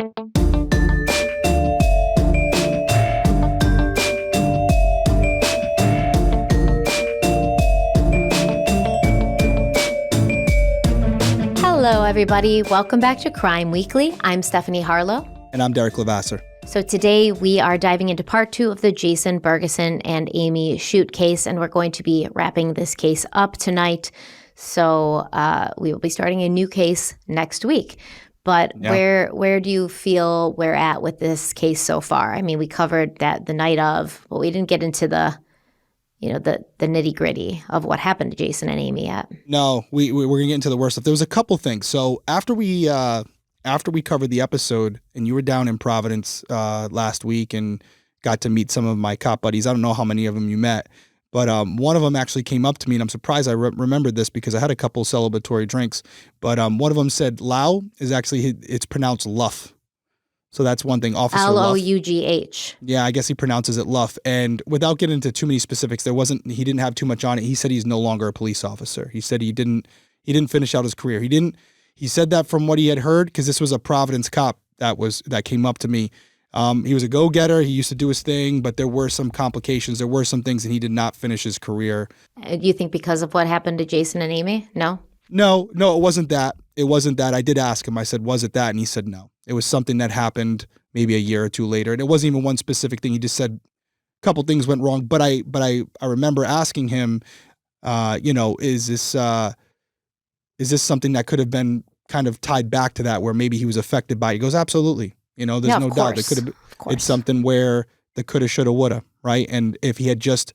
Hello, everybody. Welcome back to Crime Weekly. I'm Stephanie Harlow. And I'm Derek Lavasser. So today we are diving into part 2 of the Jason Burgeson and Amy Shute case, and we're going to be wrapping this case up tonight. So we will be starting a new case next week. But where do you feel we're at with this case so far? I mean, we covered that the night of, but we didn't get into the nitty gritty of what happened to Jason and Amy yet. No, we're gonna get into the worst stuff. There was a couple things. So after we covered the episode, and you were down in Providence last week and got to meet some of my cop buddies. I don't know how many of them you met, but one of them actually came up to me, and I'm surprised I remembered this because I had a couple celebratory drinks. But one of them said Lau is actually, it's pronounced Luff. So that's one thing. Officer Lough. Yeah, I guess he pronounces it Luff. And without getting into too many specifics, he didn't have too much on it. He said he's no longer a police officer. He said he didn't finish out his career. He said that from what he had heard, because this was a Providence cop that came up to me. He was a go-getter. He used to do his thing, but there were some complications. There were some things, and he did not finish his career. You think because of what happened to Jason and Amy? No? No, it wasn't that. It wasn't that. I did ask him. I said, was it that? And he said no. It was something that happened maybe a year or two later. And it wasn't even one specific thing. He just said a couple things went wrong. But I remember asking him, is this something that could have been kind of tied back to that, where maybe he was affected by it? He goes, absolutely. There's no doubt. It could have. It's something where the coulda, shoulda, woulda, right? And if he had just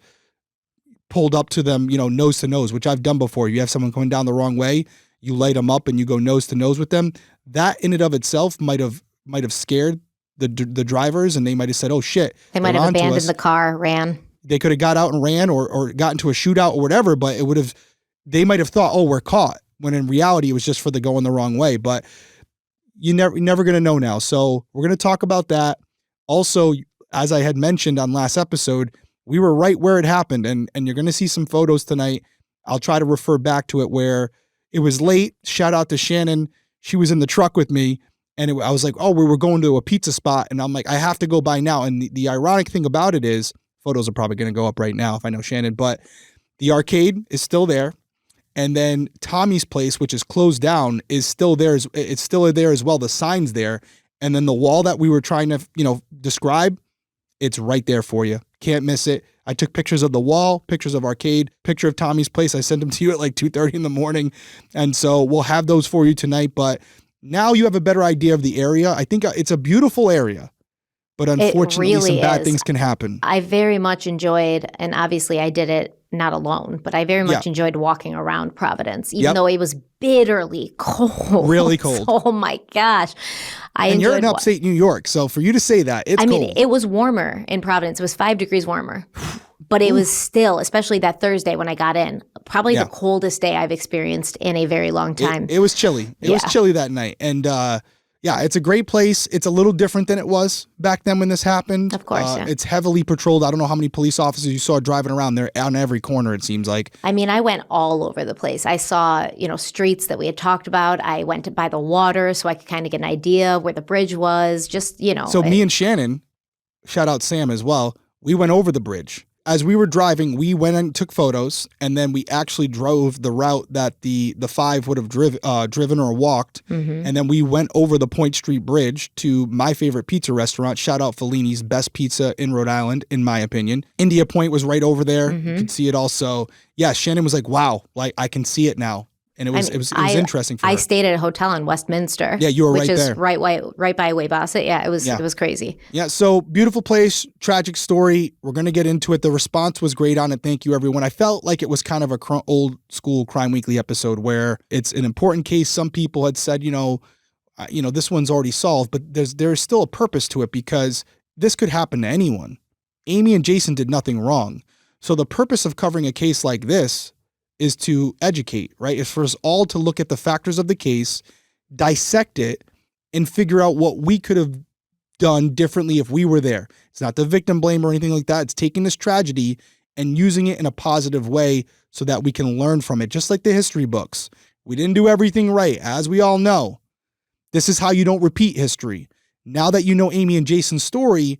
pulled up to them, nose to nose, which I've done before. You have someone coming down the wrong way, you light them up and you go nose to nose with them. That in and of itself might have scared the drivers, and they might have said, "Oh shit!" They might have abandoned the car, ran. They could have got out and ran, or got into a shootout or whatever. But they might have thought, "Oh, we're caught," when in reality it was just for the going the wrong way. But you're never going to know now. So we're going to talk about that. Also, as I had mentioned on last episode, we were right where it happened, and you're going to see some photos tonight. I'll try to refer back to it where it was late. Shout out to Shannon. She was in the truck with me, and I was like, oh, we were going to a pizza spot, and I'm like, I have to go by now. And the ironic thing about it is, photos are probably going to go up right now if I know Shannon, but the arcade is still there. And then Tommy's place, which is closed down, is still there. It's still there as well. The sign's there. And then the wall that we were trying to, describe, it's right there for you. Can't miss it. I took pictures of the wall, pictures of arcade, picture of Tommy's place. I sent them to you at like 2:30 in the morning. And so we'll have those for you tonight. But now you have a better idea of the area. I think it's a beautiful area. But unfortunately, some bad things can happen. I very much enjoyed, and obviously I did it not alone, but I very much enjoyed walking around Providence, even though it was bitterly cold. Really cold. Oh my gosh. And you're in upstate New York, so for you to say that, it's cold. I mean, it was warmer in Providence. It was 5 degrees warmer. But it was still, especially that Thursday when I got in, probably the coldest day I've experienced in a very long time. It was chilly. It was chilly that night. And it's a great place. It's a little different than it was back then when this happened. Of course, It's heavily patrolled. I don't know how many police officers you saw driving around there on every corner, it seems like. I mean, I went all over the place. I saw, streets that we had talked about. I went by the water so I could kind of get an idea where the bridge was, So me and Shannon, shout out Sam as well, we went over the bridge. As we were driving, we went and took photos, and then we actually drove the route that the five would have driven or walked. Mm-hmm. And then we went over the Point Street Bridge to my favorite pizza restaurant. Shout out Fellini's, best pizza in Rhode Island, in my opinion. India Point was right over there. Mm-hmm. You could see it also. Yeah, Shannon was like, wow, like I can see it now. And it was interesting for her. I stayed at a hotel in Westminster. Yeah, you were right there. Which is right by Weybosset. Yeah, it was crazy. Yeah, so beautiful place, tragic story. We're going to get into it. The response was great on it. Thank you, everyone. I felt like it was kind of a old school Crime Weekly episode where it's an important case. Some people had said, this one's already solved, but there's still a purpose to it because this could happen to anyone. Amy and Jason did nothing wrong. So the purpose of covering a case like this is to educate, right? It's for us all to look at the factors of the case, dissect it, and figure out what we could have done differently if we were there. It's not the victim blame or anything like that. It's taking this tragedy and using it in a positive way so that we can learn from it, just like the history books. We didn't do everything right, as we all know. This is how you don't repeat history. Now that you know Amy and Jason's story,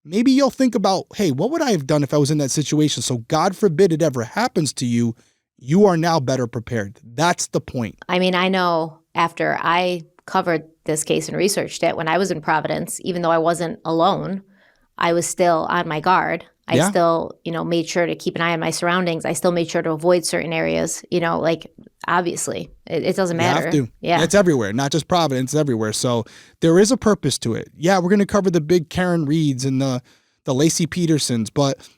maybe you'll think about, hey, what would I have done if I was in that situation? So God forbid it ever happens to you. You are now better prepared. That's the point. I mean, I know after I covered this case and researched it, when I was in Providence, even though I wasn't alone, I was still on my guard. I still, made sure to keep an eye on my surroundings. I still made sure to avoid certain areas, obviously it doesn't matter. You have to. Yeah. It's everywhere, not just Providence, everywhere. So there is a purpose to it. Yeah, we're going to cover the big Karen Reeds and the Lacey Petersons, but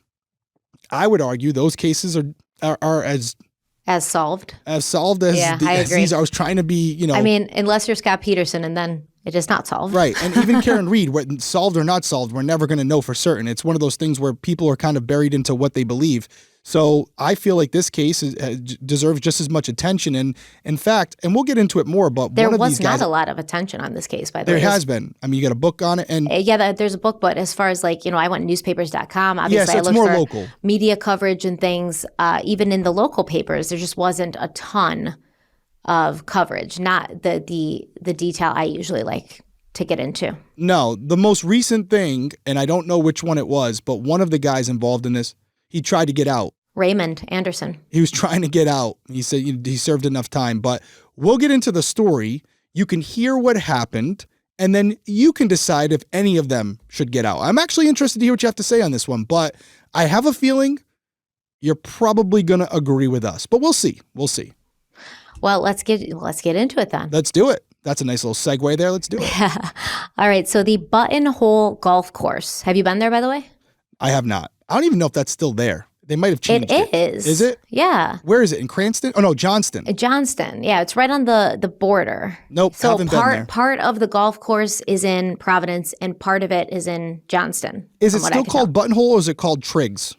I would argue those cases are as solved as these. I was trying to be, I mean, unless you're Scott Peterson, and then it is not solved. Right. And even Karen Reed, solved or not solved, we're never going to know for certain. It's one of those things where people are kind of buried into what they believe. So I feel like this case deserves just as much attention. And in fact, and we'll get into it more, but there was not a lot of attention on this case, by the way. There has been. I mean, you got a book on it. And there's a book, but as far as I went newspapers.com, obviously so I it's looked more for local media coverage and things. Even in the local papers, there just wasn't a ton of coverage, not the detail I usually like to get into. No, the most recent thing, and I don't know which one it was, but one of the guys involved in this, he tried to get out. Raymond Anderson. He was trying to get out. He said he served enough time, but we'll get into the story. You can hear what happened, and then you can decide if any of them should get out. I'm actually interested to hear what you have to say on this one, but I have a feeling you're probably going to agree with us, but we'll see. We'll see. Well, let's get into it then. Let's do it. That's a nice little segue there. Let's do it. Yeah. All right. So the Buttonhole Golf Course. Have you been there, by the way? I have not. I don't even know if that's still there. They might have changed it. It is. Is it? Yeah. Where is it? In Cranston? Oh, no, Johnston. Johnston. Yeah. It's right on the border. Nope. So haven't been there. Part of the golf course is in Providence and part of it is in Johnston. Is it still called Buttonhole or is it called Triggs?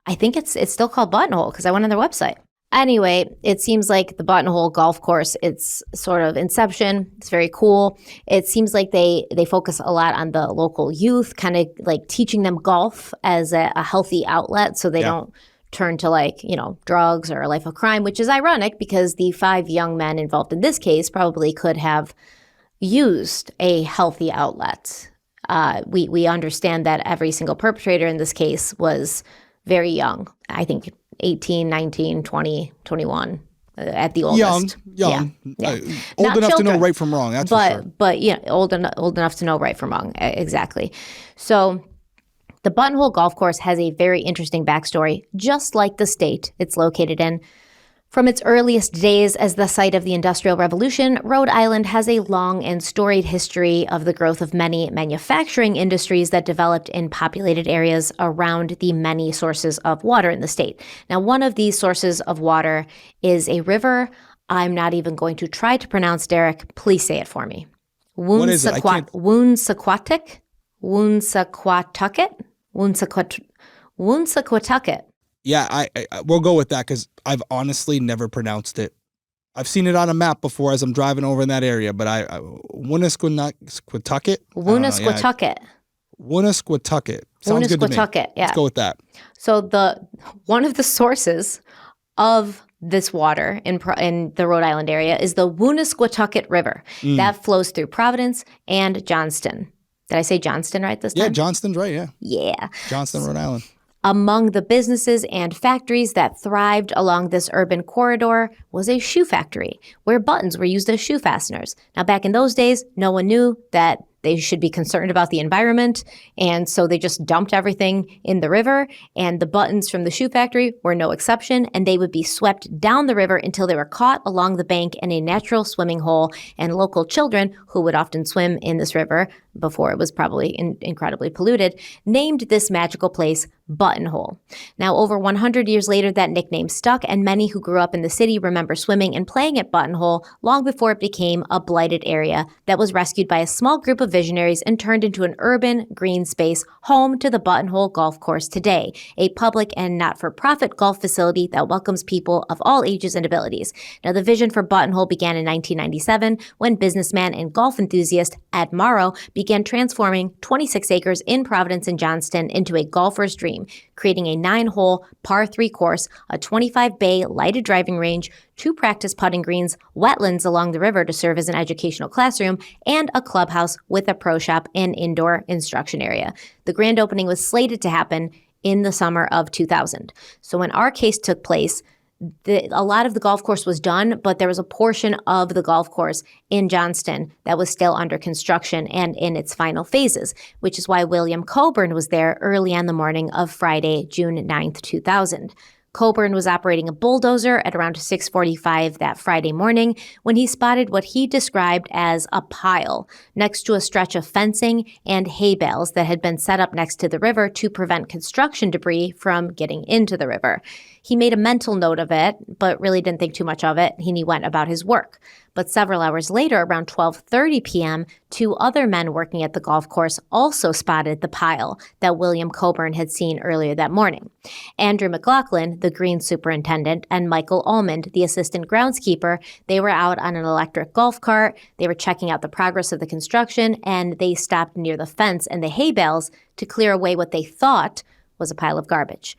I think it's still called Buttonhole because I went on their website. Anyway, it seems like the Buttonhole Golf Course, it's sort of inception. It's very cool. It seems like they focus a lot on the local youth, kind of like teaching them golf as a healthy outlet so they don't turn to drugs or a life of crime, which is ironic because the 5 young men involved in this case probably could have used a healthy outlet. We understand that every single perpetrator in this case was very young. I think 18, 19, 20, 21 at the oldest. Young. Yeah. Old Not enough children, to know right from wrong, that's for sure. But old enough to know right from wrong. Exactly. So the Buttonhole Golf Course has a very interesting backstory, just like the state it's located in. From its earliest days as the site of the Industrial Revolution, Rhode Island has a long and storied history of the growth of many manufacturing industries that developed in populated areas around the many sources of water in the state. Now, one of these sources of water is a river I'm not even going to try to pronounce. Derek, please say it for me. What is it? Woonsaquatucket? Woonsaquatucket. Yeah, I we'll go with that because I've honestly never pronounced it. I've seen it on a map before as I'm driving over in that area, but Woonasquatucket? Woonasquatucket. Sounds good to me. Yeah. Let's go with that. So one of the sources of this water in the Rhode Island area is the Woonasquatucket River that flows through Providence and Johnston. Did I say Johnston right this time? Yeah, Johnston's right, yeah. Yeah. Johnston, Rhode Island. Among the businesses and factories that thrived along this urban corridor was a shoe factory where buttons were used as shoe fasteners. Now, back in those days, no one knew that they should be concerned about the environment, and so they just dumped everything in the river, and the buttons from the shoe factory were no exception, and they would be swept down the river until they were caught along the bank in a natural swimming hole, and local children, who would often swim in this river before it was probably incredibly polluted, named this magical place Buttonhole. Now, over 100 years later, that nickname stuck, and many who grew up in the city remember swimming and playing at Buttonhole long before it became a blighted area that was rescued by a small group of visionaries and turned into an urban green space home to the Buttonhole Golf Course today, a public and not-for-profit golf facility that welcomes people of all ages and abilities. Now, the vision for Buttonhole began in 1997 when businessman and golf enthusiast Ed Morrow began transforming 26 acres in Providence and Johnston into a golfer's dream. stream, creating a 9-hole par 3 course, a 25-bay lighted driving range, 2 practice putting greens, wetlands along the river to serve as an educational classroom, and a clubhouse with a pro shop and indoor instruction area. The grand opening was slated to happen in the summer of 2000. So when our case took place, a lot of the golf course was done, but there was a portion of the golf course in Johnston that was still under construction and in its final phases, which is why William Coburn was there early on the morning of Friday, June 9th, 2000. Coburn was operating a bulldozer at around 6:45 that Friday morning when he spotted what he described as a pile next to a stretch of fencing and hay bales that had been set up next to the river to prevent construction debris from getting into the river. He made a mental note of it, but really didn't think too much of it, and he went about his work. But several hours later, around 12:30 p.m., 2 other men working at the golf course also spotted the pile that William Coburn had seen earlier that morning. Andrew McLaughlin, the green superintendent, and Michael Almond, the assistant groundskeeper, they were out on an electric golf cart. They were checking out the progress of the construction, and they stopped near the fence and the hay bales to clear away what they thought was a pile of garbage.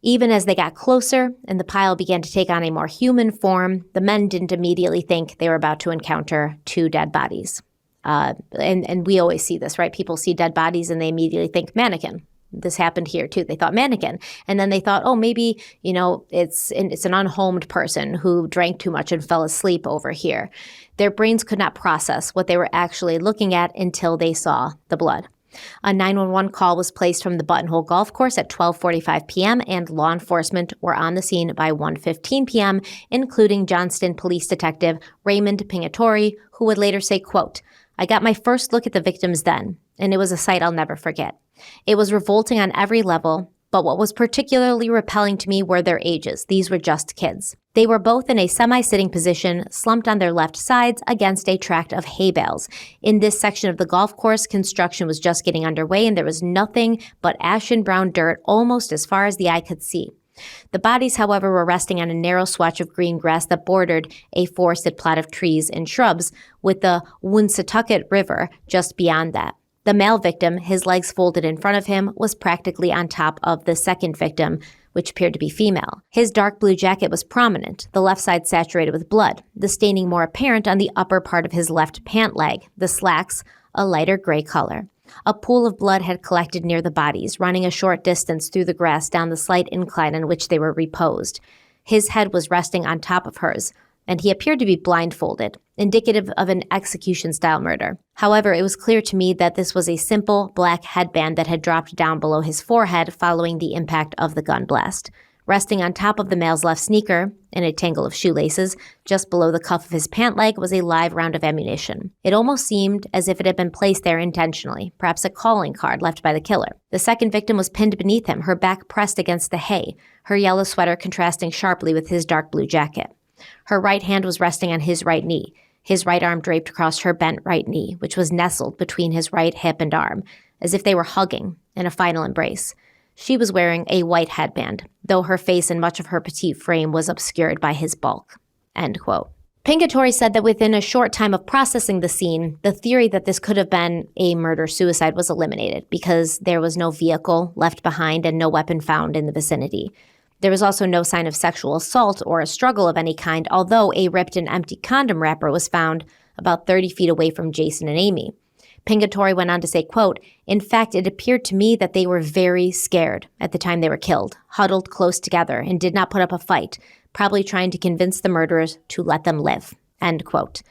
Even as they got closer and the pile began to take on a more human form, the men didn't immediately think they were about to encounter 2 dead bodies. And we always see this, right? People see dead bodies and they immediately think mannequin. This happened here too. They thought mannequin. And then they thought, oh, maybe, it's an unhomed person who drank too much and fell asleep over here. Their brains could not process what they were actually looking at until they saw the blood. A 911 call was placed from the Buttonhole Golf Course at 12:45 p.m., and law enforcement were on the scene by 1:15 p.m., including Johnston Police Detective Raymond Pingatori, who would later say, quote, "I got my first look at the victims then, and it was a sight I'll never forget. It was revolting on every level, but what was particularly repelling to me were their ages. These were just kids. They were both in a semi-sitting position, slumped on their left sides against a tract of hay bales. In this section of the golf course, construction was just getting underway, and there was nothing but ashen brown dirt almost as far as the eye could see. The bodies, however, were resting on a narrow swatch of green grass that bordered a forested plot of trees and shrubs, with the Woonsotucket River just beyond that. The male victim, his legs folded in front of him, was practically on top of the second victim, which appeared to be female. His dark blue jacket was prominent, the left side saturated with blood, the staining more apparent on the upper part of his left pant leg, the slacks a lighter gray color. A pool of blood had collected near the bodies, running a short distance through the grass down the slight incline on which they were reposed. His head was resting on top of hers, and he appeared to be blindfolded, indicative of an execution-style murder. However, it was clear to me that this was a simple black headband that had dropped down below his forehead following the impact of the gun blast. Resting on top of the male's left sneaker, in a tangle of shoelaces, just below the cuff of his pant leg was a live round of ammunition. It almost seemed as if it had been placed there intentionally, perhaps a calling card left by the killer. The second victim was pinned beneath him, her back pressed against the hay, her yellow sweater contrasting sharply with his dark blue jacket. Her right hand was resting on his right knee, his right arm draped across her bent right knee, which was nestled between his right hip and arm, as if they were hugging in a final embrace. She was wearing a white headband, though her face and much of her petite frame was obscured by his bulk." End quote. Pingatori said that within a short time of processing the scene, the theory that this could have been a murder-suicide was eliminated because there was no vehicle left behind and no weapon found in the vicinity. There was also no sign of sexual assault or a struggle of any kind, although a ripped and empty condom wrapper was found about 30 feet away from Jason and Amy. Pingatori went on to say, quote, "In fact, it appeared to me that they were very scared at the time they were killed, huddled close together, and did not put up a fight, probably trying to convince the murderers to let them live." End quote.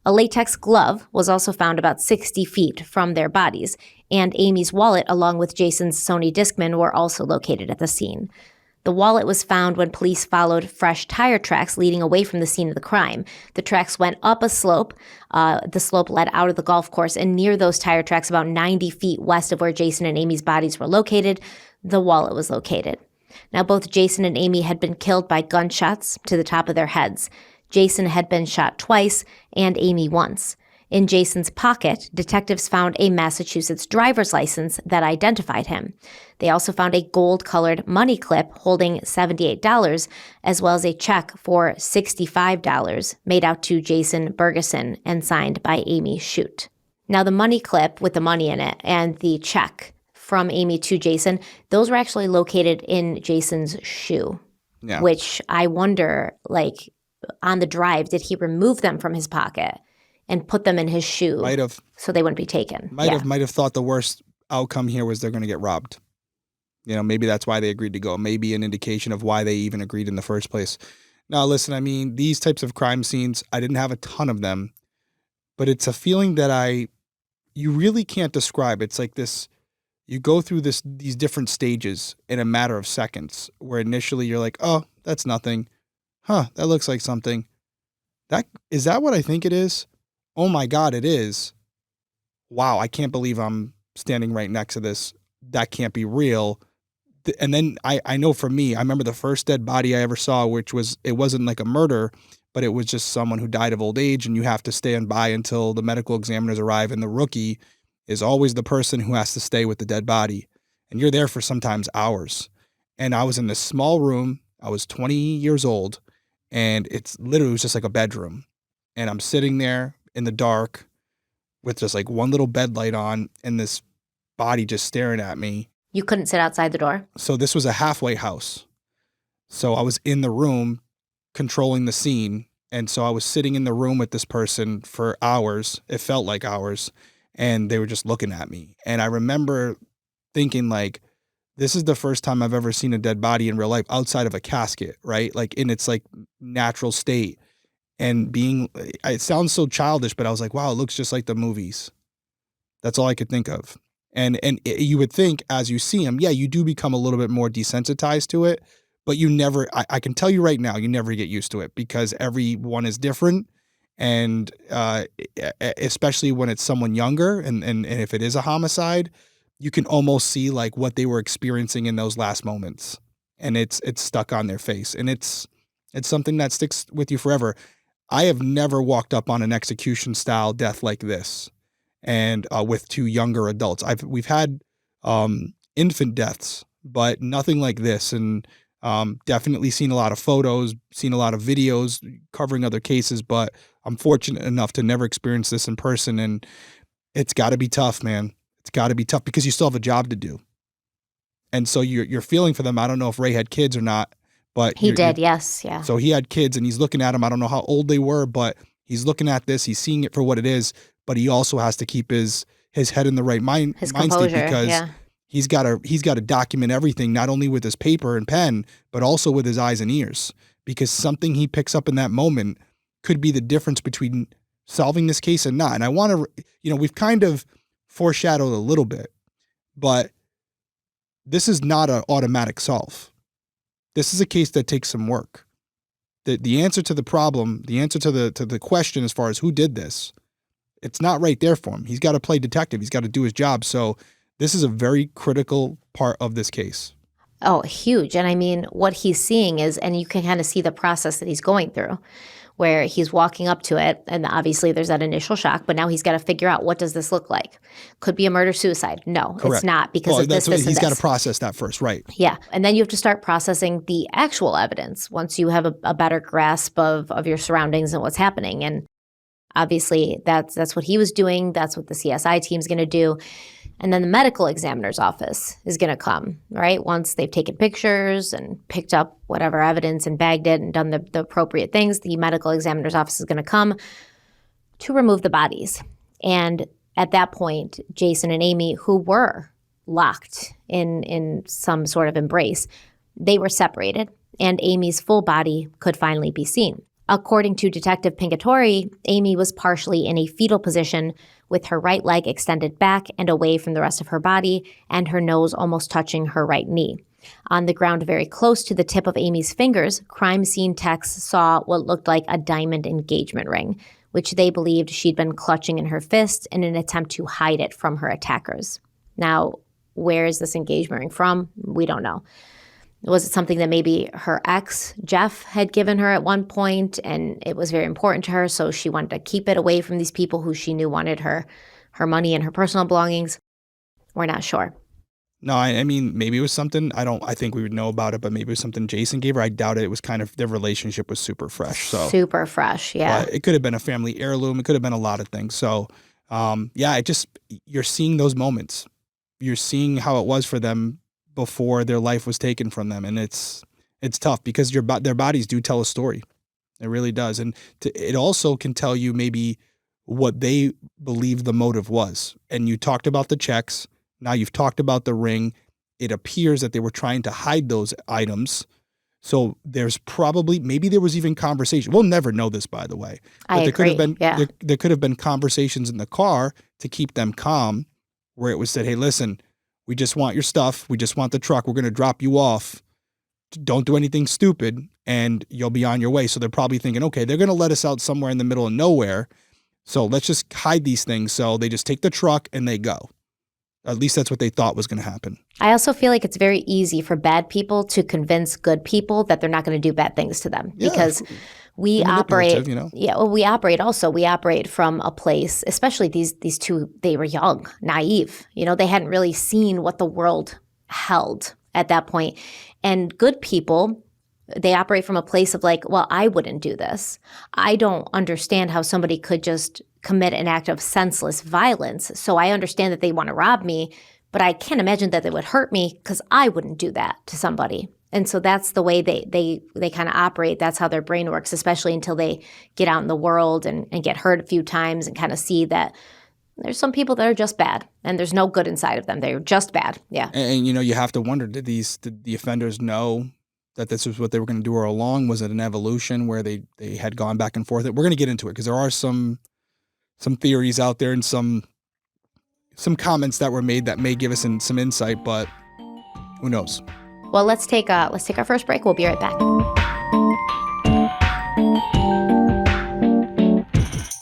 A latex glove was also found about 60 feet from their bodies, and Amy's wallet along with Jason's Sony Discman were also located at the scene. The wallet was found when police followed fresh tire tracks leading away from the scene of the crime. The tracks went up a slope. The slope led out of the golf course, and near those tire tracks, about 90 feet west of where Jason and Amy's bodies were located, the wallet was located. Now, both Jason and Amy had been killed by gunshots to the top of their heads. Jason had been shot twice, and Amy once. In Jason's pocket, detectives found a Massachusetts driver's license that identified him. They also found a gold-colored money clip holding $78, as well as a check for $65 made out to Jason Burgeson and signed by Amy Shute. Now, the money clip with the money in it and the check from Amy to Jason, those were actually located in Jason's shoe, which I wonder, like, on the drive, did he remove them from his pocket and put them in his shoe? Might have. So they wouldn't be taken. Might have thought the worst outcome here was they're going to get robbed. Maybe that's why they agreed to go. Maybe an indication of why they even agreed in the first place. Now, listen, I mean, these types of crime scenes, I didn't have a ton of them, but it's a feeling that you really can't describe. It's like this, you go through these different stages in a matter of seconds, where initially you're like, oh, that's nothing. Huh, that looks like something. Is that what I think it is? Oh my God, it is. Wow, I can't believe I'm standing right next to this. That can't be real. And then I know for me, I remember the first dead body I ever saw, it wasn't like a murder, but it was just someone who died of old age, and you have to stand by until the medical examiners arrive, and the rookie is always the person who has to stay with the dead body. And you're there for sometimes hours. And I was in this small room. I was 20 years old, and it was just like a bedroom. And I'm sitting there in the dark with just like one little bed light on and this body just staring at me. You couldn't sit outside the door? So this was a halfway house. So I was in the room controlling the scene. And so I was sitting in the room with this person for hours. It felt like hours. And they were just looking at me. And I remember thinking, like, this is the first time I've ever seen a dead body in real life outside of a casket, right? Like in its like natural state. And it sounds so childish, but I was like, wow, it looks just like the movies. That's all I could think of. And you would think as you see them, yeah, you do become a little bit more desensitized to it, but you never, I can tell you right now, you never get used to it because everyone is different. And especially when it's someone younger and if it is a homicide, you can almost see like what they were experiencing in those last moments. And it's stuck on their face. And it's something that sticks with you forever. I have never walked up on an execution style death like this. And with two younger adults, we've had infant deaths, but nothing like this. And definitely seen a lot of photos, seen a lot of videos covering other cases, but I'm fortunate enough to never experience this in person. And it's got to be tough, man. It's got to be tough because you still have a job to do. And so you're feeling for them. I don't know if Ray had kids or not, but he did. Yes, yeah. So he had kids, and he's looking at them. I don't know how old they were, but he's looking at this. He's seeing it for what it is. But he also has to keep his head in the right mind state because he's got to document everything, not only with his paper and pen, but also with his eyes and ears, because something he picks up in that moment could be the difference between solving this case and not. And I want to, we've kind of foreshadowed a little bit, but this is not an automatic solve. This is a case that takes some work. The answer to the problem, the answer to the question as far as who did this, it's not right there for him. He's got to play detective. He's got to do his job. So this is a very critical part of this case. Oh, huge. And I mean, what he's seeing is, and you can kind of see the process that he's going through, where he's walking up to it. And obviously there's that initial shock, but now he's got to figure out, what does this look like? Could be a murder-suicide. No, correct. It's not because of this, he's got to process that first, right? Yeah. And then you have to start processing the actual evidence once you have a better grasp of your surroundings and what's happening. And obviously, that's what he was doing. That's what the CSI team's going to do. And then the medical examiner's office is going to come, right? Once they've taken pictures and picked up whatever evidence and bagged it and done the appropriate things, the medical examiner's office is going to come to remove the bodies. And at that point, Jason and Amy, who were locked in some sort of embrace, they were separated, and Amy's full body could finally be seen. According to Detective Pingatori, Amy was partially in a fetal position with her right leg extended back and away from the rest of her body, and her nose almost touching her right knee. On the ground very close to the tip of Amy's fingers, crime scene techs saw what looked like a diamond engagement ring, which they believed she'd been clutching in her fist in an attempt to hide it from her attackers. Now, where is this engagement ring from? We don't know. Was it something that maybe her ex, Jeff, had given her at one point, and it was very important to her, so she wanted to keep it away from these people who she knew wanted her money and her personal belongings? We're not sure. No, I mean, maybe it was something, I think we would know about it, but maybe it was something Jason gave her. I doubt it. It was kind of, their relationship was super fresh. So super fresh, yeah. But it could have been a family heirloom. It could have been a lot of things. So, you're seeing those moments. you're seeing how it was for them before their life was taken from them. And it's tough because their bodies do tell a story. It really does. And it also can tell you maybe what they believe the motive was. And you talked about the checks. Now you've talked about the ring. It appears that they were trying to hide those items. So there's maybe there was even conversation. We'll never know this, by the way. But I agree. There could have been conversations in the car to keep them calm where it was said, hey, listen, we just want your stuff. We just want the truck. We're going to drop you off. Don't do anything stupid and you'll be on your way. So they're probably thinking, okay, they're going to let us out somewhere in the middle of nowhere. So let's just hide these things. So they just take the truck and they go. At least that's what they thought was going to happen. I also feel like it's very easy for bad people to convince good people that they're not going to do bad things to them because we operate, we operate from a place, especially these two, they were young, naive, they hadn't really seen what the world held at that point. And good people, they operate from a place of like, well, I wouldn't do this. I don't understand how somebody could just commit an act of senseless violence. So I understand that they want to rob me, but I can't imagine that they would hurt me because I wouldn't do that to somebody. And so that's the way they kind of operate. That's how their brain works, especially until they get out in the world and get hurt a few times and kind of see that there's some people that are just bad and there's no good inside of them. They're just bad. Yeah. And you have to wonder, did the offenders know that this was what they were going to do all along? Was it an evolution where they had gone back and forth? We're going to get into it because there are some theories out there and some comments that were made that may give us some insight, but who knows? Well, let's take our first break. We'll be right back.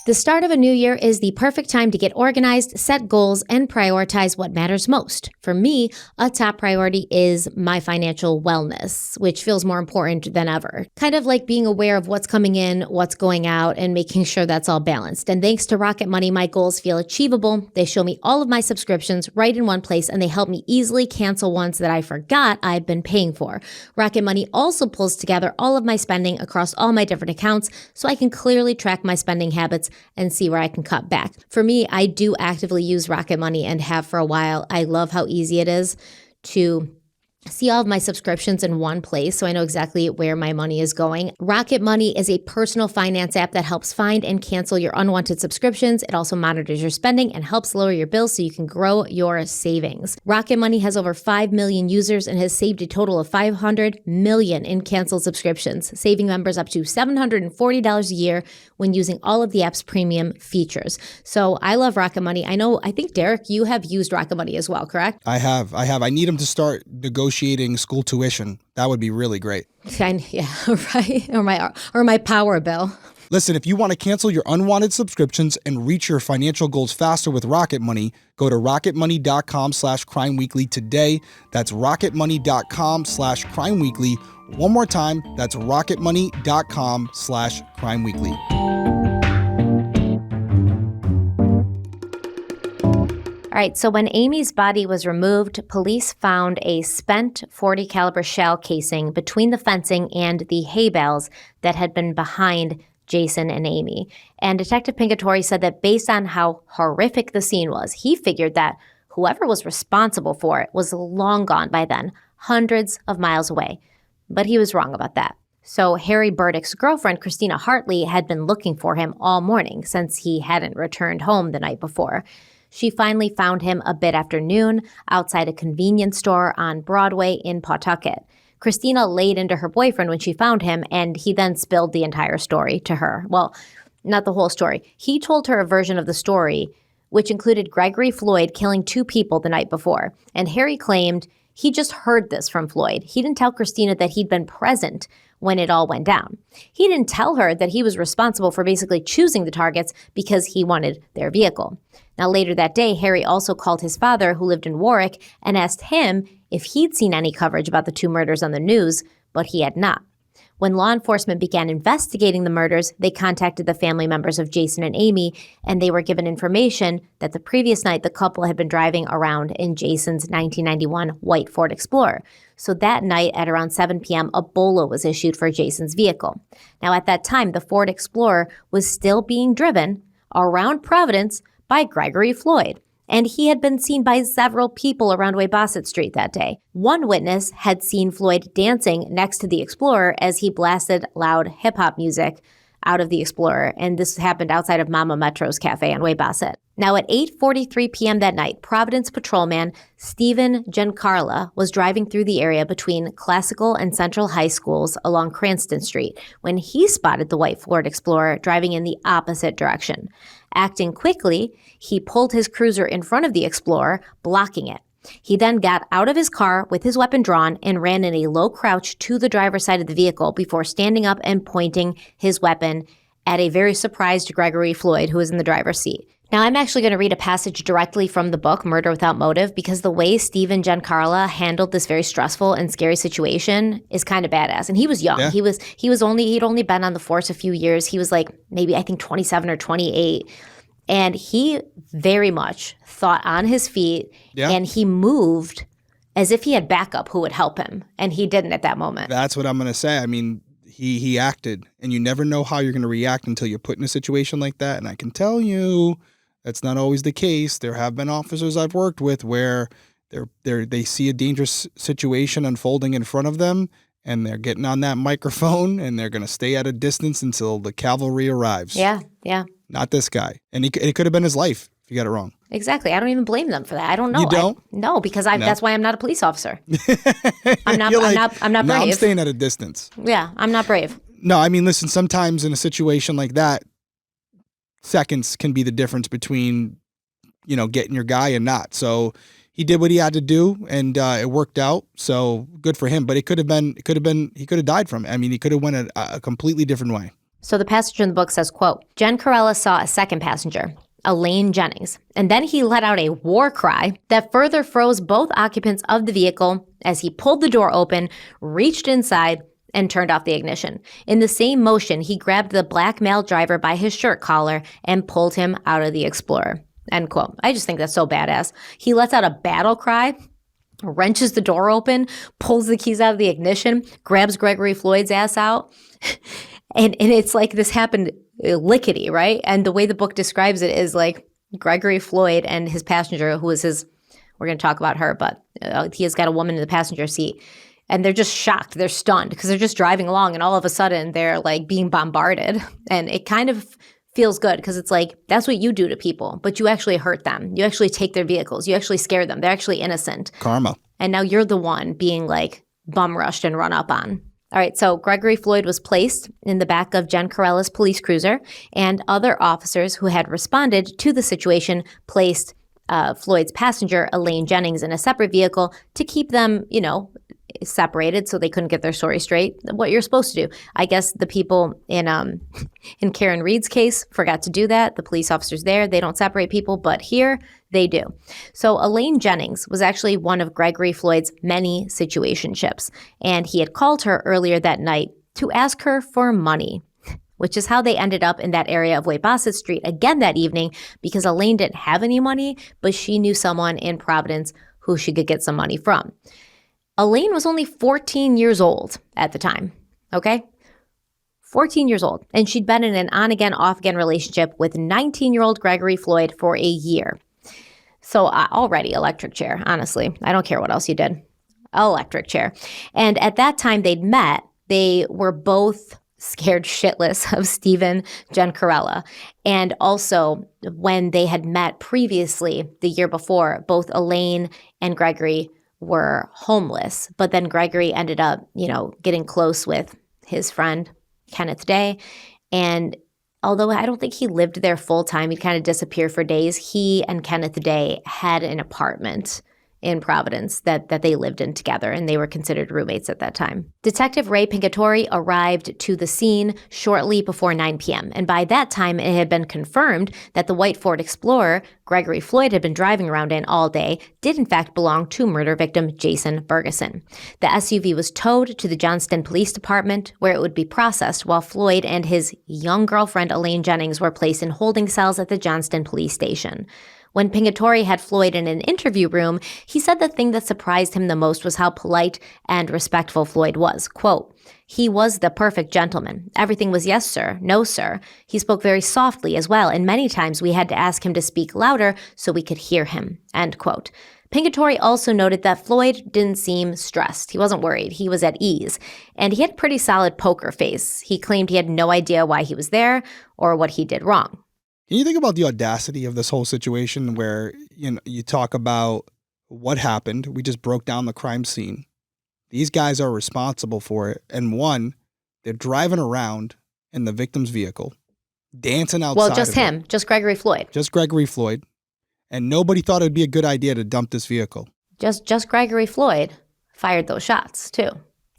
The start of a new year is the perfect time to get organized, set goals, and prioritize what matters most. For me, a top priority is my financial wellness, which feels more important than ever. Kind of like being aware of what's coming in, what's going out, and making sure that's all balanced. And thanks to Rocket Money, my goals feel achievable. They show me all of my subscriptions right in one place, and they help me easily cancel ones that I forgot I've been paying for. Rocket Money also pulls together all of my spending across all my different accounts, so I can clearly track my spending habits and see where I can cut back. For me, I do actively use Rocket Money and have for a while. I love how easy it is to see all of my subscriptions in one place so I know exactly where my money is going. Rocket Money is a personal finance app that helps find and cancel your unwanted subscriptions. It also monitors your spending and helps lower your bills so you can grow your savings. Rocket Money has over 5 million users and has saved a total of $500 million in canceled subscriptions, saving members up to $740 a year when using all of the app's premium features. So I love Rocket Money. I think, Derek, you have used Rocket Money as well, correct? I have. I need them to start negotiating school tuition. That would be really great. Yeah, right. Or my power bill. Listen, if you want to cancel your unwanted subscriptions and reach your financial goals faster with Rocket Money, go to rocketmoney.com/crimeweekly today. That's rocketmoney.com/crimeweekly. One more time, that's rocketmoney.com/crimeweekly. All right, so when Amy's body was removed, police found a spent .40 caliber shell casing between the fencing and the hay bales that had been behind Jason and Amy. And Detective Pingatori said that based on how horrific the scene was, he figured that whoever was responsible for it was long gone by then, hundreds of miles away. But he was wrong about that. So Harry Burdick's girlfriend, Christina Hartley, had been looking for him all morning since he hadn't returned home the night before. She finally found him a bit after noon outside a convenience store on Broadway in Pawtucket. Christina laid into her boyfriend when she found him, and he then spilled the entire story to her. Well, not the whole story. He told her a version of the story, which included Gregory Floyd killing 2 people the night before. And Harry claimed he just heard this from Floyd. He didn't tell Christina that he'd been present when it all went down. He didn't tell her that he was responsible for basically choosing the targets because he wanted their vehicle. Now, later that day, Harry also called his father, who lived in Warwick, and asked him if he'd seen any coverage about the 2 murders on the news, but he had not. When law enforcement began investigating the murders, they contacted the family members of Jason and Amy, and they were given information that the previous night the couple had been driving around in Jason's 1991 white Ford Explorer. So that night at around 7 p.m., a BOLA was issued for Jason's vehicle. Now, at that time, the Ford Explorer was still being driven around Providence by Gregory Floyd. and he had been seen by several people around Weybosset Street that day. One witness had seen Floyd dancing next to the Explorer as he blasted loud hip-hop music out of the Explorer, and this happened outside of Mama Metro's cafe on Weybosset. Now at 8:43 p.m. that night, Providence patrolman Stephen Giancarlo was driving through the area between Classical and Central High Schools along Cranston Street when he spotted the white Ford Explorer driving in the opposite direction. Acting quickly, he pulled his cruiser in front of the Explorer, blocking it. He then got out of his car with his weapon drawn and ran in a low crouch to the driver's side of the vehicle before standing up and pointing his weapon at a very surprised Gregory Floyd, who was in the driver's seat. Now, I'm actually going to read a passage directly from the book, Murder Without Motive, because the way Stephen Giancarlo handled this very stressful and scary situation is kind of badass. And he was young. Yeah. He'd only been on the force a few years. He was like maybe, I think, 27 or 28. And he very much thought on his feet, and he moved as if he had backup who would help him. And he didn't at that moment. That's what I'm going to say. I mean, he acted, and you never know how you're going to react until you're put in a situation like that. And I can tell you that's not always the case. There have been officers I've worked with where they see a dangerous situation unfolding in front of them, and they're getting on that microphone, and they're going to stay at a distance until the cavalry arrives. Yeah. Not this guy. And it could have been his life if you got it wrong. Exactly. I don't even blame them for that. I don't know. You don't? No, because that's why I'm not a police officer. I'm not brave. No, I'm staying at a distance. Yeah, I'm not brave. No, I mean, listen, sometimes in a situation like that, seconds can be the difference between, getting your guy and not. So he did what he had to do, and it worked out. So good for him. But he could have died from it. I mean, he could have went a completely different way. So the passage in the book says, quote, Giancarlo saw a second passenger, Elaine Jennings, and then he let out a war cry that further froze both occupants of the vehicle as he pulled the door open, reached inside, and turned off the ignition. In the same motion, he grabbed the black male driver by his shirt collar and pulled him out of the Explorer. End quote. I just think that's so badass. He lets out a battle cry, wrenches the door open, pulls the keys out of the ignition, grabs Gregory Floyd's ass out. And it's like this happened lickety, right? And the way the book describes it is like Gregory Floyd and his passenger, who is we're going to talk about her, but he has got a woman in the passenger seat. And they're just shocked. They're stunned because they're just driving along and all of a sudden they're like being bombarded. And it kind of feels good because it's like, that's what you do to people, but you actually hurt them. You actually take their vehicles. You actually scare them. They're actually innocent. Karma. And now you're the one being like bum rushed and run up on. All right, so Gregory Floyd was placed in the back of Giancarlo's police cruiser, and other officers who had responded to the situation placed Floyd's passenger, Elaine Jennings, in a separate vehicle to keep them, separated so they couldn't get their story straight. What you're supposed to do. I guess the people in Karen Reed's case forgot to do that. The police officers there, they don't separate people, but here they do. So Elaine Jennings was actually one of Gregory Floyd's many situationships, and he had called her earlier that night to ask her for money, which is how they ended up in that area of Weybosset Street again that evening, because Elaine didn't have any money, but she knew someone in Providence who she could get some money from. Elaine was only 14 years old at the time, okay? 14 years old. And she'd been in an on-again, off-again relationship with 19-year-old Gregory Floyd for a year. So already electric chair, honestly. I don't care what else you did. Electric chair. And at that time they'd met, they were both scared shitless of Stephen Giancarlo. And also, when they had met previously, the year before, both Elaine and Gregory were homeless. But then Gregory ended up, getting close with his friend, Kenneth Day. And although I don't think he lived there full time, he'd kind of disappear for days, he and Kenneth Day had an apartment in Providence that they lived in together, and they were considered roommates at that time. Detective Ray Pingatori arrived to the scene shortly before 9 p.m., and by that time it had been confirmed that the white Ford Explorer Gregory Floyd had been driving around in all day did in fact belong to murder victim Jason Burgeson. The SUV was towed to the Johnston Police Department, where it would be processed while Floyd and his young girlfriend Elaine Jennings were placed in holding cells at the Johnston Police Station. When Pingatore had Floyd in an interview room, he said the thing that surprised him the most was how polite and respectful Floyd was. Quote, "He was the perfect gentleman. Everything was yes, sir, no, sir. He spoke very softly as well, and many times we had to ask him to speak louder so we could hear him." End quote. Pingatore also noted that Floyd didn't seem stressed. He wasn't worried. He was at ease. And he had a pretty solid poker face. He claimed he had no idea why he was there or what he did wrong. Can you think about the audacity of this whole situation where, you talk about what happened? We just broke down the crime scene. These guys are responsible for it. And one, they're driving around in the victim's vehicle, dancing outside. Well, just him, just Gregory Floyd. Just Gregory Floyd. And nobody thought it'd be a good idea to dump this vehicle. Just Gregory Floyd fired those shots, too.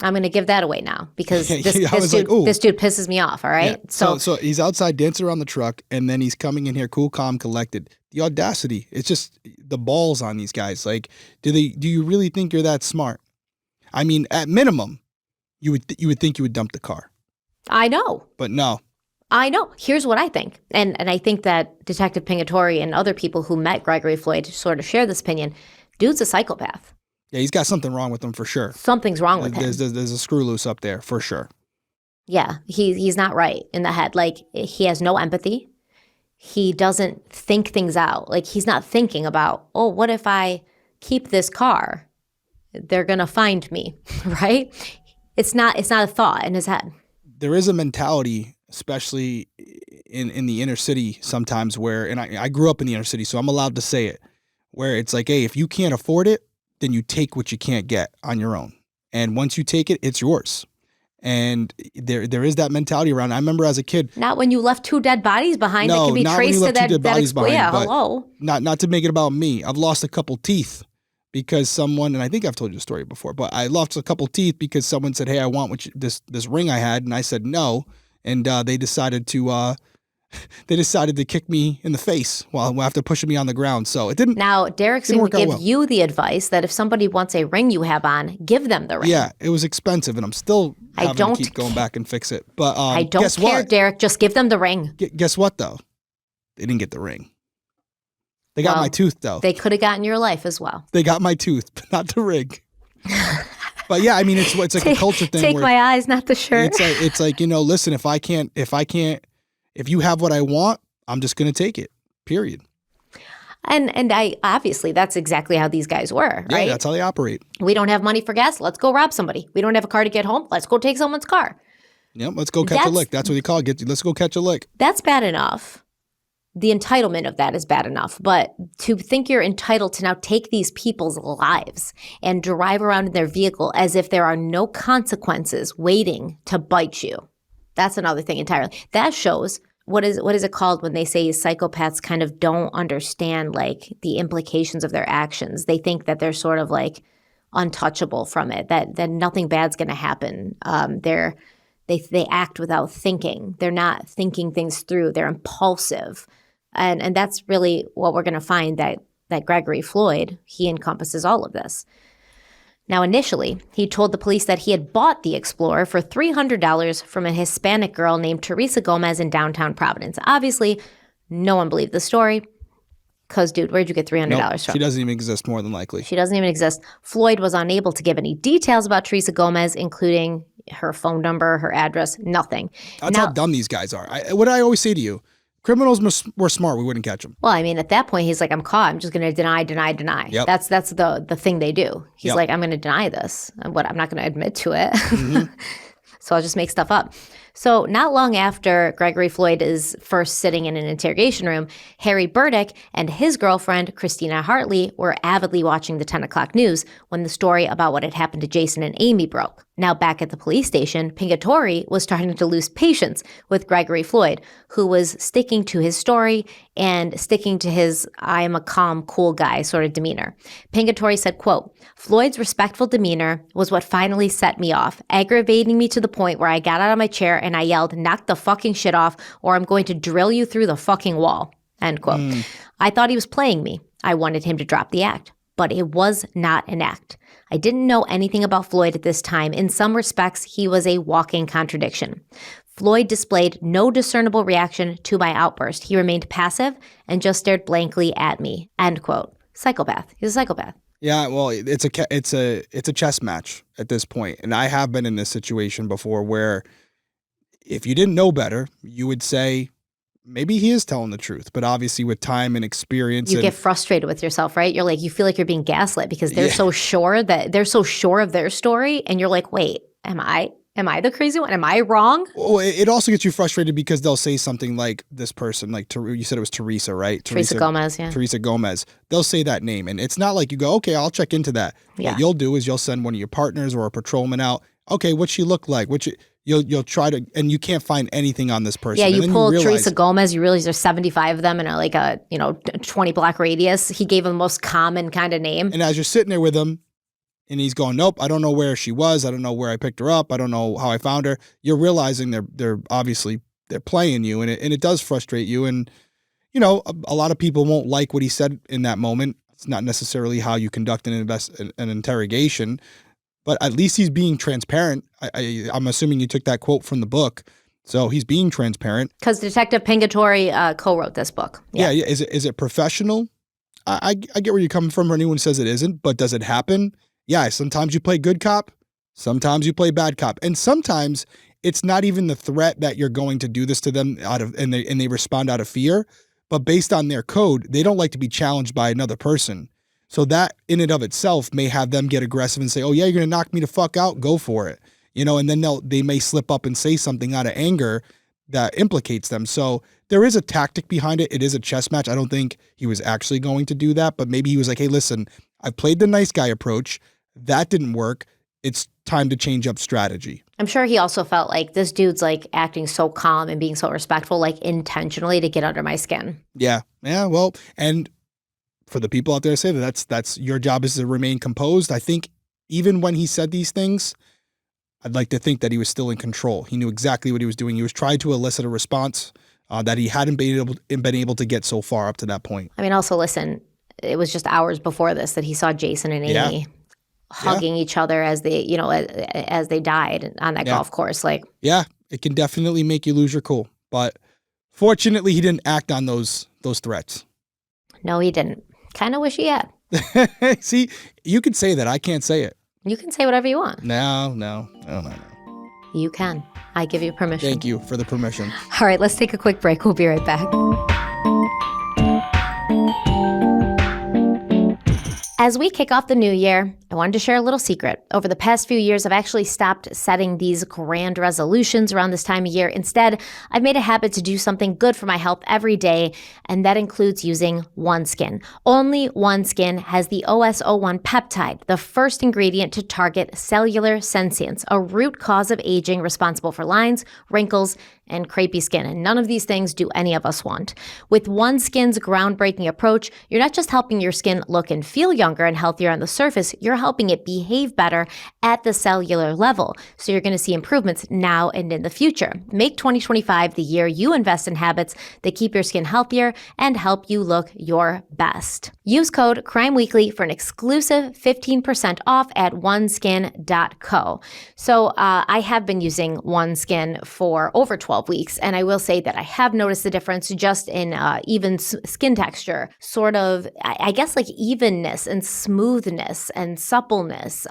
I'm going to give that away now because this dude pisses me off, all right? Yeah. So he's outside dancing around the truck, and then he's coming in here cool, calm, collected. The audacity, it's just the balls on these guys. Like, do you really think you're that smart? I mean, at minimum, you would think you would dump the car. I know. But no. I know. Here's what I think. And I think that Detective Pingatore and other people who met Gregory Floyd sort of share this opinion. Dude's a psychopath. Yeah, he's got something wrong with him for sure. Something's wrong with him. There's a screw loose up there for sure. Yeah, he's not right in the head. Like, he has no empathy. He doesn't think things out. Like, he's not thinking about, oh, what if I keep this car? They're going to find me, right? It's not a thought in his head. There is a mentality, especially in the inner city sometimes where, and I grew up in the inner city, so I'm allowed to say it, where it's like, hey, if you can't afford it, then you take what you can't get on your own. And once you take it, it's yours. And there is that mentality around. I remember as a kid. Not when you left 2 dead bodies behind that can be traced to that yeah, hello. Not to make it about me. I've lost a couple teeth because someone, and I think I've told you the story before, but I lost a couple teeth because someone said, hey, I want this ring I had. And I said no. And they decided to kick me in the face after pushing me on the ground. So it didn't. Now, Derek's going to give you the advice that if somebody wants a ring you have on, give them the ring. Yeah, it was expensive, and I'm still having to keep going back and fix it. But I don't care, what? Derek. Just give them the ring. Guess what, though? They didn't get the ring. They got my tooth, though. They could have gotten your life as well. They got my tooth, but not the ring. But yeah, I mean, it's like a culture thing. Take my eyes, not the shirt. It's like listen, if you have what I want, I'm just going to take it, period. And I obviously, that's exactly how these guys were, right? Yeah, that's how they operate. We don't have money for gas. Let's go rob somebody. We don't have a car to get home. Let's go take someone's car. Yep, let's go catch a lick. That's what you call it. Let's go catch a lick. That's bad enough. The entitlement of that is bad enough. But to think you're entitled to now take these people's lives and drive around in their vehicle as if there are no consequences waiting to bite you. That's another thing entirely. That shows, what is it called when they say psychopaths kind of don't understand like the implications of their actions. They think that they're sort of like untouchable from it, that nothing bad's going to happen. They act without thinking. They're not thinking things through. They're impulsive. And that's really what we're going to find that Gregory Floyd, he encompasses all of this. Now, initially, he told the police that he had bought the Explorer for $300 from a Hispanic girl named Teresa Gomez in downtown Providence. Obviously, no one believed the story because, dude, where'd you get $300 from? She doesn't even exist, more than likely. She doesn't even exist. Floyd was unable to give any details about Teresa Gomez, including her phone number, her address, nothing. That's how dumb these guys are. What I always say to you, criminals were smart. We wouldn't catch them. Well, I mean, at that point, he's like, I'm caught. I'm just going to deny. Yep. That's the thing they do. He's like, I'm going to deny this. I'm not going to admit to it. Mm-hmm. So I'll just make stuff up. So not long after Gregory Floyd is first sitting in an interrogation room, Harry Burdick and his girlfriend, Christina Hartley, were avidly watching the 10 o'clock news when the story about what had happened to Jason and Amy broke. Now back at the police station, Pingatore was starting to lose patience with Gregory Floyd, who was sticking to his story and sticking to his I am a calm, cool guy sort of demeanor. Pingatore said, quote, Floyd's respectful demeanor was what finally set me off, aggravating me to the point where I got out of my chair and I yelled, knock the fucking shit off or I'm going to drill you through the fucking wall, end quote. I thought he was playing me. I wanted him to drop the act, but it was not an act. I didn't know anything about Floyd at this time. In some respects, he was a walking contradiction. Floyd displayed no discernible reaction to my outburst. He remained passive and just stared blankly at me. End quote. Psychopath. He's a psychopath. Yeah, well, it's a chess match at this point. And I have been in this situation before where if you didn't know better, you would say, maybe he is telling the truth. But obviously with time and experience. You get frustrated with yourself, right? You're like, you feel like you're being gaslit because they're so sure of their story. And you're like, wait, am I the crazy one? Am I wrong? Well, it also gets you frustrated because they'll say something like this person, like you said it was Teresa, right? Teresa Gomez, yeah. Teresa Gomez. They'll say that name. And it's not like you go, okay, I'll check into that. Yeah. What you'll do is you'll send one of your partners or a patrolman out. Okay, what's she look like? You'll try to, and you can't find anything on this person. Yeah, you pull Teresa Gomez, you realize there's 75 of them in like a 20 block radius. He gave them the most common kind of name. And as you're sitting there with him, and he's going, nope, I don't know where she was. I don't know where I picked her up. I don't know how I found her. You're realizing they're obviously they're playing you, and it does frustrate you. And a lot of people won't like what he said in that moment. It's not necessarily how you conduct an interrogation, but at least he's being transparent. I'm assuming you took that quote from the book, so he's being transparent. Because Detective Pingatore co-wrote this book. Yeah. Is it professional? I get where you're coming from. Or anyone says it isn't, but does it happen? Yeah, sometimes you play good cop, sometimes you play bad cop, and sometimes it's not even the threat that you're going to do this to them and they respond out of fear, but based on their code, they don't like to be challenged by another person. So that in and of itself may have them get aggressive and say, "Oh yeah, you're gonna knock me the fuck out, go for it," and then they may slip up and say something out of anger that implicates them. So there is a tactic behind it. It is a chess match. I don't think he was actually going to do that, but maybe he was like, "Hey, listen, I've played the nice guy approach. That didn't work. It's time to change up strategy." I'm sure he also felt like this dude's like acting so calm and being so respectful, like intentionally to get under my skin. Yeah. Well, and for the people out there to say that's your job is to remain composed. I think even when he said these things, I'd like to think that he was still in control. He knew exactly what he was doing. He was trying to elicit a response that he hadn't been able to get so far up to that point. I mean, also listen, it was just hours before this that he saw Jason and Amy hugging each other as they, as they died on that golf course. Like, yeah, it can definitely make you lose your cool. But fortunately, he didn't act on those threats. No, he didn't. Kind of wish he had. See, you can say that. I can't say it. You can say whatever you want. No. You can. I give you permission. Thank you for the permission. All right, let's take a quick break. We'll be right back. As we kick off the new year, I wanted to share a little secret. Over the past few years, I've actually stopped setting these grand resolutions around this time of year. Instead, I've made a habit to do something good for my health every day, and that includes using OneSkin. Only OneSkin has the OS01 peptide, the first ingredient to target cellular senescence, a root cause of aging responsible for lines, wrinkles, and crepey skin. And none of these things do any of us want. With OneSkin's groundbreaking approach, you're not just helping your skin look and feel younger and healthier on the surface, you're helping it behave better at the cellular level. So you're going to see improvements now and in the future. Make 2025 the year you invest in habits that keep your skin healthier and help you look your best. Use code CRIMEWEEKLY for an exclusive 15% off at oneskin.co. So I have been using OneSkin for over 12 weeks, and I will say that I have noticed the difference just in even skin texture, sort of, I guess, like evenness and smoothness and suppleness.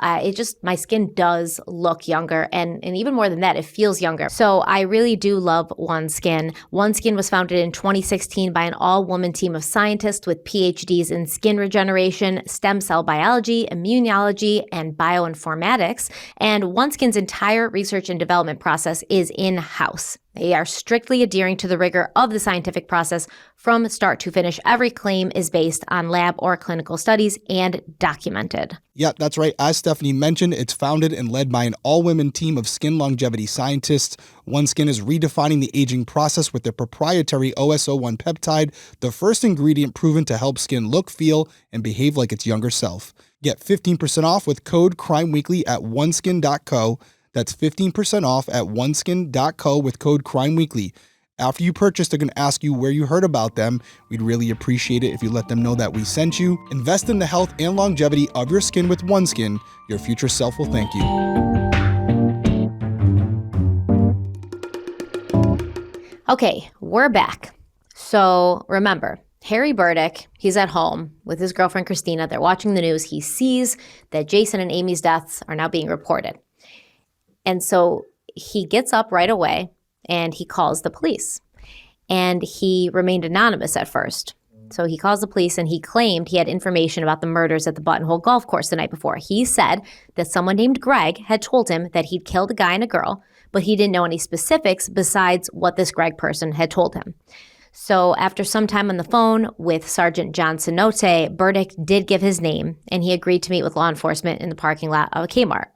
My skin does look younger, and even more than that, it feels younger. So I really do love OneSkin. OneSkin was founded in 2016 by an all-woman team of scientists with PhDs in skin regeneration, stem cell biology, immunology, and bioinformatics. And OneSkin's entire research and development process is in-house. They are strictly adhering to the rigor of the scientific process from start to finish. Every claim is based on lab or clinical studies and documented. Yeah, that's right. As Stephanie mentioned, it's founded and led by an all-women team of skin longevity scientists. OneSkin is redefining the aging process with their proprietary OS01 peptide, the first ingredient proven to help skin look, feel, and behave like its younger self. Get 15% off with code CRIMEWEEKLY at oneskin.co. That's 15% off at oneskin.co with code CRIMEWEEKLY. After you purchase, they're going to ask you where you heard about them. We'd really appreciate it if you let them know that we sent you. Invest in the health and longevity of your skin with OneSkin. Your future self will thank you. Okay, we're back. So remember, Harry Burdick, he's at home with his girlfriend Christina. They're watching the news. He sees that Jason and Amy's deaths are now being reported. And so he gets up right away and he calls the police. And he remained anonymous at first. So he calls the police and he claimed he had information about the murders at the Buttonhole Golf Course the night before. He said that someone named Greg had told him that he'd killed a guy and a girl, but he didn't know any specifics besides what this Greg person had told him. So after some time on the phone with Sergeant John Cenote, Burdick did give his name, and he agreed to meet with law enforcement in the parking lot of a Kmart.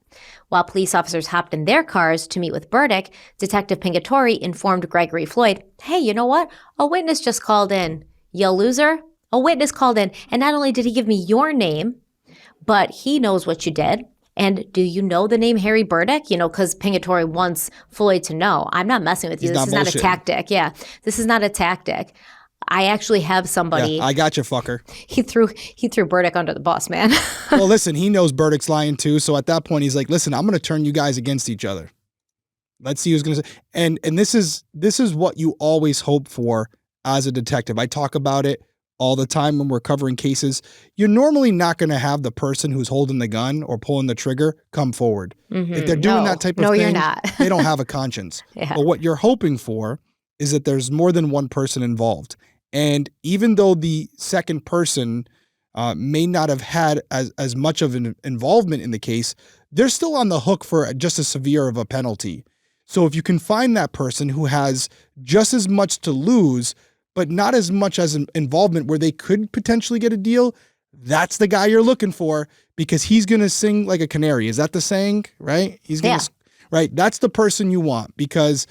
While police officers hopped in their cars to meet with Burdick, Detective Pingatore informed Gregory Floyd, hey, you know what? A witness just called in. You loser? A witness called in, and not only did he give me your name, but he knows what you did. And do you know the name Harry Burdick? You know, because Pingatore wants Floyd to know. I'm not messing with you. This is not a tactic. Yeah, this is not a tactic. I actually have somebody. Yeah, I got you, fucker. He threw Burdick under the bus, man. Well, listen, he knows Burdick's lying too. So at that point, he's like, listen, I'm going to turn you guys against each other. Let's see who's going to say. And this is what you always hope for as a detective. I talk about it all the time when we're covering cases. You're normally not going to have the person who's holding the gun or pulling the trigger come forward. Mm-hmm. If they're doing that type of thing, you're not. They don't have a conscience. Yeah. But what you're hoping for is that there's more than one person involved. And even though the second person may not have had as much of an involvement in the case, they're still on the hook for just as severe of a penalty. So if you can find that person who has just as much to lose, but not as much as an involvement where they could potentially get a deal, that's the guy you're looking for, because he's going to sing like a canary. Is that the saying, right? He's going to, right? That's the person you want, because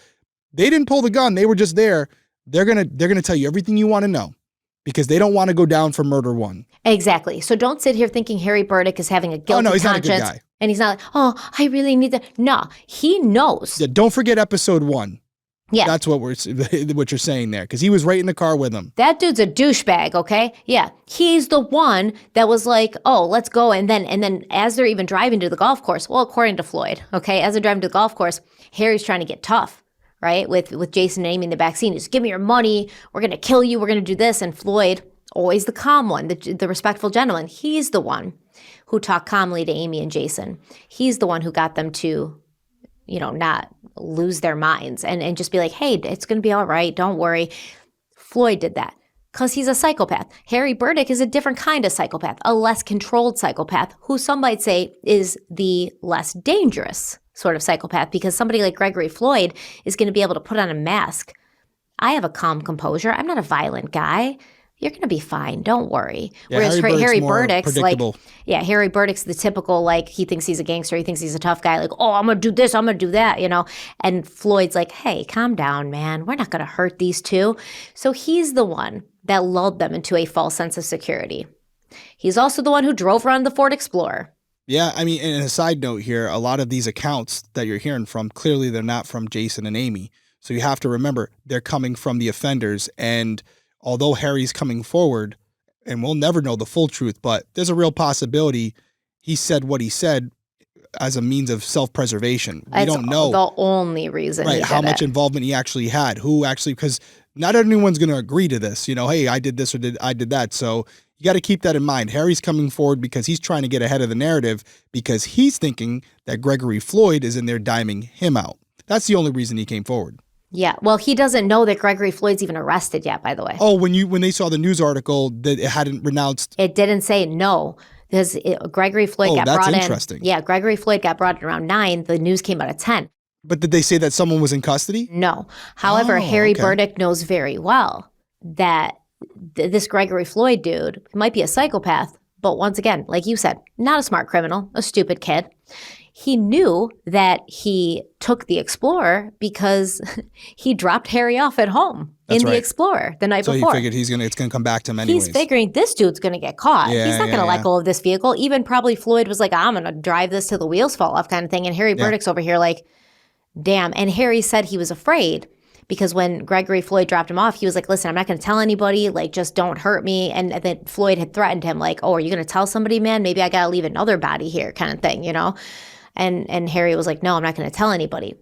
they didn't pull the gun. They were just there. They're going to tell you everything you want to know, because they don't want to go down for murder one. Exactly. So don't sit here thinking Harry Burdick is having a guilty conscience. Not a good guy. And he's not like, oh, I really need to. No, he knows. Yeah, don't forget episode 1. Yeah. That's what you're saying there, because he was right in the car with him. That dude's a douchebag, okay? Yeah. He's the one that was like, oh, let's go. And then as they're even driving to the golf course, well, according to Floyd, okay, as they're driving to the golf course, Harry's trying to get tough, right? With Jason and Amy in the back seat. He's, give me your money. We're going to kill you. We're going to do this. And Floyd, always the calm one, the respectful gentleman, he's the one who talked calmly to Amy and Jason. He's the one who got them to, not lose their minds and just be like, hey, it's going to be all right. Don't worry. Floyd did that because he's a psychopath. Harry Burdick is a different kind of psychopath, a less controlled psychopath, who some might say is the less dangerous sort of psychopath, because somebody like Gregory Floyd is going to be able to put on a mask. I have a calm composure. I'm not a violent guy. You're going to be fine. Don't worry. Yeah, whereas Harry Burdick's like, Harry Burdick's the typical, like, he thinks he's a gangster. He thinks he's a tough guy. Like, oh, I'm going to do this. I'm going to do that, And Floyd's like, hey, calm down, man. We're not going to hurt these two. So he's the one that lulled them into a false sense of security. He's also the one who drove around the Ford Explorer. Yeah, I mean, and a side note here, a lot of these accounts that you're hearing from, clearly they're not from Jason and Amy. So you have to remember, they're coming from the offenders. And although Harry's coming forward, and we'll never know the full truth, but there's a real possibility he said what he said as a means of self-preservation. We don't know the only reason, right? How much involvement he actually had, because not everyone's going to agree to this. Hey, I did this or I did that. So you got to keep that in mind. Harry's coming forward because he's trying to get ahead of the narrative, because he's thinking that Gregory Floyd is in there diming him out. That's the only reason he came forward. Yeah, well, he doesn't know that Gregory Floyd's even arrested yet, by the way. Oh, when they saw the news article that it hadn't renounced. It didn't say no, because Gregory Floyd got brought in. Oh, that's interesting. Yeah, Gregory Floyd got brought in around 9. The news came out at 10. But did they say that someone was in custody? No. However, Harry Burdick knows very well that this Gregory Floyd dude might be a psychopath, but once again, like you said, not a smart criminal, a stupid kid. He knew that he took the Explorer because he dropped Harry off at home the Explorer the night before. So he figured it's going to come back to him anyways. He's figuring this dude's going to get caught. Yeah, he's not going to let go of this vehicle. Even probably Floyd was like, I'm going to drive this till the wheels fall off kind of thing. And Harry Burdick's over here like, damn. And Harry said he was afraid because when Gregory Floyd dropped him off, he was like, listen, I'm not going to tell anybody. Like, just don't hurt me. And then Floyd had threatened him like, oh, are you going to tell somebody, man? Maybe I got to leave another body here kind of thing, And Harry was like, no, I'm not going to tell anybody.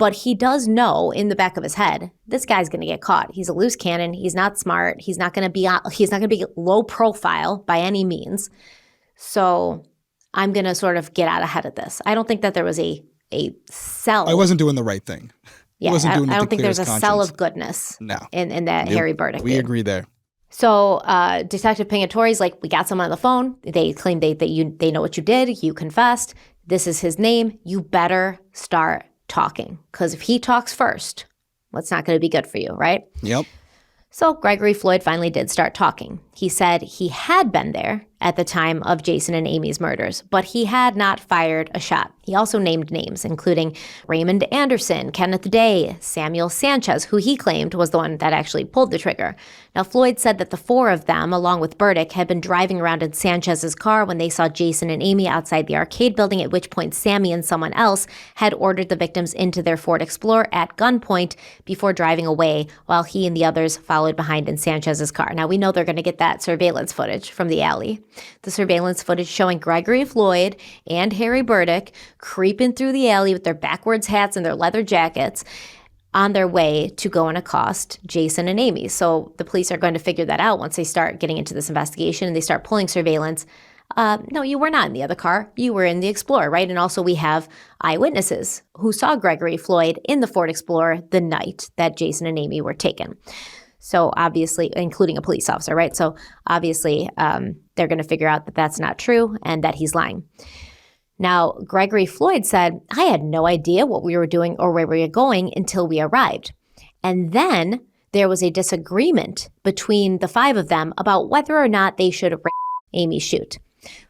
But he does know in the back of his head, this guy's going to get caught. He's a loose cannon. He's not smart. He's not going to be low profile by any means. So I'm going to sort of get out ahead of this. I don't think that there was a cell. I wasn't doing the right thing. Yeah, I don't think there's a cell of goodness in that Harry Burdick. We agree there. So Detective Pingatori's like, we got someone on the phone. They claim they know what you did. You confessed. This is his name. You better start talking, because if he talks first, that's not going to be good for you, right? Yep. So Gregory Floyd finally did start talking. He said he had been there at the time of Jason and Amy's murders, but he had not fired a shot. He also named names, including Raymond Anderson, Kenneth Day, Samuel Sanchez, who he claimed was the one that actually pulled the trigger. Now, Floyd said that the four of them, along with Burdick, had been driving around in Sanchez's car when they saw Jason and Amy outside the arcade building, at which point Sammy and someone else had ordered the victims into their Ford Explorer at gunpoint before driving away, while he and the others followed behind in Sanchez's car. Now, we know they're going to get that surveillance footage from the alley. The surveillance footage showing Gregory Floyd and Harry Burdick creeping through the alley with their backwards hats and their leather jackets on their way to go and accost Jason and Amy. So the police are going to figure that out once they start getting into this investigation and they start pulling surveillance. No, you were not in the other car. You were in the Explorer, right? And also we have eyewitnesses who saw Gregory Floyd in the Ford Explorer the night that Jason and Amy were taken. So obviously, including a police officer, right? So obviously, they're going to figure out that that's not true and that he's lying. Now, Gregory Floyd said, I had no idea what we were doing or where we were going until we arrived. And then there was a disagreement between the five of them about whether or not they should rape Amy Shute.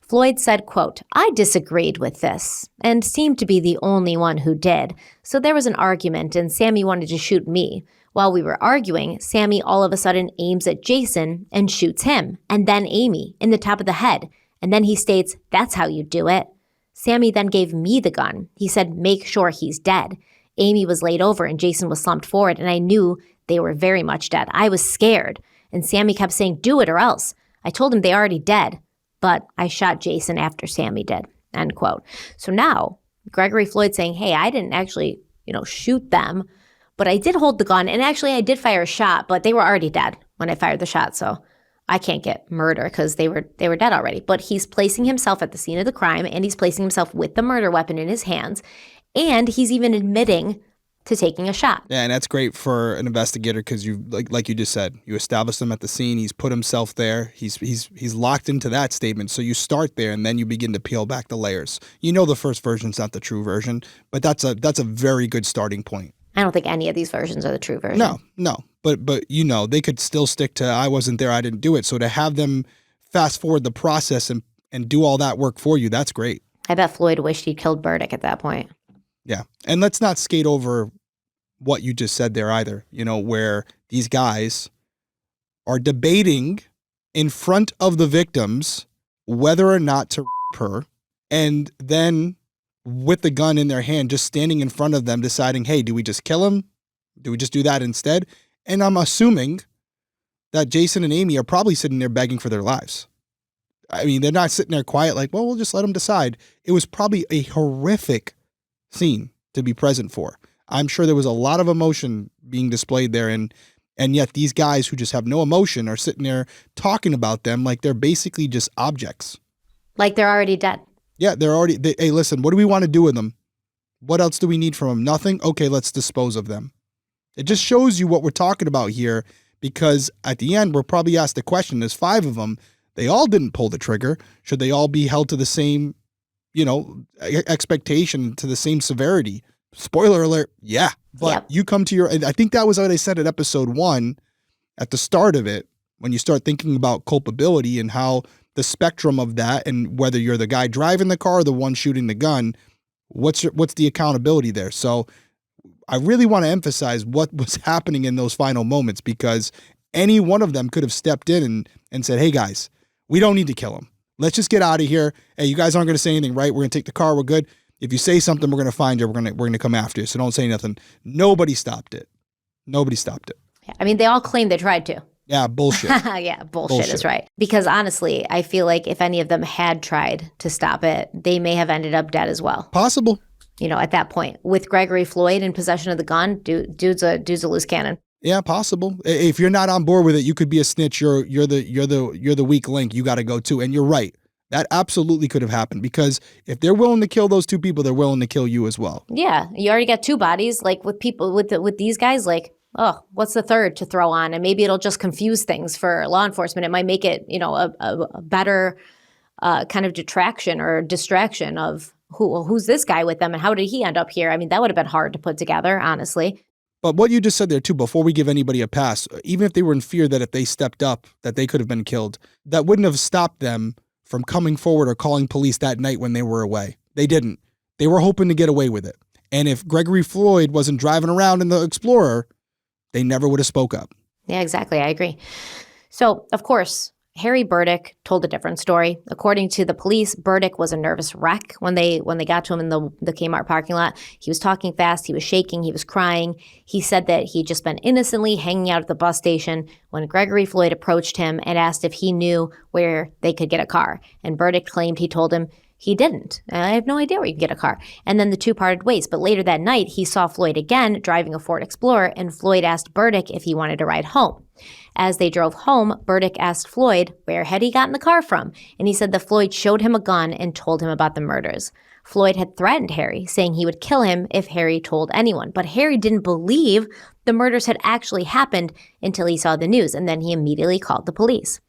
Floyd said, quote, I disagreed with this and seemed to be the only one who did. So there was an argument and Sammy wanted to shoot me. While we were arguing, Sammy all of a sudden aims at Jason and shoots him, and then Amy in the top of the head. And then he states, that's how you do it. Sammy then gave me the gun. He said, make sure he's dead. Amy was laid over and Jason was slumped forward, and I knew they were very much dead. I was scared. And Sammy kept saying, do it or else. I told him they already dead, but I shot Jason after Sammy did, end quote. So now Gregory Floyd saying, hey, I didn't actually, shoot them, but I did hold the gun, and actually I did fire a shot, but they were already dead when I fired the shot, so I can't get murder because they were dead already. But he's placing himself at the scene of the crime, and he's placing himself with the murder weapon in his hands, and he's even admitting to taking a shot. Yeah, and that's great for an investigator because you like you just said, you established him at the scene. He's put himself there. He's locked into that statement. So you start there, and then you begin to peel back the layers. The first version's not the true version, but that's a very good starting point. I don't think any of these versions are the true version. No. But they could still stick to I wasn't there, I didn't do it. So to have them fast forward the process and do all that work for you, that's great. I bet Floyd wished he'd killed Burdick at that point. Yeah. And let's not skate over what you just said there either, where these guys are debating in front of the victims whether or not to rape her, and then with the gun in their hand, just standing in front of them, deciding, hey, do we just kill him? Do we just do that instead? And I'm assuming that Jason and Amy are probably sitting there begging for their lives. I mean, they're not sitting there quiet like, well, we'll just let them decide. It was probably a horrific scene to be present for. I'm sure there was a lot of emotion being displayed there, and yet these guys who just have no emotion are sitting there talking about them like they're basically just objects. Like they're already dead. Yeah, hey, listen, what do we want to do with them? What else do we need from them? Nothing? Okay, let's dispose of them. It just shows you what we're talking about here, because at the end, we're probably asked the question, there's 5 of them. They all didn't pull the trigger. Should they all be held to the same, expectation, to the same severity? Spoiler alert, yeah. But You come to I think that was what I said at episode 1 at the start of it, when you start thinking about culpability and how the spectrum of that, and whether you're the guy driving the car or the one shooting the gun, what's the accountability there? So I really want to emphasize what was happening in those final moments, because any one of them could have stepped in and said, hey guys, we don't need to kill him. Let's just get out of here. Hey, you guys aren't going to say anything, right? We're going to take the car. We're good. If you say something, we're going to find you. We're going to come after you. So don't say nothing. Nobody stopped it. Yeah, I mean, they all claimed they tried to. Yeah, bullshit. Yeah, bullshit is right. Because honestly, I feel like if any of them had tried to stop it, they may have ended up dead as well. Possible. at that point. With Gregory Floyd in possession of the gun, dude's a loose cannon. Yeah, possible. If you're not on board with it, you could be a snitch. You're the weak link. You got to go too. And you're right. That absolutely could have happened, because if they're willing to kill those two people, they're willing to kill you as well. Yeah, you already got two bodies. Like with people with these guys, like, oh, what's the third to throw on? And maybe it'll just confuse things for law enforcement. It might make it, a better kind of detraction or distraction of who's this guy with them and how did he end up here? I mean, that would have been hard to put together, honestly. But what you just said there too, before we give anybody a pass, even if they were in fear that if they stepped up, that they could have been killed, that wouldn't have stopped them from coming forward or calling police that night when they were away. They didn't. They were hoping to get away with it. And if Gregory Floyd wasn't driving around in the Explorer, they never would have spoke up. Yeah, exactly. I agree. So, of course, Harry Burdick told a different story. According to the police, Burdick was a nervous wreck when they got to him in the Kmart parking lot. He was talking fast, he was shaking, he was crying. He said that he'd just been innocently hanging out at the bus station when Gregory Floyd approached him and asked if he knew where they could get a car. And Burdick claimed he told him he didn't. I have no idea where you can get a car. And then the two parted ways. But later that night, he saw Floyd again driving a Ford Explorer, and Floyd asked Burdick if he wanted to ride home. As they drove home, Burdick asked Floyd where had he gotten the car from, and he said that Floyd showed him a gun and told him about the murders. Floyd had threatened Harry, saying he would kill him if Harry told anyone, but Harry didn't believe the murders had actually happened until he saw the news, and then he immediately called the police.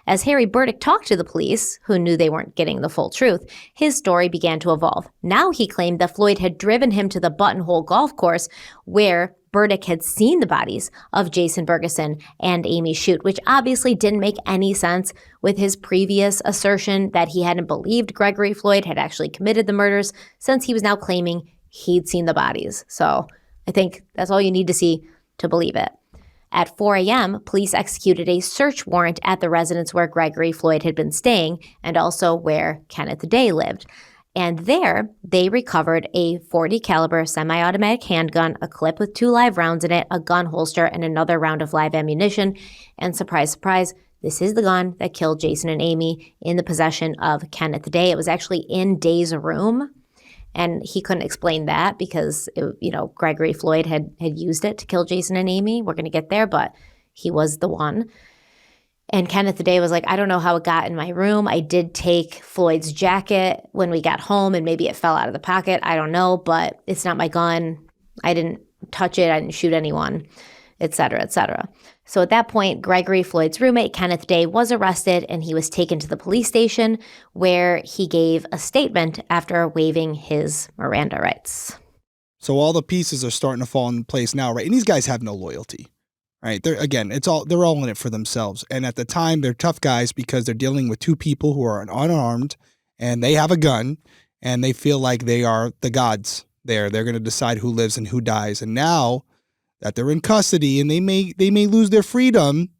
As Harry Burdick talked to the police, who knew they weren't getting the full truth, his story began to evolve. Now he claimed that Floyd had driven him to the Buttonhole Golf Course where Burdick had seen the bodies of Jason Burgeson and Amy Shute, which obviously didn't make any sense with his previous assertion that he hadn't believed Gregory Floyd had actually committed the murders, since he was now claiming he'd seen the bodies. So I think that's all you need to see to believe it. At 4 a.m., police executed a search warrant at the residence where Gregory Floyd had been staying and also where Kenneth Day lived. And there, they recovered a .40 caliber semi-automatic handgun, a clip with 2 live rounds in it, a gun holster, and another round of live ammunition. And surprise, surprise, this is the gun that killed Jason and Amy in the possession of Kenneth Day. It was actually in Day's room, and he couldn't explain that because, Gregory Floyd had used it to kill Jason and Amy. We're going to get there, but he was the one. And Kenneth Day was like, I don't know how it got in my room. I did take Floyd's jacket when we got home and maybe it fell out of the pocket. I don't know, but it's not my gun. I didn't touch it. I didn't shoot anyone, et cetera, et cetera. So at that point, Gregory Floyd's roommate, Kenneth Day, was arrested and he was taken to the police station where he gave a statement after waiving his Miranda rights. So all the pieces are starting to fall in place now, right? And these guys have no loyalty. Right. They're all in it for themselves. And at the time, they're tough guys because they're dealing with 2 people who are unarmed and they have a gun and they feel like they are the gods there. They're going to decide who lives and who dies. And now that they're in custody and they may lose their freedom,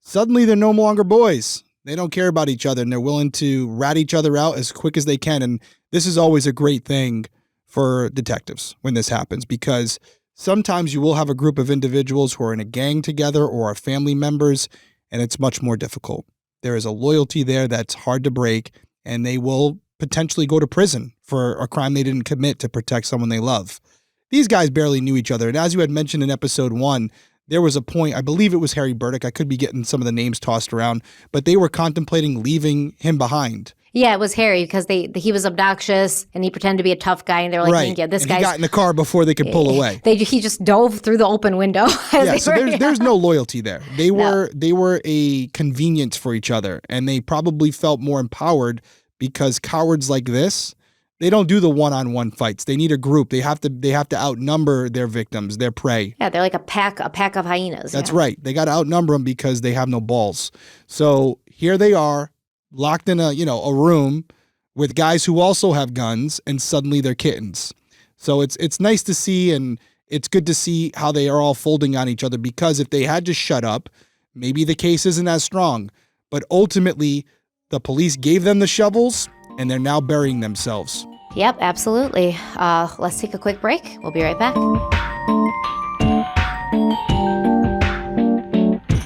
suddenly they're no longer boys. They don't care about each other and they're willing to rat each other out as quick as they can. And this is always a great thing for detectives when this happens, because sometimes you will have a group of individuals who are in a gang together or are family members, and it's much more difficult. There is a loyalty there that's hard to break, and they will potentially go to prison for a crime they didn't commit to protect someone they love. These guys barely knew each other, and as you had mentioned in episode 1, there was a point, I believe it was Harry Burdick, I could be getting some of the names tossed around, but they were contemplating leaving him behind. Yeah, it was Harry because he was obnoxious and he pretended to be a tough guy, and they were like, right. Yeah, this guy. He got in the car before they could pull away. He just dove through the open window. Yeah, so there's no loyalty there. They were a convenience for each other, and they probably felt more empowered because cowards like this, they don't do the one-on-one fights. They need a group. They have to outnumber their victims, their prey. Yeah, they're like a pack of hyenas. That's right. They got to outnumber them because they have no balls. So here they are, locked in a room with guys who also have guns, and suddenly they're kittens. So it's nice to see, and it's good to see how they are all folding on each other, because if they had to shut up, maybe the case isn't as strong. But ultimately, the police gave them the shovels, and they're now burying themselves. Yep, absolutely. Let's take a quick break. We'll be right back.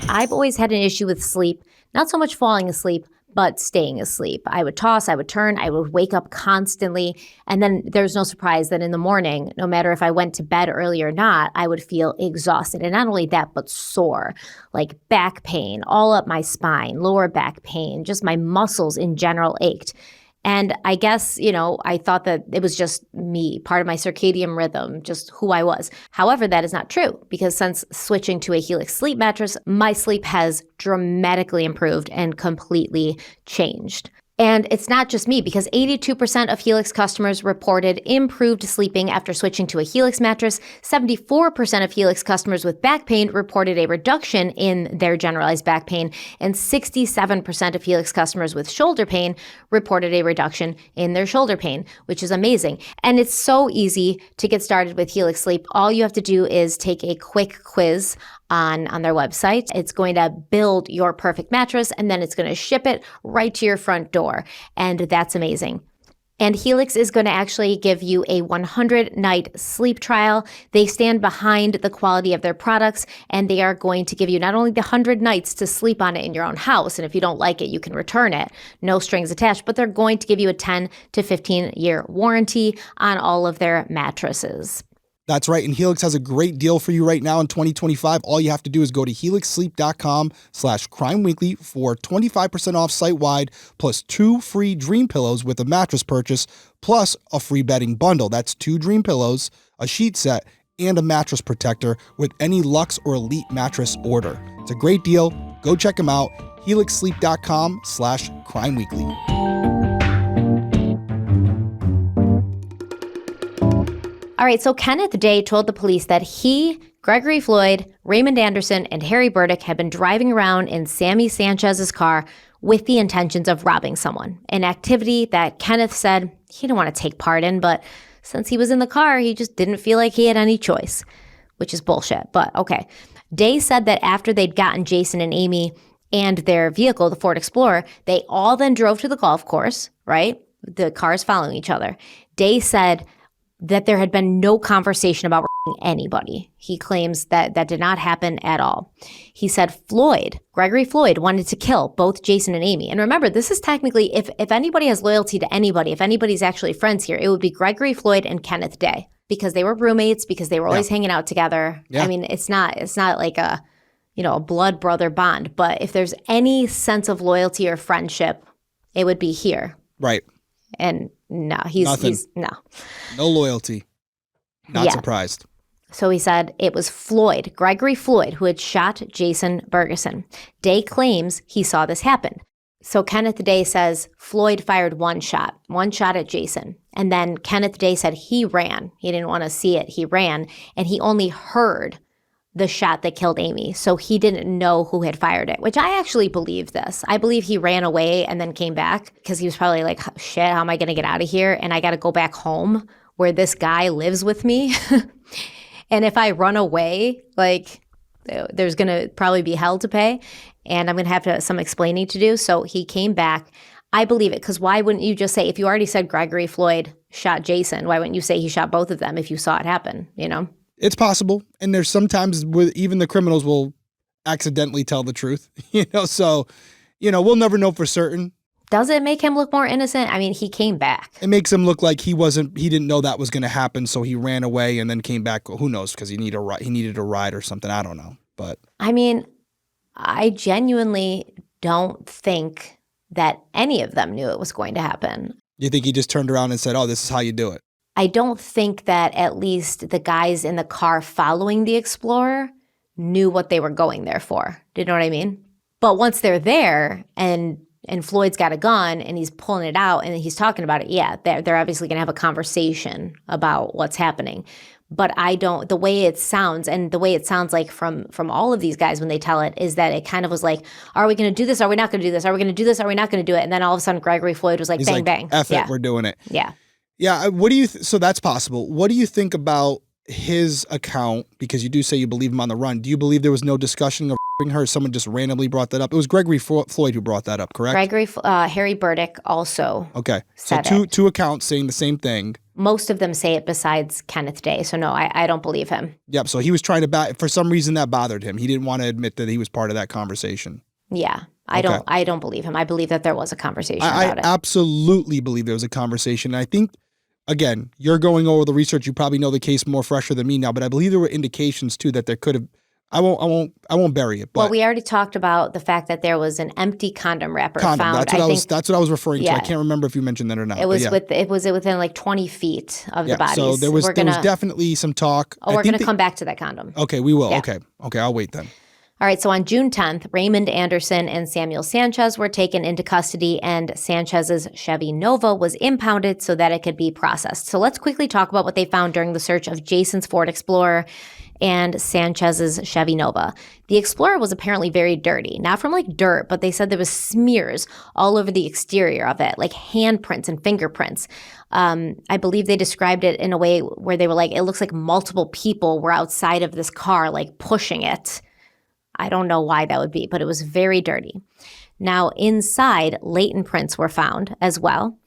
I've always had an issue with sleep, not so much falling asleep, but staying asleep. I would toss, I would turn, I would wake up constantly. And then there's no surprise that in the morning, no matter if I went to bed early or not, I would feel exhausted. And not only that, but sore, like back pain, all up my spine, lower back pain, just my muscles in general ached. And I guess, I thought that it was just me, part of my circadian rhythm, just who I was. However, that is not true because since switching to a Helix sleep mattress, my sleep has dramatically improved and completely changed. And it's not just me because 82% of Helix customers reported improved sleeping after switching to a Helix mattress. 74% of Helix customers with back pain reported a reduction in their generalized back pain. And 67% of Helix customers with shoulder pain reported a reduction in their shoulder pain, which is amazing. And it's so easy to get started with Helix Sleep. All you have to do is take a quick quiz on their website. It's going to build your perfect mattress and then it's going to ship it right to your front door. And that's amazing. And Helix is going to actually give you a 100-night sleep trial. They stand behind the quality of their products and they are going to give you not only the 100 nights to sleep on it in your own house, and if you don't like it, you can return it, no strings attached, but they're going to give you a 10 to 15-year warranty on all of their mattresses. That's right. And Helix has a great deal for you right now in 2025. All you have to do is go to helixsleep.com/crimeweekly for 25% off site-wide, plus 2 free dream pillows with a mattress purchase, plus a free bedding bundle. That's 2 dream pillows, a sheet set, and a mattress protector with any Luxe or Elite mattress order. It's a great deal. Go check them out. helixsleep.com/crimeweekly. All right, so Kenneth Day told the police that he, Gregory Floyd, Raymond Anderson, and Harry Burdick had been driving around in Sammy Sanchez's car with the intentions of robbing someone, an activity that Kenneth said he didn't want to take part in, but since he was in the car, he just didn't feel like he had any choice, which is bullshit, but okay. Day said that after they'd gotten Jason and Amy and their vehicle, the Ford Explorer, they all then drove to the golf course, right? The cars following each other. Day said that there had been no conversation about anybody. He claims that that did not happen at all. He said Gregory Floyd wanted to kill both Jason and Amy. And remember, this is technically, if anybody has loyalty to anybody, if anybody's actually friends here, it would be Gregory Floyd and Kenneth Day because they were roommates, because they were always hanging out together. Yeah. I mean, it's not like a blood brother bond, but if there's any sense of loyalty or friendship, it would be here. Right. And no, he's no loyalty. Not surprised. So he said it was Gregory Floyd, who had shot Jason Burgeson. Day claims he saw this happen. So Kenneth Day says Floyd fired one shot at Jason. And then Kenneth Day said he ran. He didn't want to see it. He ran. And he only heard the shot that killed Amy. So he didn't know who had fired it, which I actually believe this. I believe he ran away and then came back because he was probably like, shit, how am I going to get out of here? And I got to go back home where this guy lives with me. And if I run away, like there's going to probably be hell to pay. And I'm going to have some explaining to do. So he came back. I believe it because why wouldn't you just say, if you already said Gregory Floyd shot Jason, why wouldn't you say he shot both of them if you saw it happen, It's possible. And there's sometimes even the criminals will accidentally tell the truth, so, we'll never know for certain. Does it make him look more innocent? I mean, he came back. It makes him look like he didn't know that was going to happen. So he ran away and then came back. Who knows? Because he needed a ride or something. I don't know. But I mean, I genuinely don't think that any of them knew it was going to happen. You think he just turned around and said, oh, this is how you do it? I don't think that at least the guys in the car following the Explorer knew what they were going there for. Do you know what I mean? But once they're there and Floyd's got a gun and he's pulling it out and he's talking about it, they're obviously going to have a conversation about what's happening. But the way it sounds and the way it sounds like from all of these guys when they tell it is that it kind of was like, are we going to do this? Are we not going to do this? Are we going to do this? Are we not going to do it? And then all of a sudden Gregory Floyd was like, he's bang, like, bang. F it, we're doing it. Yeah. Yeah. What do you so that's possible. What do you think about his account? Because you do say you believe him on the run. Do you believe there was no discussion of her? Someone just randomly brought that up. It was Gregory Floyd who brought that up, correct? Harry Burdick also. Okay. So two accounts saying the same thing. Most of them say it besides Kenneth Day. So no, I don't believe him. Yep. So he was trying to for some reason that bothered him. He didn't want to admit that he was part of that conversation. Yeah. I don't believe him. I believe that there was a conversation I about it. absolutely believe there was a conversation. I think, again, you're going over the research. You probably know the case more fresher than me now, but I believe there were indications too that there could have. I won't bury it. But well, we already talked about the fact that there was an empty condom wrapper found. That's what I was referring to. I can't remember if you mentioned that or not. It was within like 20 feet of the bodies. So there was definitely some talk. Oh, we're going to come back to that condom. Okay, we will. Yeah. Okay, I'll wait then. All right, so on June 10th, Raymond Anderson and Samuel Sanchez were taken into custody, and Sanchez's Chevy Nova was impounded so that it could be processed. So let's quickly talk about what they found during the search of Jason's Ford Explorer and Sanchez's Chevy Nova. The Explorer was apparently very dirty, not from like dirt, but they said there was smears all over the exterior of it, like handprints and fingerprints. I believe they described it in a way where they were like, it looks like multiple people were outside of this car, like pushing it. I don't know why that would be, but it was very dirty. Now, inside, latent prints were found as well.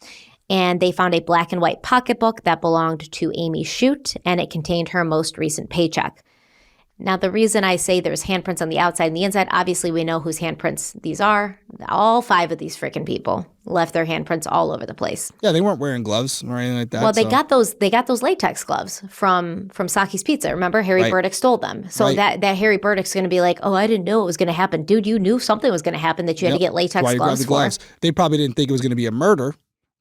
And they found a black and white pocketbook that belonged to Amy Shute, and it contained her most recent paycheck. Now, the reason I say there's handprints on the outside and the inside, obviously we know whose handprints these are. All 5 of these freaking people left their handprints all over the place. Yeah, they weren't wearing gloves or anything like that. Well, they got those latex gloves from Saki's Pizza. Remember, Harry Burdick stole them. So that Harry Burdick's going to be like, oh, I didn't know it was going to happen. Dude, you knew something was going to happen that you had to get latex gloves for. They probably didn't think it was going to be a murder,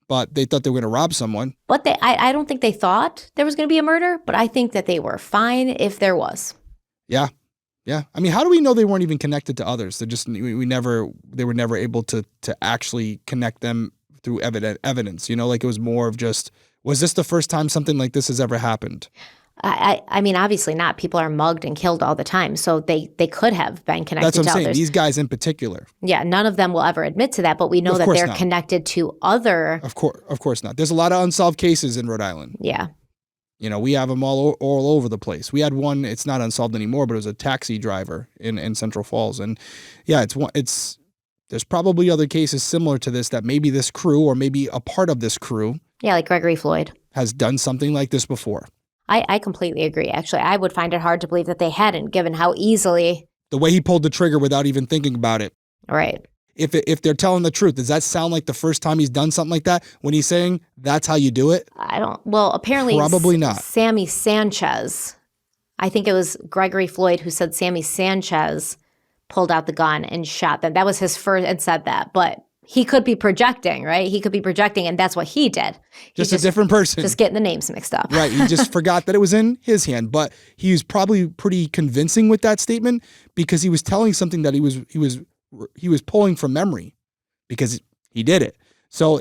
but they thought they were going to rob someone. But I don't think they thought there was going to be a murder, but I think that they were fine if there was. Yeah. Yeah. I mean, how do we know they weren't even connected to others? They were never able to actually connect them through evidence, like it was more of just, was this the first time something like this has ever happened? I mean, obviously not. People are mugged and killed all the time. So they could have been connected to others. That's what I'm saying. These guys in particular. Yeah. None of them will ever admit to that, but we know that they're connected to other. Of course not. There's a lot of unsolved cases in Rhode Island. Yeah. We have them all over the place. We had one, it's not unsolved anymore, but it was a taxi driver in Central Falls. And yeah, there's probably other cases similar to this that maybe this crew or maybe a part of this crew. Yeah, like Gregory Floyd. Has done something like this before. I completely agree. Actually, I would find it hard to believe that they hadn't, given how easily. The way he pulled the trigger without even thinking about it. Right. If they're telling the truth, does that sound like the first time he's done something like that when he's saying that's how you do it? Apparently probably not. Sammy Sanchez, I think it was Gregory Floyd who said Sammy Sanchez pulled out the gun and shot them. That was his first and said that, but he could be projecting, right? He could be projecting, and that's what he did. Just a different person. Just getting the names mixed up. Right. He just forgot that it was in his hand, but he was probably pretty convincing with that statement because he was telling something that he was pulling from memory because he did it. So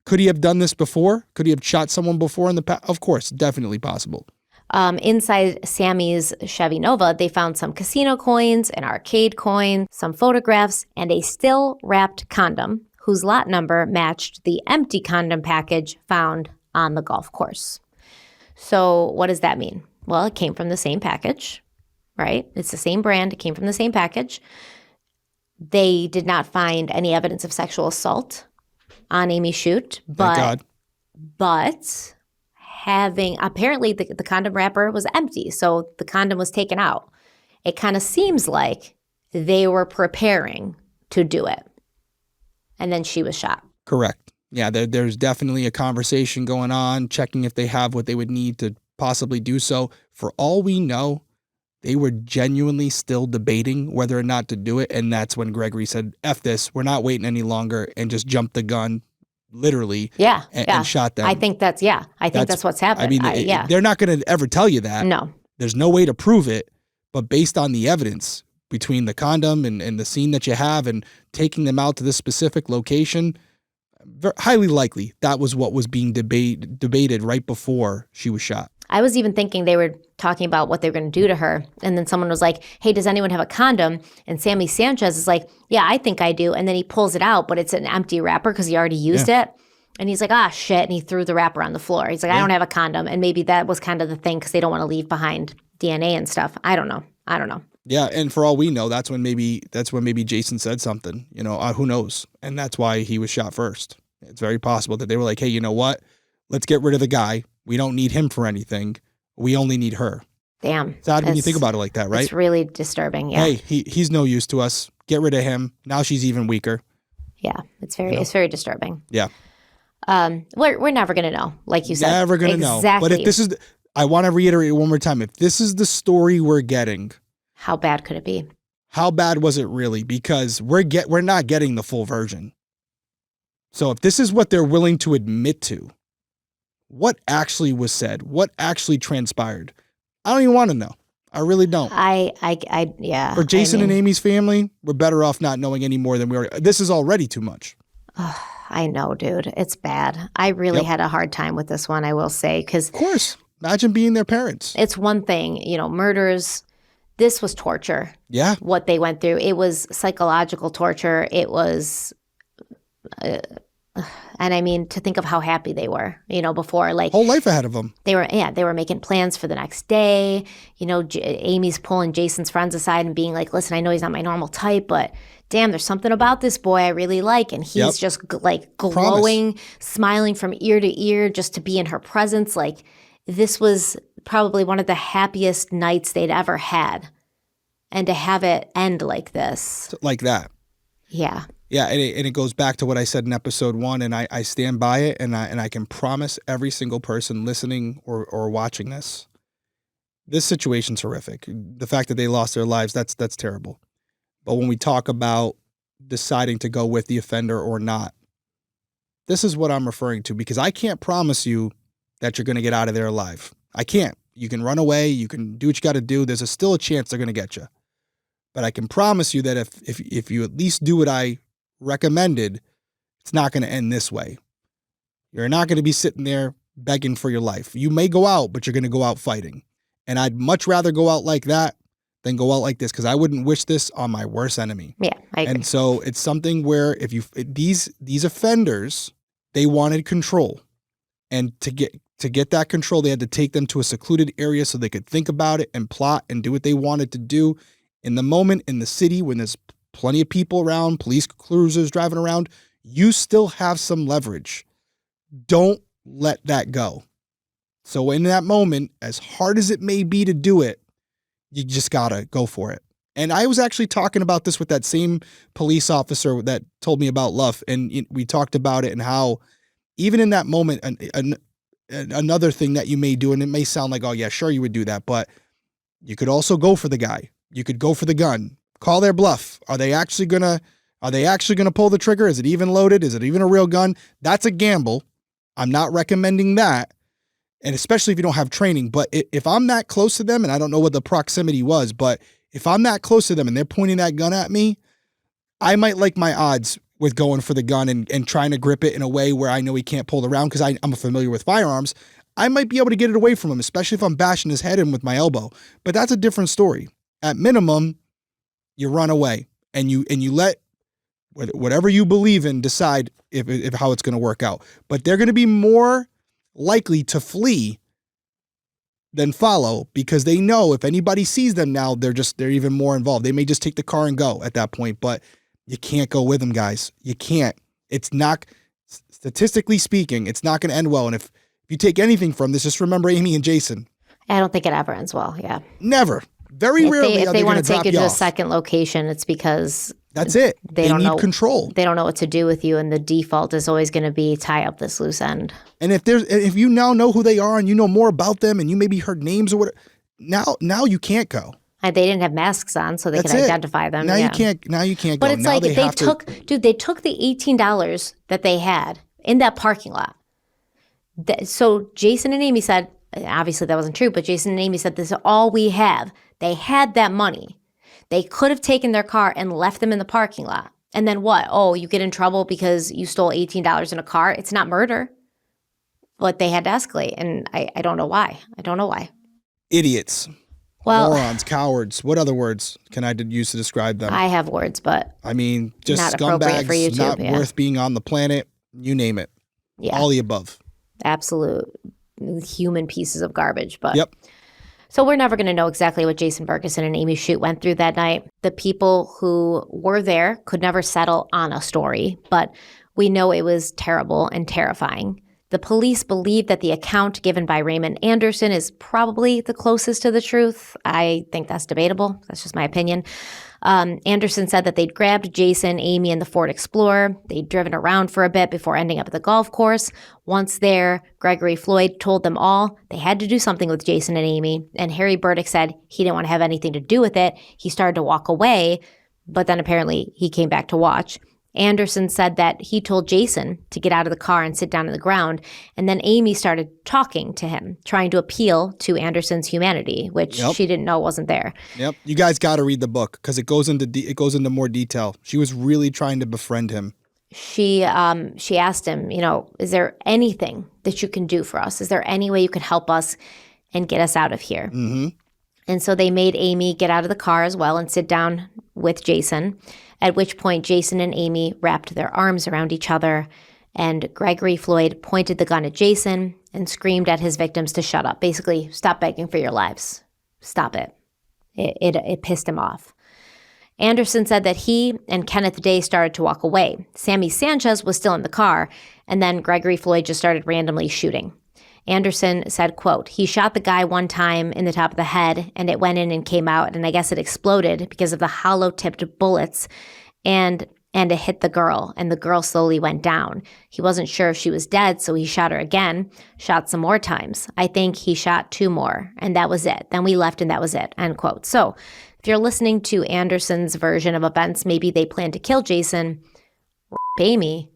could he have done this before? Could he have shot someone before in the past? Of course, definitely possible. Inside Sammy's Chevy Nova, they found some casino coins, an arcade coin, some photographs, and a still wrapped condom whose lot number matched the empty condom package found on the golf course. So what does that mean? Well, it came from the same package, right? It's the same brand. It came from the same package. They did not find any evidence of sexual assault on Amy Shute, but apparently the condom wrapper was empty, so the condom was taken out. It kind of seems like they were preparing to do it, and then she was shot. Correct. Yeah, there's definitely a conversation going on, checking if they have what they would need to possibly do so. For all we know, they were genuinely still debating whether or not to do it, and that's when Gregory said, F this, we're not waiting any longer, and just jumped the gun, literally, and shot them. I think that's what's happened. I mean, they're not going to ever tell you that. No. There's no way to prove it, but based on the evidence between the condom and the scene that you have and taking them out to this specific location, highly likely that was what was being debated right before she was shot. I was even thinking they were talking about what they were going to do to her. And then someone was like, hey, does anyone have a condom? And Sammy Sanchez is like, yeah, I think I do. And then he pulls it out, but it's an empty wrapper because he already used it. And he's like, shit. And he threw the wrapper on the floor. He's like, I don't have a condom. And maybe that was kind of the thing because they don't want to leave behind DNA and stuff. I don't know. Yeah, and for all we know, that's when maybe Jason said something, who knows? And that's why he was shot first. It's very possible that they were like, hey, you know what? Let's get rid of the guy. We don't need him for anything. We only need her. Damn. Sad when you think about it like that, right? It's really disturbing. Yeah. Hey, he's no use to us. Get rid of him. Now she's even weaker. Yeah. It's very disturbing. Yeah. We're never going to know, like you said. Never going to know. But if this is, I want to reiterate it one more time. If this is the story we're getting. How bad could it be? How bad was it really? Because we're not getting the full version. So if this is what they're willing to admit to, what actually was said, what actually transpired, I don't even want to know. I really don't. Yeah. For Jason and Amy's family, we're better off not knowing any more than we already. This is already too much. I know, dude. It's bad. I really had a hard time with this one, I will say, because of course, imagine being their parents. It's one thing, murders. This was torture. Yeah. What they went through. It was psychological torture. It was, and I mean, to think of how happy they were, before, like whole life ahead of them. They were making plans for the next day. Amy's pulling Jason's friends aside and being like, listen, I know he's not my normal type, but damn, there's something about this boy I really like. And he's just like glowing, smiling from ear to ear just to be in her presence. Like, this was probably one of the happiest nights they'd ever had. And to have it end like this. Like that. Yeah. Yeah, and it goes back to what I said in episode 1, and I stand by it, and I can promise every single person listening or watching this situation's horrific. The fact that they lost their lives, that's terrible. But when we talk about deciding to go with the offender or not, this is what I'm referring to, because I can't promise you that you're going to get out of there alive. I can't. You can run away. You can do what you got to do. There's still a chance they're going to get you. But I can promise you that if you at least do what I recommended, it's not going to end this way. You're not going to be sitting there begging for your life. You may go out, but you're going to go out fighting. And I'd much rather go out like that than go out like this, because I wouldn't wish this on my worst enemy. Yeah, I agree. And so it's something where if these offenders, they wanted control, and to get that control, they had to take them to a secluded area so they could think about it and plot and do what they wanted to do in the moment in the city when there's plenty of people around, police cruisers driving around. You still have some leverage. Don't let that go. So in that moment, as hard as it may be to do it, you just gotta go for it. And I was actually talking about this with that same police officer that told me about Luff, and we talked about it and how even in that moment, another thing that you may do, and it may sound like, oh yeah, sure you would do that, but you could also go for the guy. You could go for the gun. Call their bluff. Are they actually gonna pull the trigger? Is it even loaded? Is it even a real gun? That's a gamble. I'm not recommending that. And especially if you don't have training. But if I'm that close to them, and I don't know what the proximity was, but if I'm that close to them and they're pointing that gun at me, I might like my odds with going for the gun and trying to grip it in a way where I know he can't pull it around, because I'm familiar with firearms. I might be able to get it away from him, especially if I'm bashing his head in with my elbow. But that's a different story. At minimum, you run away and you let whatever you believe in decide if how it's going to work out. But they're going to be more likely to flee than follow, because they know if anybody sees them now, they're even more involved. They may just take the car and go at that point, but you can't go with them, guys. You can't. It's not, statistically speaking, it's not going to end well. And if you take anything from this, just remember Amy and Jason. I don't think it ever ends well. Yeah. Never. Very rarely if they want to take you to a second location, it's because that's it. They don't need know control. They don't know what to do with you, and the default is always going to be tie up this loose end. And if you now know who they are and you know more about them and you maybe heard names or whatever, now you can't go. They didn't have masks on, so they could identify them. Now you can't. Now you can't go. But it's now like they took the $18 that they had in that parking lot. So Jason and Amy said, obviously that wasn't true, but Jason and Amy said, this is all we have. They had that money. They could have taken their car and left them in the parking lot. And then what? Oh, you get in trouble because you stole $18 in a car? It's not murder. But they had to escalate, and I don't know why. I don't know why. Idiots. Well, morons, cowards. What other words can I use to describe them? I have words, but I mean, just not appropriate for scumbags, YouTube, not worth being on the planet. You name it. Yeah. All the above. Absolute human pieces of garbage. But yep. So we're never going to know exactly what Jason Burgeson and Amy Shute went through that night. The people who were there could never settle on a story, but we know it was terrible and terrifying The police believe that the account given by Raymond Anderson is probably the closest to the truth. I think that's debatable. That's just my opinion. Anderson said that they'd grabbed Jason, Amy, and the Ford Explorer. They'd driven around for a bit before ending up at the golf course. Once there, Gregory Floyd told them all they had to do something with Jason and Amy, and Harry Burdick said he didn't want to have anything to do with it. He started to walk away, but then apparently he came back to watch. Anderson said that he told Jason to get out of the car and sit down on the ground, and then Amy started talking to him, trying to appeal to Anderson's humanity, which she didn't know wasn't there. Yep, you guys got to read the book because it goes into more detail. She was really trying to befriend him. She asked him, is there anything that you can do for us? Is there any way you can help us and get us out of here? Mm-hmm. And so they made Amy get out of the car as well and sit down with Jason, at which point Jason and Amy wrapped their arms around each other, and Gregory Floyd pointed the gun at Jason and screamed at his victims to shut up. Basically, stop begging for your lives. Stop it. It pissed him off. Anderson said that he and Kenneth Day started to walk away. Sammy Sanchez was still in the car, and then Gregory Floyd just started randomly shooting. Anderson said, quote, he shot the guy one time in the top of the head, and it went in and came out, and I guess it exploded because of the hollow-tipped bullets, and it hit the girl, and the girl slowly went down. He wasn't sure if she was dead, so he shot her again, shot some more times. I think he shot 2 more, and that was it. Then we left, and that was it, end quote. So if you're listening to Anderson's version of events, maybe they planned to kill Jason, Amy,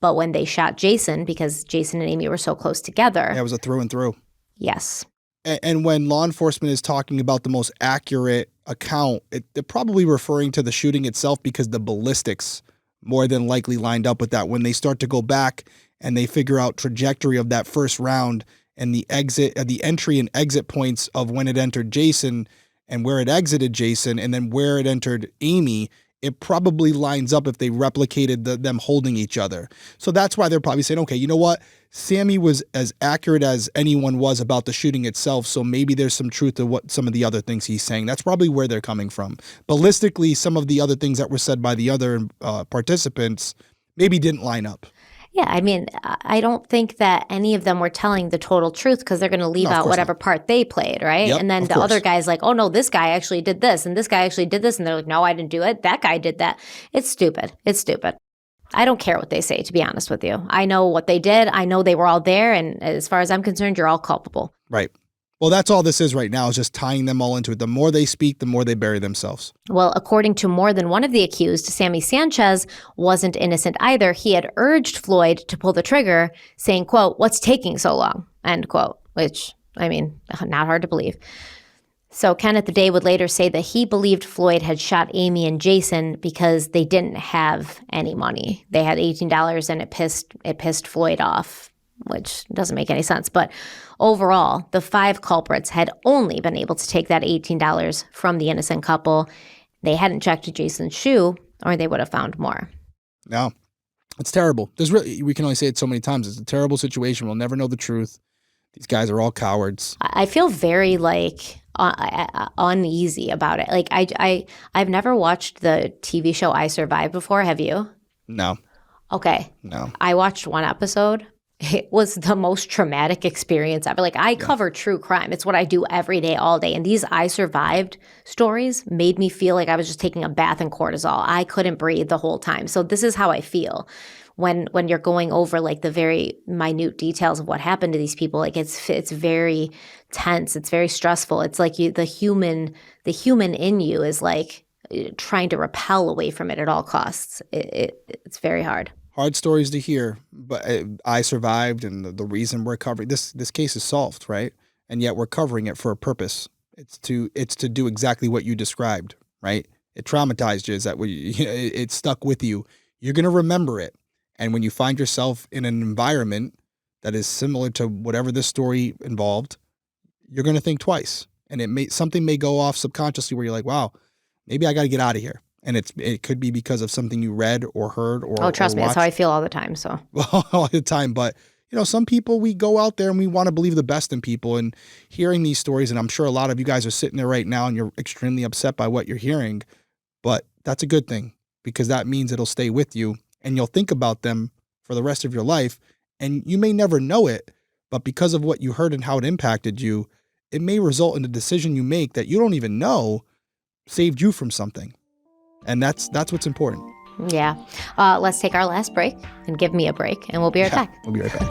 but when they shot Jason, because Jason and Amy were so close together. Yeah, it was a through and through. Yes. And when law enforcement is talking about the most accurate account, they're probably referring to the shooting itself because the ballistics more than likely lined up with that. When they start to go back and they figure out trajectory of that first round and the entry and exit points of when it entered Jason and where it exited Jason and then where it entered Amy, it probably lines up if they replicated them holding each other. So that's why they're probably saying, okay, you know what? Sammy was as accurate as anyone was about the shooting itself, so maybe there's some truth to what some of the other things he's saying. That's probably where they're coming from. Ballistically, some of the other things that were said by the other participants maybe didn't line up. Yeah, I mean, I don't think that any of them were telling the total truth because they're going to leave out whatever part they played, right? Yep, and then the other guy's like, oh, no, this guy actually did this, and this guy actually did this, and they're like, no, I didn't do it. That guy did that. It's stupid. It's stupid. I don't care what they say, to be honest with you. I know what they did. I know they were all there, and as far as I'm concerned, you're all culpable. Right. Well, that's all this is right now, is just tying them all into it. The more they speak, the more they bury themselves. Well, according to more than one of the accused, Sammy Sanchez wasn't innocent either. He had urged Floyd to pull the trigger, saying, quote, what's taking so long, end quote, which, I mean, not hard to believe. So Kenneth Day would later say that he believed Floyd had shot Amy and Jason because they didn't have any money. They had $18 and it pissed Floyd off, which doesn't make any sense. But overall, the 5 culprits had only been able to take that $18 from the innocent couple. They hadn't checked Jason's shoe, or they would have found more. No, it's terrible. We can only say it so many times. It's a terrible situation. We'll never know the truth. These guys are all cowards. I feel very uneasy about it. Like I've never watched the TV show I Survived before. Have you? No. Okay. No. I watched one episode. It was the most traumatic experience ever. Like, I cover true crime. It's what I do every day, all day. And these I Survived stories made me feel like I was just taking a bath in cortisol. I couldn't breathe the whole time. So this is how I feel when you're going over like the very minute details of what happened to these people. Like, it's very tense. It's very stressful. It's like the human in you is like trying to repel away from it at all costs. It's very hard. Hard stories to hear, but I survived, and the reason we're covering this case is solved, right? And yet we're covering it for a purpose. It's to do exactly what you described, right? It traumatized you. Is that what it stuck with you? You're gonna remember it, and when you find yourself in an environment that is similar to whatever this story involved, you're gonna think twice, and something may go off subconsciously where you're like, "Wow, maybe I got to get out of here." And it could be because of something you read or heard or trust me, that's how I feel all the time. So all the time, but some people, we go out there and we want to believe the best in people, and hearing these stories, and I'm sure a lot of you guys are sitting there right now and you're extremely upset by what you're hearing, but that's a good thing because that means it'll stay with you and you'll think about them for the rest of your life, And you may never know it, but because of what you heard and how it impacted you, it may result in a decision you make that you don't even know saved you from something. And that's what's important. Yeah. Let's take our last break and give me a break, and we'll be right back. We'll be right back.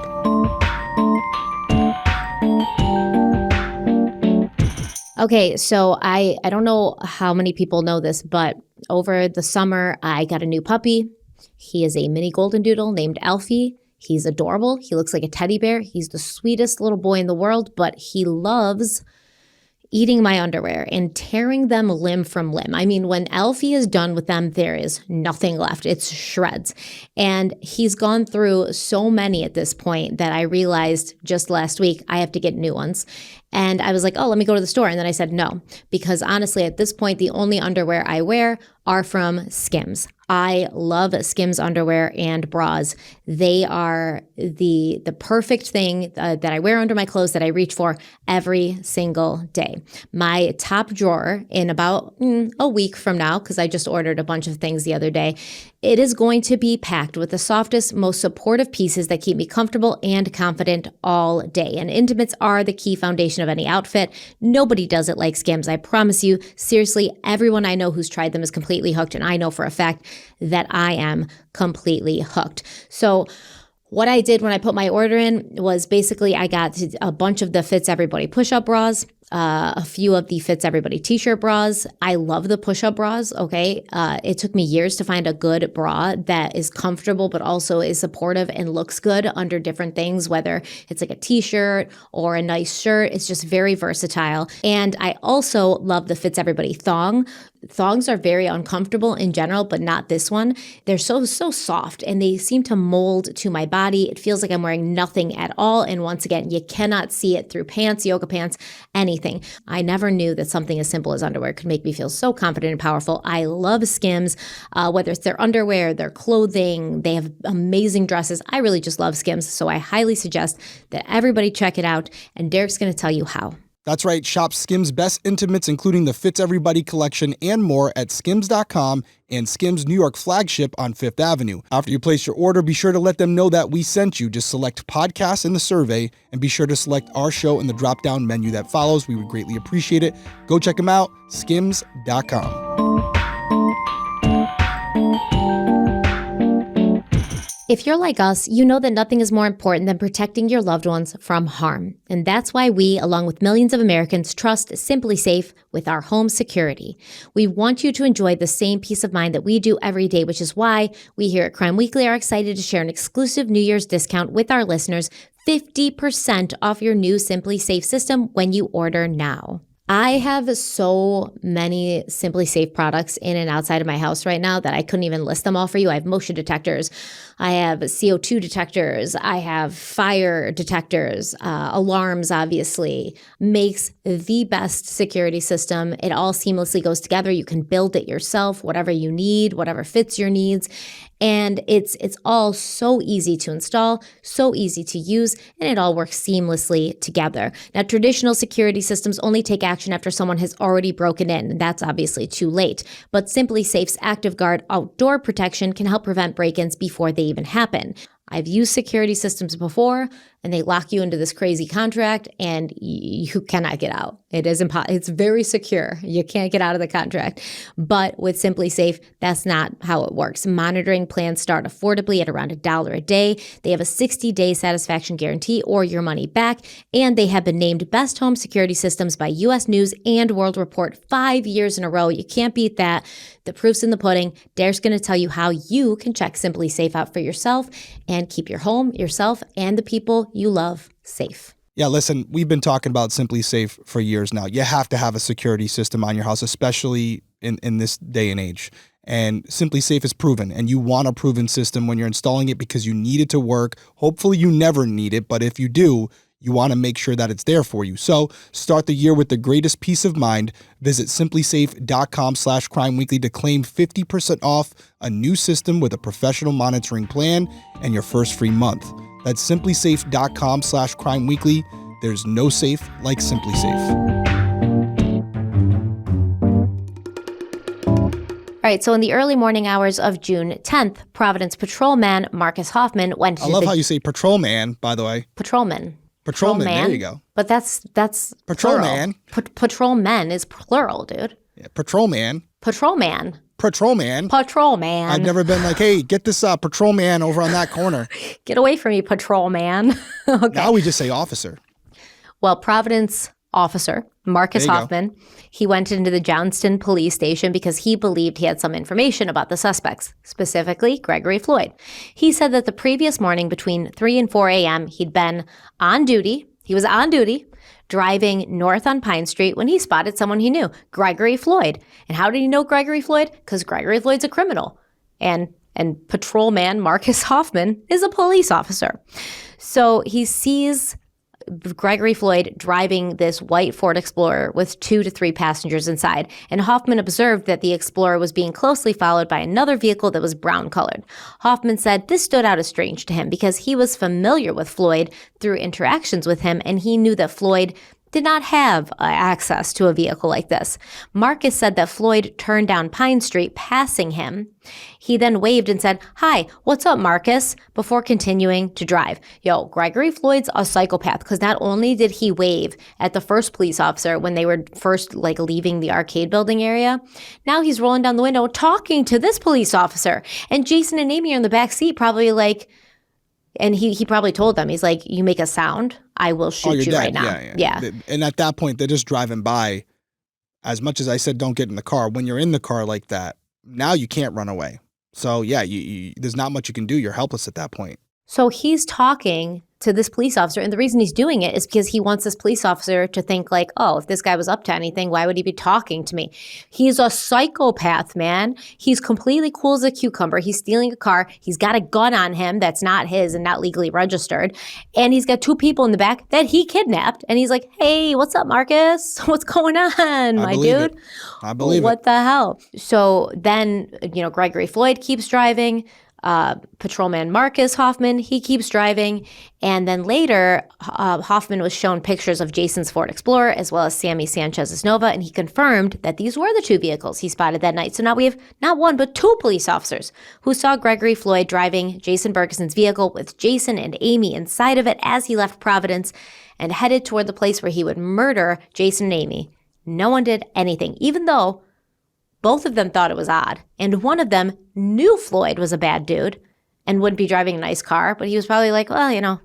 Okay, so I don't know how many people know this, but over the summer, I got a new puppy. He is a mini golden doodle named Alfie. He's adorable. He looks like a teddy bear. He's the sweetest little boy in the world, but he loves eating my underwear and tearing them limb from limb. I mean, when Alfie is done with them, there is nothing left. It's shreds. And he's gone through so many at this point that I realized just last week I have to get new ones. And I was like, oh, let me go to the store. And then I said no, because honestly, at this point, the only underwear I wear are from SKIMS. I love SKIMS underwear and bras. They are the perfect thing that I wear under my clothes that I reach for every single day. My top drawer in about a week from now, because I just ordered a bunch of things the other day, it is going to be packed with the softest, most supportive pieces that keep me comfortable and confident all day. And intimates are the key foundation of any outfit. Nobody does it like SKIMS, I promise you. Seriously, everyone I know who's tried them is completely hooked, and I know for a fact that I am completely hooked. So what I did when I put my order in was basically I got a bunch of the Fits Everybody push-up bras, a few of the Fits Everybody t-shirt bras. I love the push-up bras, okay? It took me years to find a good bra that is comfortable but also is supportive and looks good under different things, whether it's like a t-shirt or a nice shirt. It's just very versatile. And I also love the Fits Everybody thong. Thongs are very uncomfortable in general, but not this one. They're so soft, and they seem to mold to my body. It feels like I'm wearing nothing at all. And once again, you cannot see it through pants, yoga pants, anything. I never knew that something as simple as underwear could make me feel so confident and powerful. I love SKIMS, whether it's their underwear, their clothing, they have amazing dresses. I really just love SKIMS. So I highly suggest that everybody check it out. And Derek's going to tell you how. That's right. Shop SKIMS Best Intimates, including the Fits Everybody collection and more at skims.com and SKIMS New York flagship on Fifth Avenue. After you place your order, be sure to let them know that we sent you. Just select podcast in the survey and be sure to select our show in the drop-down menu that follows. We would greatly appreciate it. Go check them out, skims.com. If you're like us, you know that nothing is more important than protecting your loved ones from harm. And that's why we, along with millions of Americans, trust Simply Safe with our home security. We want you to enjoy the same peace of mind that we do every day, which is why we here at Crime Weekly are excited to share an exclusive New Year's discount with our listeners, 50% off your new Simply Safe system when you order now. I have so many Simply Safe products in and outside of my house right now that I couldn't even list them all for you. I have motion detectors, I have CO2 detectors, I have fire detectors, alarms, obviously. Makes the best security system. It all seamlessly goes together. You can build it yourself, whatever you need, whatever fits your needs. And it's all so easy to install, so easy to use, and it all works seamlessly together. Now, traditional security systems only take action after someone has already broken in, and that's obviously too late. But Simply Safe's Active Guard outdoor protection can help prevent break-ins before they even happen. I've used security systems before, and they lock you into this crazy contract, and you cannot get out. It is impossible. It's very secure. You can't get out of the contract. But with Simply Safe, that's not how it works. Monitoring plans start affordably at around $1 a day. They have a 60-day satisfaction guarantee or your money back, and they have been named Best Home Security Systems by U.S. News and World Report 5 years in a row. You can't beat that. The proof's in the pudding. Derek's going to tell you how you can check Simply Safe out for yourself and keep your home, yourself, and the people you love safe. Yeah, listen, we've been talking about Simply Safe for years now. You have to have a security system on your house, especially in this day and age. And Simply Safe is proven, and you want a proven system when you're installing it because you need it to work. Hopefully you never need it, but if you do, you want to make sure that it's there for you. So start the year with the greatest peace of mind. Visit simplysafe.com/crimeweekly to claim 50% off a new system with a professional monitoring plan and your first free month. That's simplysafe.com/crimeweekly. There's no safe like Simply Safe. All right, so in the early morning hours of June 10th, Providence patrolman Marcus Hoffman went to I love how you say patrolman, by the way. Patrolman. Patrolman, there you go. But that's Patrolman. Patrolmen is plural, dude. Yeah, patrolman. Patrolman. Patrolman. Patrolman. I've never been like, hey, get this patrolman over on that corner. Get away from me, patrolman. Okay. Now we just say officer. Well, Providence officer Marcus Hoffman, he went into the Johnstown police station because he believed he had some information about the suspects, specifically Gregory Floyd. He said that the previous morning between 3 and 4 a.m., he'd been on duty. He was on duty, driving north on Pine Street when he spotted someone he knew, Gregory Floyd. And how did he know Gregory Floyd? Because Gregory Floyd's a criminal. And patrolman Marcus Hoffman is a police officer. So he sees Gregory Floyd driving this white Ford Explorer with 2 to 3 passengers inside, and Hoffman observed that the Explorer was being closely followed by another vehicle that was brown colored. Hoffman said this stood out as strange to him because he was familiar with Floyd through interactions with him, and he knew that Floyd did not have access to a vehicle like this. Marcus said that Floyd turned down Pine Street, passing him. He then waved and said, "Hi, what's up, Marcus?" before continuing to drive. Yo, Gregory Floyd's a psychopath because not only did he wave at the first police officer when they were first leaving the arcade building area, now he's rolling down the window talking to this police officer. And Jason and Amy are in the back seat probably and he probably told them, he's like, "You make a sound, I will shoot you right now." Yeah. And at that point, they're just driving by. As much as I said, don't get in the car. When you're in the car like that, now you can't run away. So yeah, there's not much you can do. You're helpless at that point. So he's talking to this police officer, and the reason he's doing it is because he wants this police officer to think like, oh, if this guy was up to anything, why would he be talking to me? He's a psychopath, man. He's completely cool as a cucumber. He's stealing a car. He's got a gun on him that's not his and not legally registered. And he's got 2 people in the back that he kidnapped. And he's like, hey, what's up, Marcus? What's going on, my dude? I believe it. What the hell? So then, Gregory Floyd keeps driving. Patrolman Marcus Hoffman, he keeps driving. And then later, Hoffman was shown pictures of Jason's Ford Explorer as well as Sammy Sanchez's Nova, and he confirmed that these were the 2 vehicles he spotted that night. So now we have not 1, but 2 police officers who saw Gregory Floyd driving Jason Burgeson's vehicle with Jason and Amy inside of it as he left Providence and headed toward the place where he would murder Jason and Amy. No one did anything, even though both of them thought it was odd, and one of them knew Floyd was a bad dude and wouldn't be driving a nice car, but he was probably like, well,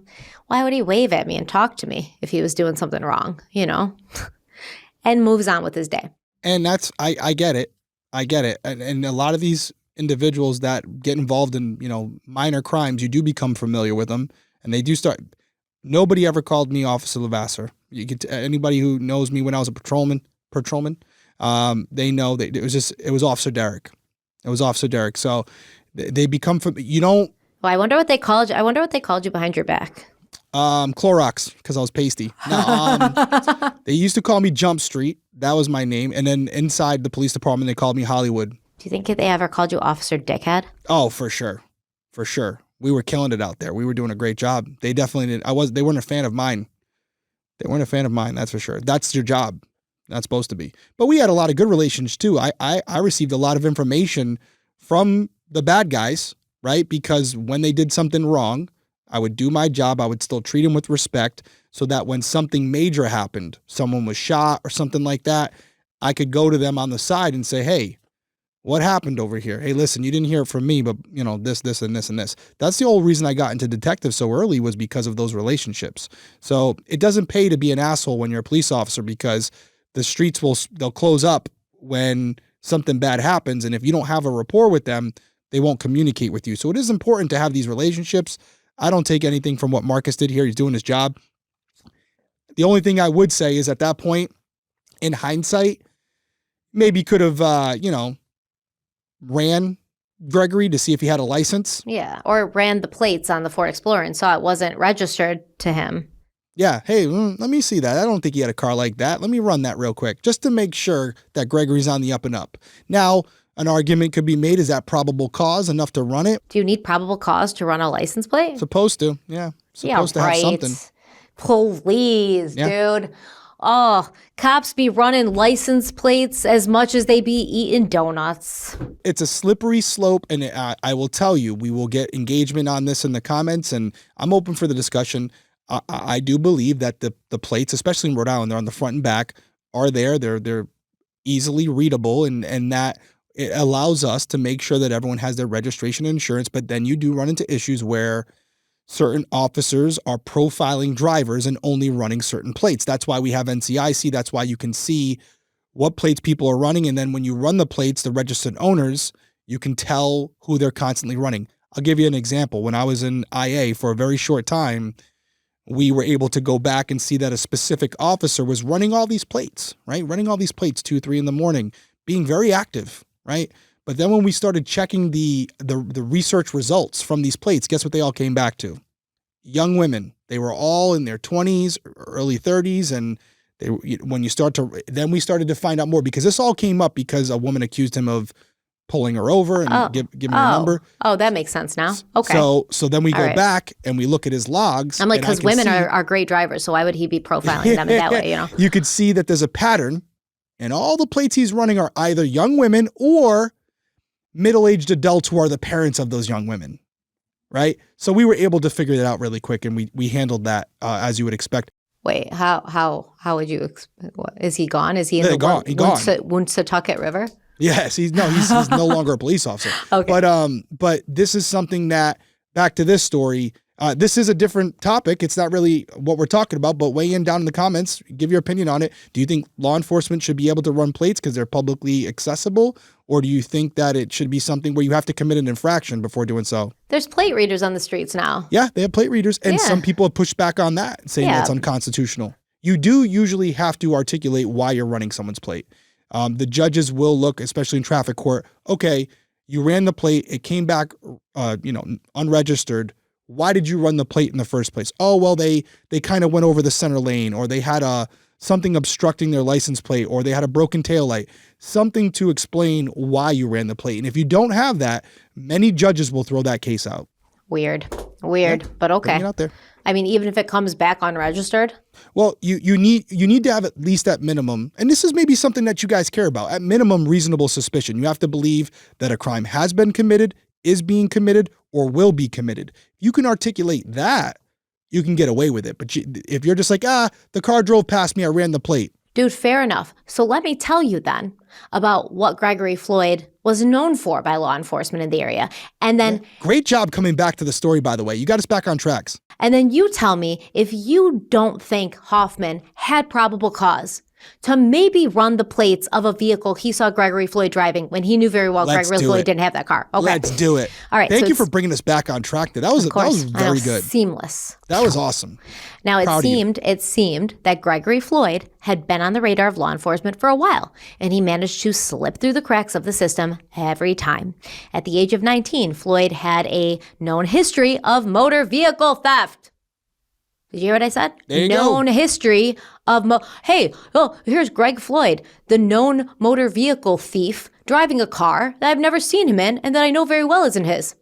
why would he wave at me and talk to me if he was doing something wrong, and moves on with his day. And that's, I get it. I get it. And a lot of these individuals that get involved in, minor crimes, you do become familiar with them, and they do start. Nobody ever called me Officer Levasseur. Anybody who knows me when I was a patrolman, they know that it was Officer Derek. It was Officer Derek. So they become from, Well, I wonder what they called you. I wonder what they called you behind your back. Clorox, because I was pasty. No, they used to call me Jump Street. That was my name. And then inside the police department, they called me Hollywood. Do you think they ever called you Officer Dickhead? Oh, for sure. For sure. We were killing it out there. We were doing a great job. They definitely did. They weren't a fan of mine. They weren't a fan of mine. That's for sure. That's your job. Not supposed to be. But we had a lot of good relations too. I received a lot of information from the bad guys, right? Because when they did something wrong, I would do my job. I would still treat them with respect so that when something major happened, someone was shot or something like that, I could go to them on the side and say, hey, what happened over here? Hey, listen, you didn't hear it from me, but this, and this, and this. That's the whole reason I got into detective so early was because of those relationships. So it doesn't pay to be an asshole when you're a police officer because the streets they'll close up when something bad happens. And if you don't have a rapport with them, they won't communicate with you. So it is important to have these relationships. I don't take anything from what Marcus did here. He's doing his job. The only thing I would say is at that point, in hindsight, maybe could have, ran Gregory to see if he had a license. Yeah, or ran the plates on the Ford Explorer and saw it wasn't registered to him. Yeah, hey, let me see that. I don't think he had a car like that. Let me run that real quick just to make sure that Gregory's on the up and up. Now, an argument could be made, is that probable cause enough to run it? Do you need probable cause to run a license plate? Supposed to, yeah. Supposed to have something. Please, dude. Oh, cops be running license plates as much as they be eating donuts. It's a slippery slope, and I will tell you, we will get engagement on this in the comments, and I'm open for the discussion. I do believe that the plates, especially in Rhode Island, they're on the front and back, are there. They're easily readable, and that it allows us to make sure that everyone has their registration and insurance. But then you do run into issues where certain officers are profiling drivers and only running certain plates. That's why we have NCIC. That's why you can see what plates people are running. And then when you run the plates, the registered owners, you can tell who they're constantly running. I'll give you an example. When I was in IA for a very short time, we were able to go back and see that a specific officer was running all these plates, right? Running all these plates 2, 3 in the morning, being very active, right? But then when we started checking the research results from these plates, guess what they all came back to? Young women. They were all in their 20s, early 30s, and then we started to find out more, because this all came up because a woman accused him of pulling her over and giving her a number. Oh, that makes sense now. Okay. So then we go back and we look at his logs. I'm like, because women are great drivers, so why would he be profiling them in that way, you know? You could see that there's a pattern, and all the plates he's running are either young women or middle-aged adults who are the parents of those young women, right? So we were able to figure that out really quick, and we handled that as you would expect. Wait, how would you? Is he gone? Is he in He's gone. Woonsotucket River? Yes, he's no longer a police officer. Okay. But this is something that, back to this story, this is a different topic. It's not really what we're talking about, but weigh in down in the comments. Give your opinion on it. Do you think law enforcement should be able to run plates because they're publicly accessible? Or do you think that it should be something where you have to commit an infraction before doing so? There's plate readers on the streets now. Yeah, they have plate readers. And some people have pushed back on that, saying that's unconstitutional. You do usually have to articulate why you're running someone's plate. The judges will look, especially in traffic court, okay, you ran the plate, it came back, unregistered. Why did you run the plate in the first place? Oh, well, they kind of went over the center lane, or they had something obstructing their license plate, or they had a broken taillight, something to explain why you ran the plate. And if you don't have that, many judges will throw that case out. Weird, but okay. Bring it out there. I mean, even if it comes back unregistered? Well, you need to have at least at minimum, and this is maybe something that you guys care about, at minimum reasonable suspicion. You have to believe that a crime has been committed, is being committed, or will be committed. You can articulate that, you can get away with it. But if you're just like, the car drove past me, I ran the plate. Dude, fair enough. So let me tell you then about what Gregory Floyd was known for by law enforcement in the area. And then... Great job coming back to the story, by the way. You got us back on tracks. And then you tell me if you don't think Hoffman had probable cause to maybe run the plates of a vehicle he saw Gregory Floyd driving when he knew very well Gregory Floyd didn't have that car. Okay. Let's do it. All right. Thank you for bringing us back on track. That was very good. Seamless. That was awesome. Now, it seemed that Gregory Floyd had been on the radar of law enforcement for a while, and he managed to slip through the cracks of the system every time. At the age of 19, Floyd had a known history of motor vehicle theft. Did you hear what I said? There you known go. History of here's Greg Floyd, the known motor vehicle thief, driving a car that I've never seen him in and that I know very well isn't his.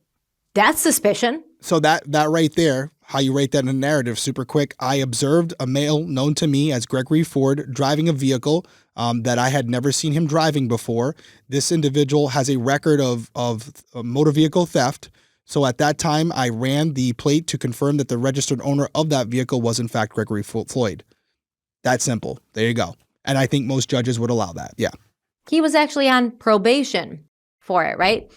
That's suspicion. So that right there, how you rate that in a narrative, super quick. I observed a male known to me as Gregory Ford driving a vehicle that I had never seen him driving before. This individual has a record of motor vehicle theft. So at that time, I ran the plate to confirm that the registered owner of that vehicle was in fact Gregory Floyd. That simple. There you go. And I think most judges would allow that. Yeah. He was actually on probation for it, right?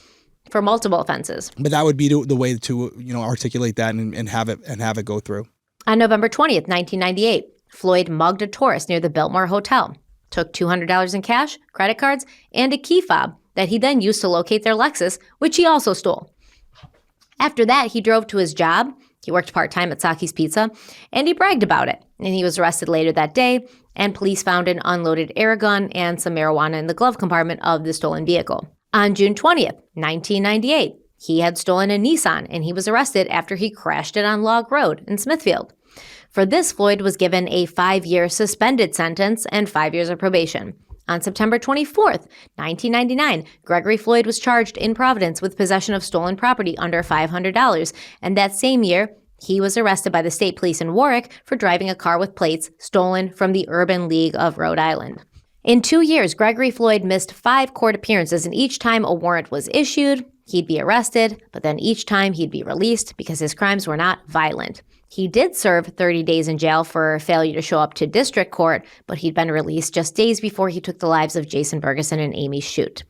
For multiple offenses. But that would be the way to, articulate that and have it go through. On November 20th, 1998, Floyd mugged a tourist near the Biltmore Hotel, took $200 in cash, credit cards, and a key fob that he then used to locate their Lexus, which he also stole. After that, he drove to his job. He worked part-time at Saki's Pizza, and he bragged about it. And he was arrested later that day, and police found an unloaded air gun and some marijuana in the glove compartment of the stolen vehicle. On June 20th, 1998, he had stolen a Nissan, and he was arrested after he crashed it on Log Road in Smithfield. For this, Floyd was given a 5-year suspended sentence and 5 years of probation. On September 24th, 1999, Gregory Floyd was charged in Providence with possession of stolen property under $500, and that same year, He was arrested by the state police in Warwick for driving a car with plates stolen from the Urban League of Rhode Island. In 2 years, Gregory Floyd missed 5 court appearances, and each time a warrant was issued, he'd be arrested, but then each time he'd be released because his crimes were not violent. He did serve 30 days in jail for failure to show up to district court, but he'd been released just days before he took the lives of Jason Burgeson and Amy Shute.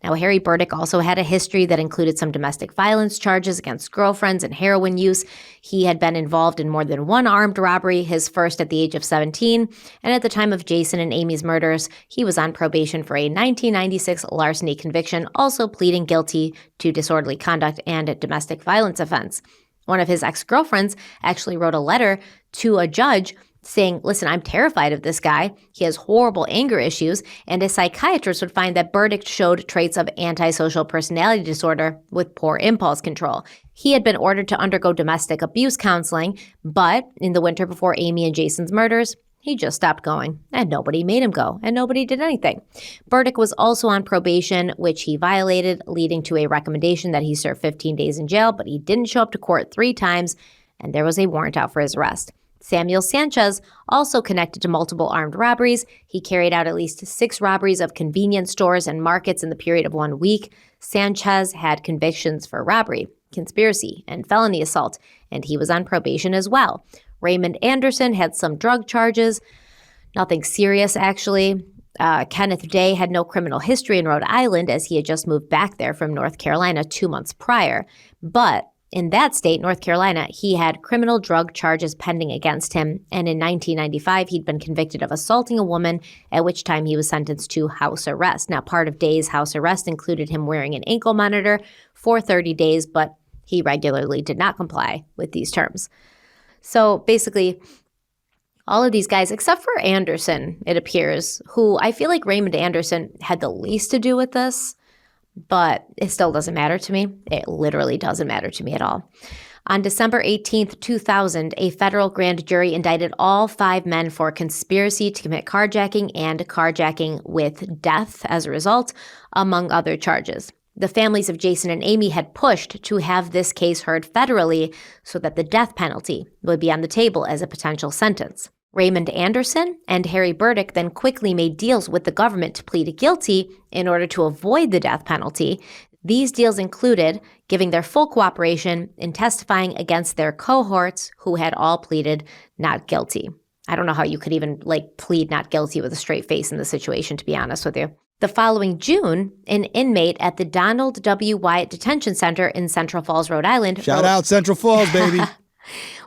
Now, Harry Burdick also had a history that included some domestic violence charges against girlfriends and heroin use. He had been involved in more than one armed robbery, his first at the age of 17, and at the time of Jason and Amy's murders, he was on probation for a 1996 larceny conviction, also pleading guilty to disorderly conduct and a domestic violence offense. One of his ex-girlfriends actually wrote a letter to a judge saying, listen, I'm terrified of this guy. He has horrible anger issues. And a psychiatrist would find that Burdick showed traits of antisocial personality disorder with poor impulse control. He had been ordered to undergo domestic abuse counseling, but in the winter before Amy and Jason's murders, he just stopped going, and nobody made him go, and nobody did anything. Burdick was also on probation, which he violated, leading to a recommendation that he serve 15 days in jail, but he didn't show up to court 3 times, and there was a warrant out for his arrest. Samuel Sanchez, also connected to multiple armed robberies. He carried out at least 6 robberies of convenience stores and markets in the period of 1 week. Sanchez had convictions for robbery, conspiracy, and felony assault, and he was on probation as well. Raymond Anderson had some drug charges, nothing serious actually. Kenneth Day had no criminal history in Rhode Island as he had just moved back there from North Carolina 2 months prior. But in that state, North Carolina, he had criminal drug charges pending against him. And in 1995, he'd been convicted of assaulting a woman, at which time he was sentenced to house arrest. Now, part of Day's house arrest included him wearing an ankle monitor for 30 days, but he regularly did not comply with these terms. So basically, all of these guys, except for Anderson, it appears, who I feel like Raymond Anderson had the least to do with this, but it still doesn't matter to me. It literally doesn't matter to me at all. On December 18th, 2000, a federal grand jury indicted all 5 men for conspiracy to commit carjacking and carjacking with death as a result, among other charges. The families of Jason and Amy had pushed to have this case heard federally so that the death penalty would be on the table as a potential sentence. Raymond Anderson and Harry Burdick then quickly made deals with the government to plead guilty in order to avoid the death penalty. These deals included giving their full cooperation in testifying against their cohorts who had all pleaded not guilty. I don't know how you could even plead not guilty with a straight face in this situation, to be honest with you. The following June, an inmate at the Donald W. Wyatt Detention Center in Central Falls, Rhode Island. Shout out Central Falls, baby.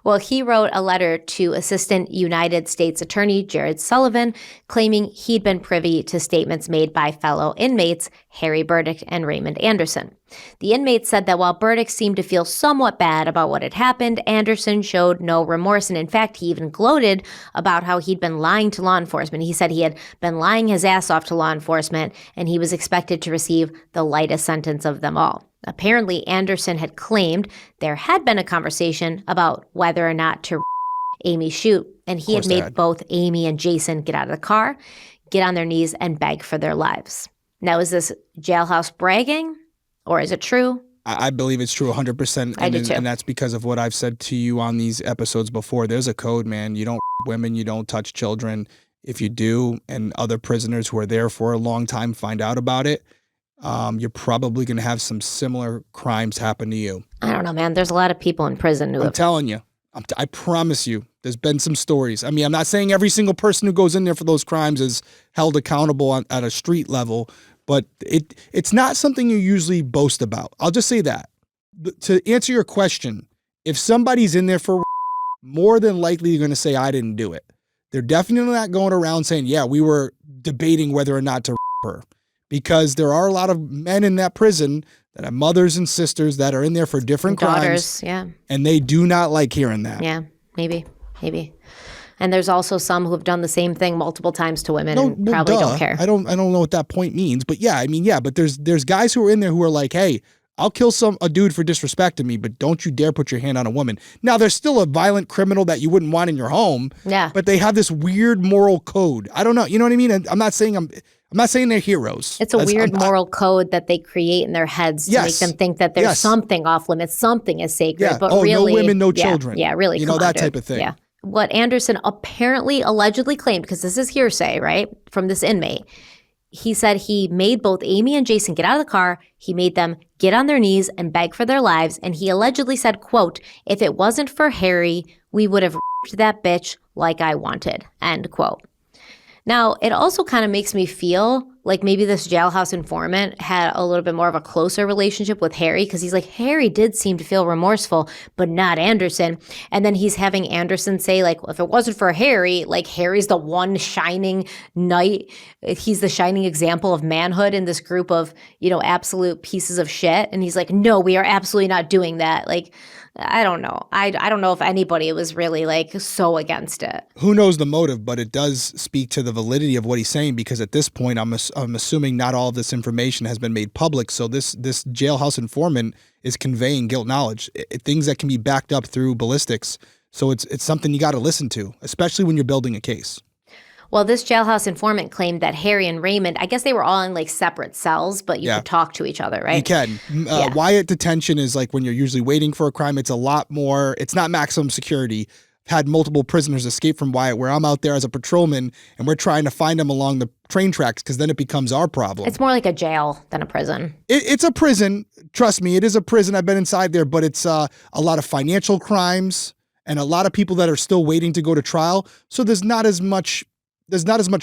Well, he wrote a letter to Assistant United States Attorney Jared Sullivan claiming he'd been privy to statements made by fellow inmates Harry Burdick and Raymond Anderson. The inmate said that while Burdick seemed to feel somewhat bad about what had happened, Anderson showed no remorse, and in fact, he even gloated about how he'd been lying to law enforcement. He said he had been lying his ass off to law enforcement, and he was expected to receive the lightest sentence of them all. Apparently, Anderson had claimed there had been a conversation about whether or not to Amy Shute, and he had made both Amy and Jason get out of the car, get on their knees, and beg for their lives. Now, is this jailhouse bragging, or is it true? I believe it's true 100%. I do too. And that's because of what I've said to you on these episodes before. There's a code, man. You don't women, you don't touch children. If you do, and other prisoners who are there for a long time find out about it, you're probably going to have some similar crimes happen to you. I don't know, man. There's a lot of people in prison who I'm telling you. I promise you, there's been some stories. I mean, I'm not saying every single person who goes in there for those crimes is held accountable at a street level, but it's not something you usually boast about. I'll just say that. To answer your question, if somebody's in there for more than likely you're going to say, I didn't do it. They're definitely not going around saying, yeah, we were debating whether or not to her. Because there are a lot of men in that prison that have mothers and sisters that are in there for different daughters, crimes. yeah. And they do not like hearing that. Yeah, maybe. And there's also some who have done the same thing multiple times to women and probably don't care. I don't know what that point means. But yeah, I mean, yeah, but there's guys who are in there who are like, hey, I'll kill a dude for disrespecting me, but don't you dare put your hand on a woman. Now, there's still a violent criminal that you wouldn't want in your home. Yeah. But they have this weird moral code. I don't know. You know what I mean? I'm not saying I'm not saying they're heroes. It's a weird moral code that they create in their heads to make them think that there's something off limits, something is sacred. Yeah. But really, no women, no children. Yeah, really. You know, that type of thing. Yeah. What Anderson allegedly claimed, because this is hearsay, right, from this inmate, he said he made both Amy and Jason get out of the car. He made them get on their knees and beg for their lives. And he allegedly said, quote, "If it wasn't for Harry, we would have raped that bitch like I wanted," end quote. Now, it also kind of makes me feel like maybe this jailhouse informant had a little bit more of a closer relationship with Harry, because he's like, Harry did seem to feel remorseful, but not Anderson. And then he's having Anderson say, like, well, if it wasn't for Harry, like, Harry's the one shining knight. He's the shining example of manhood in this group of, you know, absolute pieces of shit. And he's like, no, we are absolutely not doing that. Like, I don't know. I don't know if anybody was really like so against it. Who knows the motive, but it does speak to the validity of what he's saying, because at this point, I'm assuming not all of this information has been made public. So this jailhouse informant is conveying guilt knowledge, things that can be backed up through ballistics. So it's something you got to listen to, especially when you're building a case. Well, this jailhouse informant claimed that Harry and Raymond, I guess they were all in like separate cells, but you could talk to each other, right? You can. Wyatt detention is like when you're usually waiting for a crime. It's a lot more, it's not maximum security. I've had multiple prisoners escape from Wyatt where I'm out there as a patrolman and we're trying to find them along the train tracks, because then it becomes our problem. It's more like a jail than a prison. It's a prison. Trust me, it is a prison. I've been inside there, but it's a lot of financial crimes and a lot of people that are still waiting to go to trial. So there's not as much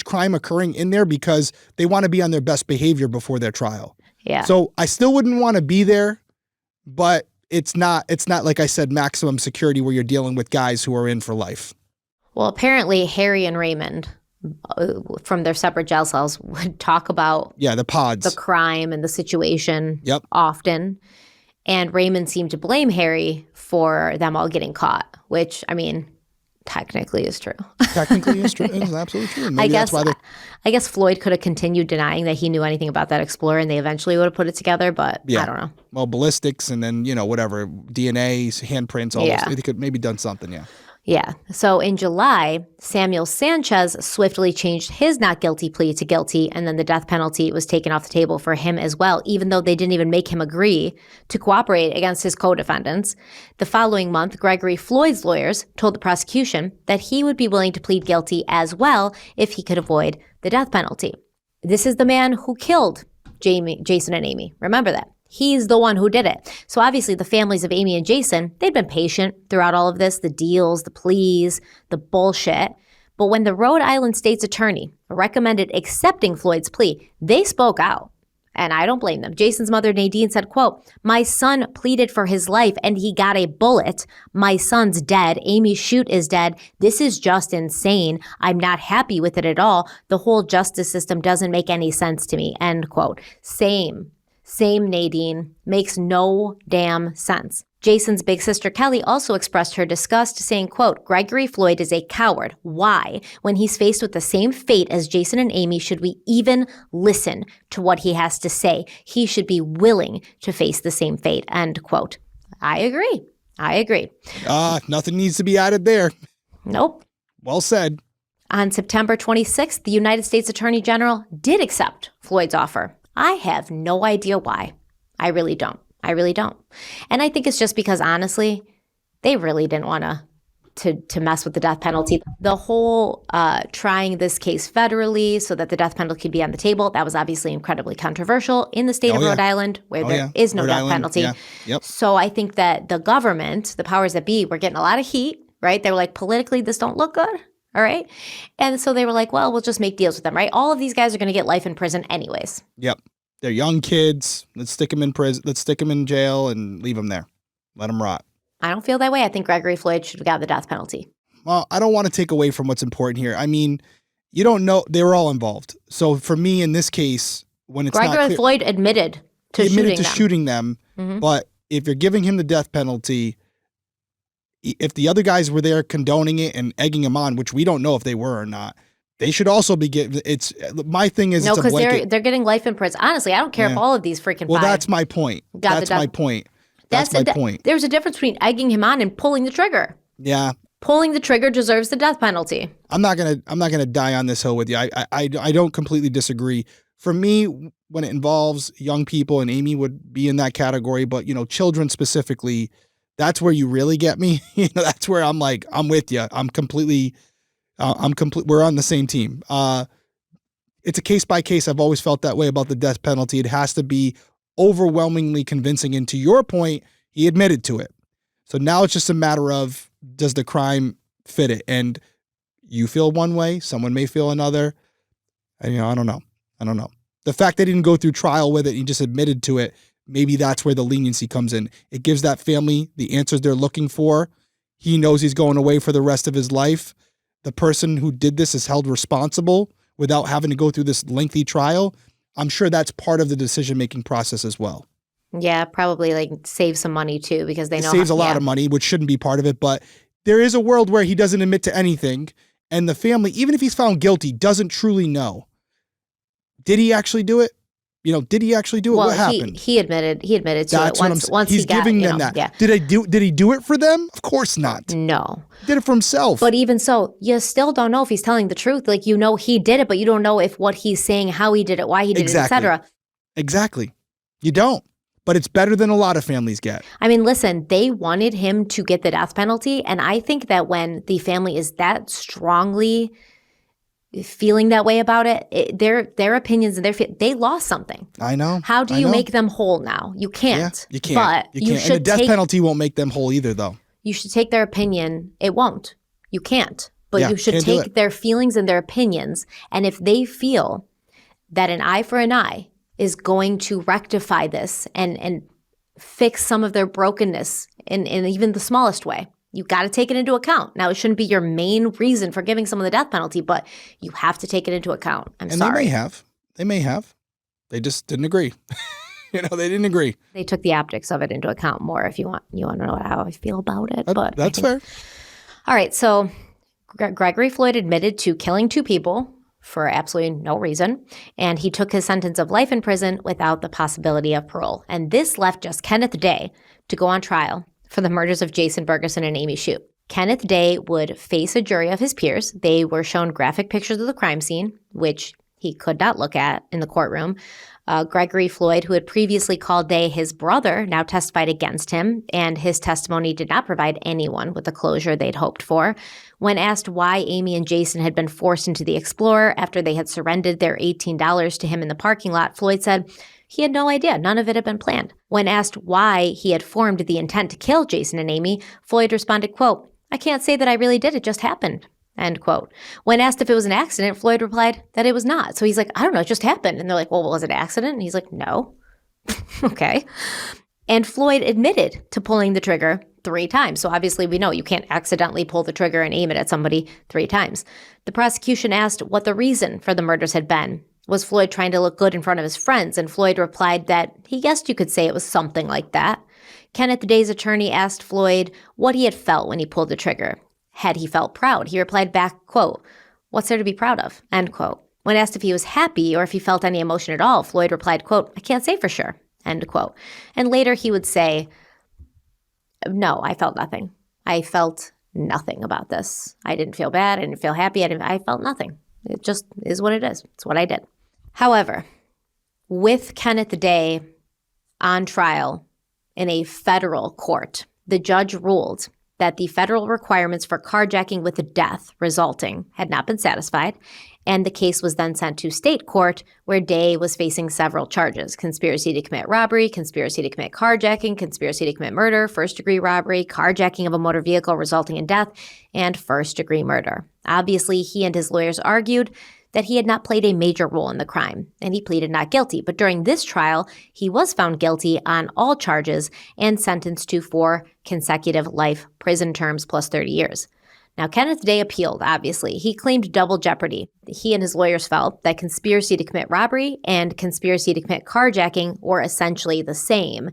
crime occurring in there because they want to be on their best behavior before their trial. Yeah. So I still wouldn't want to be there, but it's not like I said, maximum security where you're dealing with guys who are in for life. Well, apparently Harry and Raymond from their separate jail cells would talk about the pods, the crime and the situation often. And Raymond seemed to blame Harry for them all getting caught, which, I mean, technically is true. Technically is true. It's absolutely true. Maybe I guess Floyd could have continued denying that he knew anything about that Explorer, and they eventually would have put it together, but I don't know. Well, ballistics and then, whatever, DNA, handprints, all those. They could maybe done something, Yeah. So in July, Samuel Sanchez swiftly changed his not guilty plea to guilty, and then the death penalty was taken off the table for him as well, even though they didn't even make him agree to cooperate against his co-defendants. The following month, Gregory Floyd's lawyers told the prosecution that he would be willing to plead guilty as well if he could avoid the death penalty. This is the man who killed Jason and Amy. Remember that. He's the one who did it. So obviously the families of Amy and Jason, they'd been patient throughout all of this, the deals, the pleas, the bullshit. But when the Rhode Island state's attorney recommended accepting Floyd's plea, they spoke out. And I don't blame them. Jason's mother, Nadine, said, quote, "My son pleaded for his life and he got a bullet. My son's dead. Amy Shute is dead. This is just insane. I'm not happy with it at all. The whole justice system doesn't make any sense to me," end quote. Same, Nadine. Makes no damn sense. Jason's big sister Kelly also expressed her disgust, saying, quote, "Gregory Floyd is a coward. Why? When he's faced with the same fate as Jason and Amy, should we even listen to what he has to say? He should be willing to face the same fate," end quote. I agree. Nothing needs to be added there. Nope. Well said. On September 26th, the United States Attorney General did accept Floyd's offer. I have no idea why. I really don't. And I think it's just because, honestly, they really didn't want to mess with the death penalty. The whole trying this case federally so that the death penalty could be on the table, that was obviously incredibly controversial in the state of Rhode Island, where there is no death penalty. Yeah. Yep. So I think that the government, the powers that be, were getting a lot of heat, right? They were like, politically, this don't look good. All right. And so they were like, well, we'll just make deals with them, right? All of these guys are going to get life in prison anyways. Yep. They're young kids. Let's stick them in prison. Let's stick them in jail and leave them there. Let them rot. I don't feel that way. I think Gregory Floyd should have got the death penalty. Well, I don't want to take away from what's important here. I mean, you don't know. They were all involved. So for me, in this case, when it's Gregory not clear, Floyd admitted to shooting them. Mm-hmm. But if you're giving him the death penalty, if the other guys were there condoning it and egging him on, which we don't know if they were or not, they should also be getting. It's my thing is no, because they're getting life in prison. Honestly, I don't care if all of these freaking. Well, that's my point. That's my point. That's my point. There's a difference between egging him on and pulling the trigger. Yeah, Pulling the trigger deserves the death penalty. I'm not gonna die on this hill with you. I don't completely disagree. For me, when it involves young people, and Amy would be in that category, but children specifically, that's where you really get me. That's where I'm like, I'm with you. We're on the same team. It's a case by case. I've always felt that way about the death penalty. It has to be overwhelmingly convincing. And to your point, he admitted to it. So now it's just a matter of, does the crime fit it? And you feel one way, someone may feel another. And, I don't know. The fact they didn't go through trial with it, he just admitted to it, maybe that's where the leniency comes in. It gives that family the answers they're looking for. He knows he's going away for the rest of his life. The person who did this is held responsible without having to go through this lengthy trial. I'm sure that's part of the decision-making process as well. Yeah, probably save some money too, because they know it saves a lot of money, which shouldn't be part of it. But there is a world where he doesn't admit to anything, and the family, even if he's found guilty, doesn't truly know. Did he actually do it? Did he actually do it? What happened? He admitted to That's it once he's he got, giving them that. Yeah. Did he do it for them? Of course not. No. He did it for himself. But even so, you still don't know if he's telling the truth. He did it, but you don't know if what he's saying, how he did it, why he did it, etc. Exactly. You don't. But it's better than a lot of families get. I mean, listen, they wanted him to get the death penalty. And I think that when the family is that strongly feeling that way about it, their opinions and they lost something. I know. How do you make them whole now? You can't. Yeah, you can't. But you can't. And the death penalty won't make them whole either, though. You should take their opinion. It won't. You can't. But you should take their feelings and their opinions. And if they feel that an eye for an eye is going to rectify this and fix some of their brokenness in even the smallest way, you got to take it into account. Now, it shouldn't be your main reason for giving someone the death penalty, but you have to take it into account. I'm sorry. They may have. They just didn't agree. They didn't agree. They took the optics of it into account more. If you want to know how I feel about it. But that's fair. All right. So Gregory Floyd admitted to killing 2 people for absolutely no reason, and he took his sentence of life in prison without the possibility of parole. And this left just Kenneth Day to go on trial for the murders of Jason Burgeson and Amy Shute. Kenneth Day would face a jury of his peers. They were shown graphic pictures of the crime scene, which he could not look at in the courtroom. Gregory Floyd, who had previously called Day his brother, now testified against him, and his testimony did not provide anyone with the closure they'd hoped for. When asked why Amy and Jason had been forced into the Explorer after they had surrendered their $18 to him in the parking lot, Floyd said he had no idea. None of it had been planned. When asked why he had formed the intent to kill Jason and Amy, Floyd responded, quote, "I can't say that I really did. It just happened." End quote. When asked if it was an accident, Floyd replied that it was not. So he's like, I don't know, it just happened. And they're like, well, was it an accident? And he's like, no. Okay. And Floyd admitted to pulling the trigger 3 times. So obviously we know you can't accidentally pull the trigger and aim it at somebody 3 times. The prosecution asked what the reason for the murders had been. Was Floyd trying to look good in front of his friends? And Floyd replied that he guessed you could say it was something like that. Kenneth Day's attorney asked Floyd what he had felt when he pulled the trigger. Had he felt proud? He replied back, quote, "What's there to be proud of?" End quote. When asked if he was happy or if he felt any emotion at all, Floyd replied, quote, "I can't say for sure." End quote. And later he would say, no, I felt nothing. I felt nothing about this. I didn't feel bad. I didn't feel happy. I felt nothing. It just is what it is. It's what I did. However, with Kenneth Day on trial in a federal court, the judge ruled that the federal requirements for carjacking with a death resulting had not been satisfied, and the case was then sent to state court where Day was facing several charges: conspiracy to commit robbery, conspiracy to commit carjacking, conspiracy to commit murder, first-degree robbery, carjacking of a motor vehicle resulting in death, and first-degree murder. Obviously, he and his lawyers argued that he had not played a major role in the crime, and he pleaded not guilty. But during this trial, he was found guilty on all charges and sentenced to 4 consecutive life prison terms plus 30 years. Now, Kenneth Day appealed, obviously. He claimed double jeopardy. He and his lawyers felt that conspiracy to commit robbery and conspiracy to commit carjacking were essentially the same,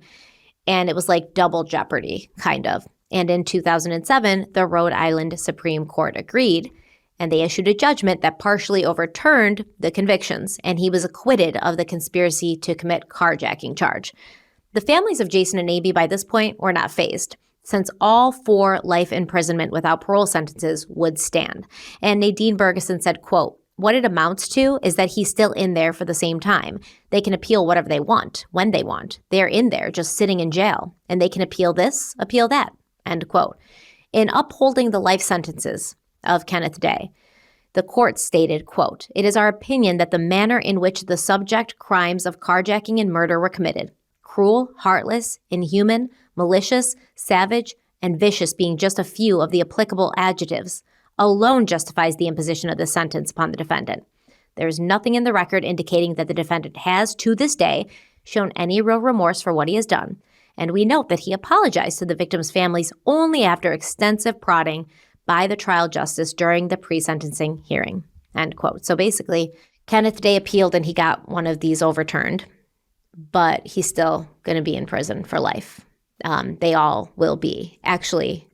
and it was like double jeopardy, kind of. And in 2007, the Rhode Island Supreme Court agreed, and they issued a judgment that partially overturned the convictions, and he was acquitted of the conspiracy to commit carjacking charge. The families of Jason and Amy by this point were not fazed. since all 4 life imprisonment without parole sentences would stand. And Nadine Burgeson said, quote, "What it amounts to is that he's still in there for the same time. They can appeal whatever they want, when they want. They're in there just sitting in jail, and they can appeal this, appeal that," end quote. In upholding the life sentences of Kenneth Day, the court stated, quote, "It is our opinion that the manner in which the subject crimes of carjacking and murder were committed, cruel, heartless, inhuman, malicious, savage, and vicious being just a few of the applicable adjectives, alone justifies the imposition of this sentence upon the defendant. There is nothing in the record indicating that the defendant has, to this day, shown any real remorse for what he has done, and we note that he apologized to the victims' families only after extensive prodding by the trial justice during the pre-sentencing hearing," end quote. So basically, Kenneth Day appealed and he got one of these overturned, but he's still going to be in prison for life. They all will be. Actually,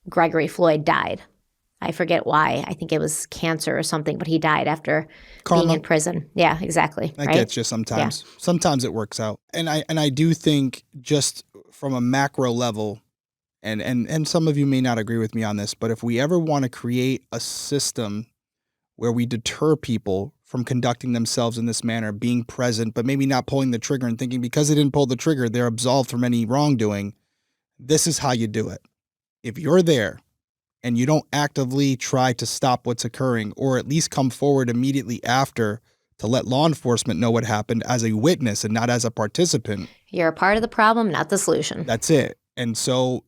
Gregory Floyd died. I forget why. I think it was cancer or something, but he died after being in prison. Yeah, exactly. That right? gets you sometimes. Yeah. Sometimes it works out. And I do think just from a macro level, and some of you may not agree with me on this, but if we ever want to create a system where we deter people from conducting themselves in this manner, being present, but maybe not pulling the trigger and thinking because they didn't pull the trigger, they're absolved from any wrongdoing, this is how you do it. If you're there and you don't actively try to stop what's occurring, or at least come forward immediately after to let law enforcement know what happened as a witness and not as a participant, you're a part of the problem, not the solution. that's it. And so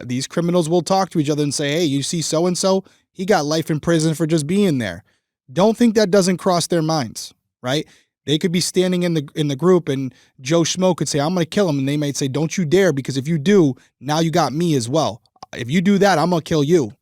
these criminals will talk to each other and say, "Hey, you see so-and-so? He got life in prison for just being there." Don't think that doesn't cross their minds, right? They could be standing in the group and Joe Schmo could say, "I'm going to kill him." And they might say, "Don't you dare, because if you do, now you got me as well. If you do that, I'm going to kill you."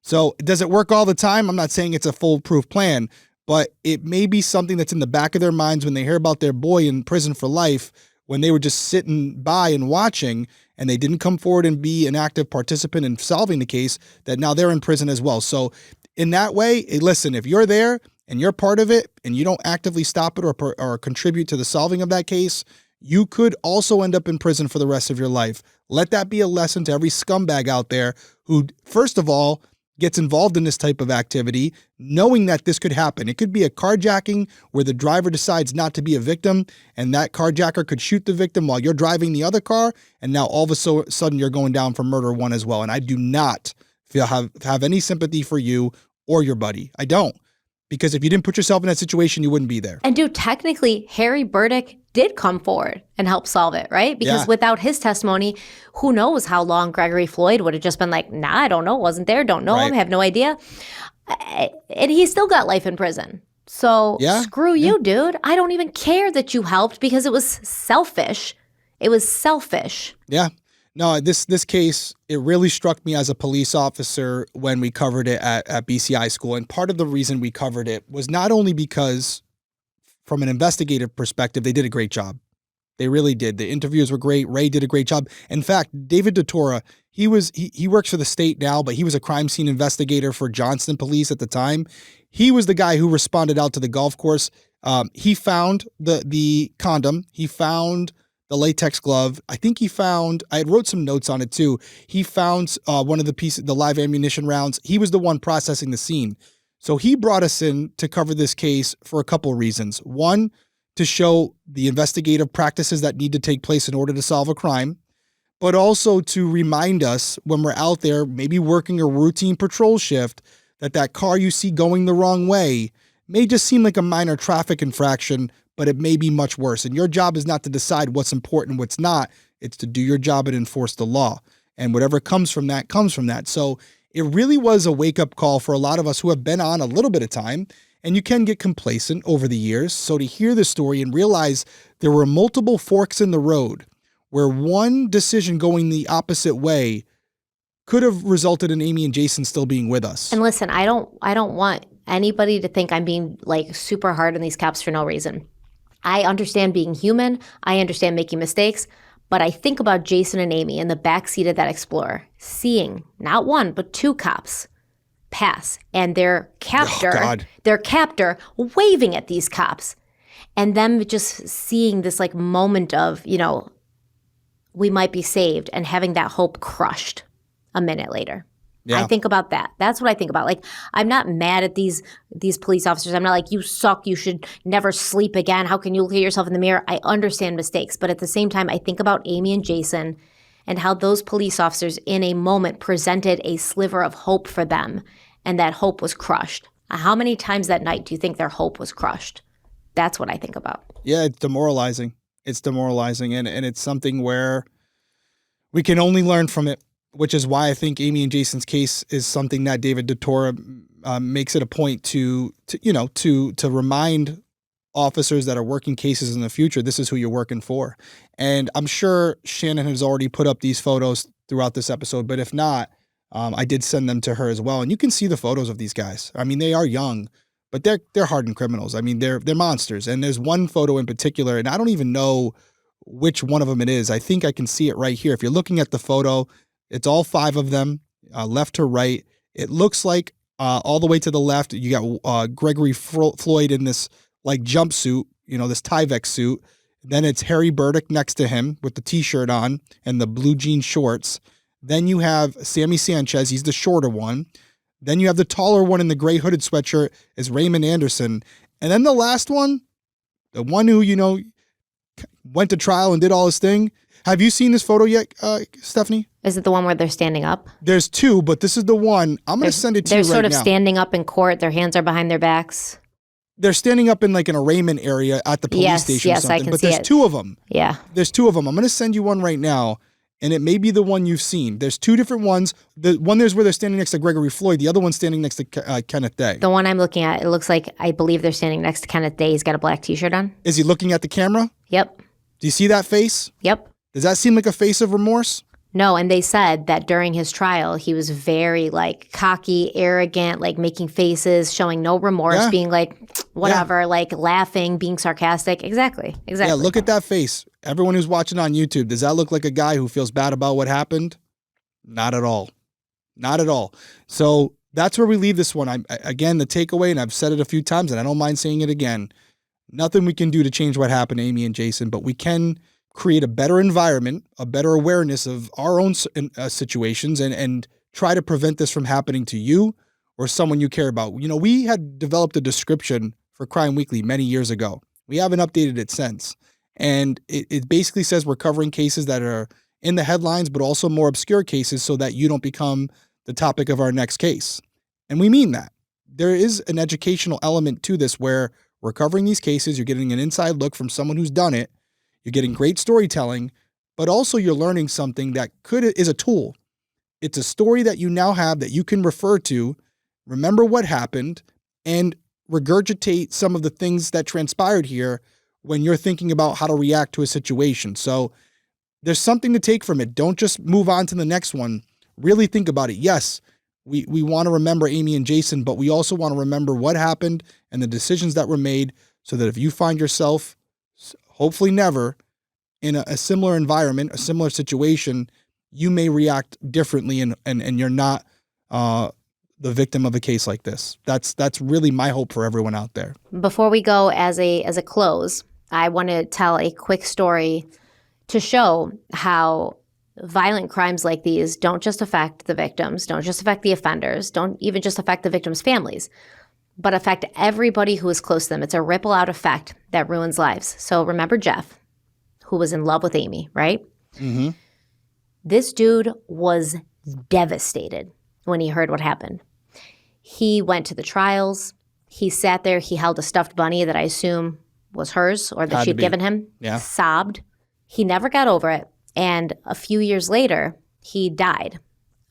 So does it work all the time? I'm not saying it's a foolproof plan, but it may be something that's in the back of their minds when they hear about their boy in prison for life, when they were just sitting by and watching, and they didn't come forward and be an active participant in solving the case, that now they're in prison as well. So in that way, listen, if you're there and you're part of it and you don't actively stop it or contribute to the solving of that case, you could also end up in prison for the rest of your life. Let that be a lesson to every scumbag out there who, first of all, gets involved in this type of activity, knowing that this could happen. It could be a carjacking where the driver decides not to be a victim, and that carjacker could shoot the victim while you're driving the other car, and now all of a sudden you're going down for murder 1 as well. And I do not have any sympathy for you or your buddy. I don't. Because if you didn't put yourself in that situation, you wouldn't be there. And dude, technically, Harry Burdick did come forward and help solve it, right? Because without his testimony, who knows how long Gregory Floyd would have just been like, "Nah, I don't know, wasn't there, don't know him, have no idea." And he still got life in prison. So screw you, dude. I don't even care that you helped because it was selfish. It was selfish. Yeah. No, this case, it really struck me as a police officer when we covered it at BCI school. And part of the reason we covered it was not only because from an investigative perspective, they did a great job. They really did. The interviews were great. Ray did a great job. In fact, David DeTora, he works for the state now, but he was a crime scene investigator for Johnston Police at the time. He was the guy who responded out to the golf course. He found the condom. He found the latex glove. I think I wrote some notes on it too. He found one of the live ammunition rounds. He was the one processing the scene. So he brought us in to cover this case for a couple of reasons. One, to show the investigative practices that need to take place in order to solve a crime, but also to remind us when we're out there, maybe working a routine patrol shift, that car you see going the wrong way may just seem like a minor traffic infraction, but it may be much worse. And your job is not to decide what's important, what's not. It's to do your job and enforce the law. And whatever comes from that, comes from that. So it really was a wake-up call for a lot of us who have been on a little bit of time, and you can get complacent over the years. So to hear the story and realize there were multiple forks in the road where one decision going the opposite way could have resulted in Amy and Jason still being with us. And listen, I don't want anybody to think I'm being like super hard on these cops for no reason. I understand being human. I understand making mistakes. But I think about Jason and Amy in the backseat of that Explorer, seeing not one, but 2 cops pass and their captor waving at these cops, and them just seeing this like moment of, we might be saved, and having that hope crushed a minute later. Yeah. I think about that. That's what I think about. Like, I'm not mad at these police officers. I'm not like, you suck, you should never sleep again. How can you look at yourself in the mirror? I understand mistakes. But at the same time, I think about Amy and Jason and how those police officers in a moment presented a sliver of hope for them, and that hope was crushed. How many times that night do you think their hope was crushed? That's what I think about. Yeah, it's demoralizing. It's demoralizing, and it's something where we can only learn from it, which is why I think Amy and Jason's case is something that David DeTora makes it a point to remind officers that are working cases in the future, this is who you're working for. And I'm sure Shannon has already put up these photos throughout this episode, but if not, I did send them to her as well. And you can see the photos of these guys. I mean, they are young, but they're hardened criminals. I mean, they're monsters. And there's one photo in particular, and I don't even know which one of them it is. I think I can see it right here. If you're looking at the photo, it's all 5 of them, left to right. It looks like all the way to the left, you got Gregory Floyd in this like jumpsuit, this Tyvek suit. Then it's Harry Burdick next to him with the t-shirt on and the blue jean shorts. Then you have Sammy Sanchez. He's the shorter one. Then you have the taller one in the gray hooded sweatshirt is Raymond Anderson. And then the last one, the one who, went to trial and did all his thing. Have you seen this photo yet, Stephanie? Is it the one where they're standing up? There's 2, but this is the one. I'm going to send it to you right now. They're sort of standing up in court. Their hands are behind their backs. They're standing up in like an arraignment area at the police station or something. I can but see there's it. 2 of them. Yeah. There's 2 of them. I'm going to send you one right now, and it may be the one you've seen. There's 2 different ones. The one there's where they're standing next to Gregory Floyd. The other one's standing next to Kenneth Day. The one I'm looking at, it looks like, I believe they're standing next to Kenneth Day. He's got a black t-shirt on. Is he looking at the camera? Yep. Do you see that face? Yep. Does that seem like a face of remorse? No, and they said that during his trial, he was very like cocky, arrogant, like making faces, showing no remorse, being like, whatever, like laughing, being sarcastic. Exactly. Yeah, look at that face. Everyone who's watching on YouTube, does that look like a guy who feels bad about what happened? Not at all. Not at all. So that's where we leave this one. Again, the takeaway, and I've said it a few times, and I don't mind saying it again, nothing we can do to change what happened to Amy and Jason, but we can create a better environment, a better awareness of our own situations, and try to prevent this from happening to you or someone you care about. We had developed a description for Crime Weekly many years ago. We haven't updated it since. And it basically says we're covering cases that are in the headlines, but also more obscure cases so that you don't become the topic of our next case. And we mean that. There is an educational element to this where we're covering these cases. You're getting an inside look from someone who's done it. You're getting great storytelling, but also you're learning something that is a tool. It's a story that you now have that you can refer to, remember what happened, and regurgitate some of the things that transpired here when you're thinking about how to react to a situation. So there's something to take from it. Don't just move on to the next one. Really think about it. Yes, we want to remember Amy and Jason, but we also want to remember what happened and the decisions that were made so that if you find yourself, hopefully never, in a similar environment, a similar situation, you may react differently and you're not the victim of a case like this. That's really my hope for everyone out there. Before we go as a close, I want to tell a quick story to show how violent crimes like these don't just affect the victims, don't just affect the offenders, don't even just affect the victims' families, but affect everybody who is close to them. It's a ripple out effect that ruins lives. So remember Jeff, who was in love with Amy, right? Mm-hmm. This dude was devastated when he heard what happened. He went to the trials. He sat there. He held a stuffed bunny that I assume was hers or that she'd given him. Yeah. Sobbed. He never got over it. And a few years later, he died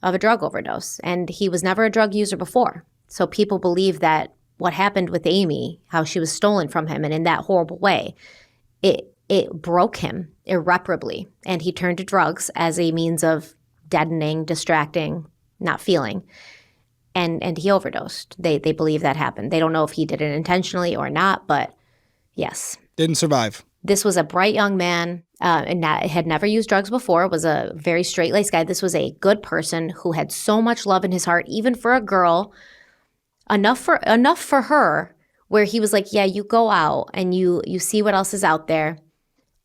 of a drug overdose. And he was never a drug user before. So people believe that what happened with Amy, how she was stolen from him, and in that horrible way, it broke him irreparably. And he turned to drugs as a means of deadening, distracting, not feeling. And he overdosed. They believe that happened. They don't know if he did it intentionally or not, but yes. Didn't survive. This was a bright young man and had never used drugs before, was a very straight-laced guy. This was a good person who had so much love in his heart, even for a girl, enough for her, where he was like, yeah, you go out and you see what else is out there.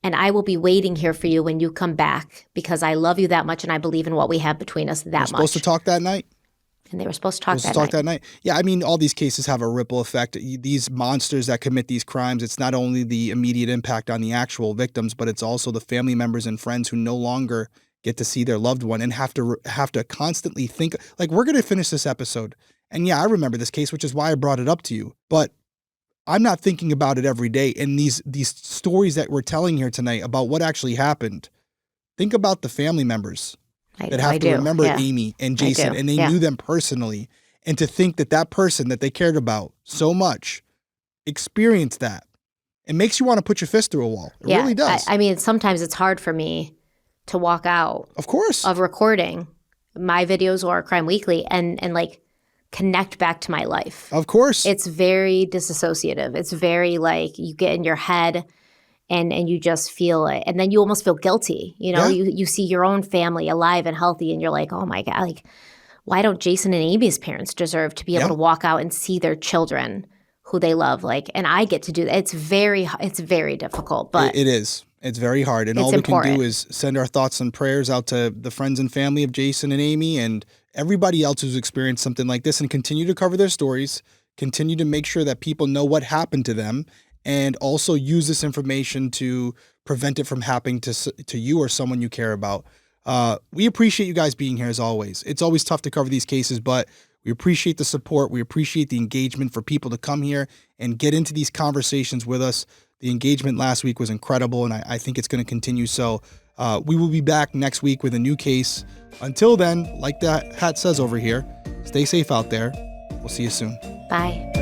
And I will be waiting here for you when you come back because I love you that much and I believe in what we have between us that much. Supposed to talk that night? And they were supposed to talk that night. Yeah, I mean, all these cases have a ripple effect. These monsters that commit these crimes, it's not only the immediate impact on the actual victims, but it's also the family members and friends who no longer get to see their loved one and have to constantly think. Like, we're going to finish this episode. And yeah, I remember this case, which is why I brought it up to you. But I'm not thinking about it every day. And these stories that we're telling here tonight about what actually happened, think about the family members that have to remember Amy and Jason, and they knew them personally. And to think that that person that they cared about so much experienced that, it makes you want to put your fist through a wall. It really does. I mean, sometimes it's hard for me to walk out of recording my videos or Crime Weekly and like connect back to my life. Of course. It's very disassociative. It's very like you get in your head and you just feel it. And then you almost feel guilty. You know, you see your own family alive and healthy and you're like, oh my God, like why don't Jason and Amy's parents deserve to be able to walk out and see their children who they love? Like, and I get to do that. It's very difficult, but it is. It's very hard. And all we can do is send our thoughts and prayers out to the friends and family of Jason and Amy and everybody else who's experienced something like this, and continue to cover their stories, continue to make sure that people know what happened to them, and also use this information to prevent it from happening to you or someone you care about. We appreciate you guys being here as always. It's always tough to cover these cases, but we appreciate the support. We appreciate the engagement for people to come here and get into these conversations with us. The engagement last week was incredible, and I think it's going to continue. So we will be back next week with a new case. Until then, like that hat says over here, stay safe out there. We'll see you soon. Bye.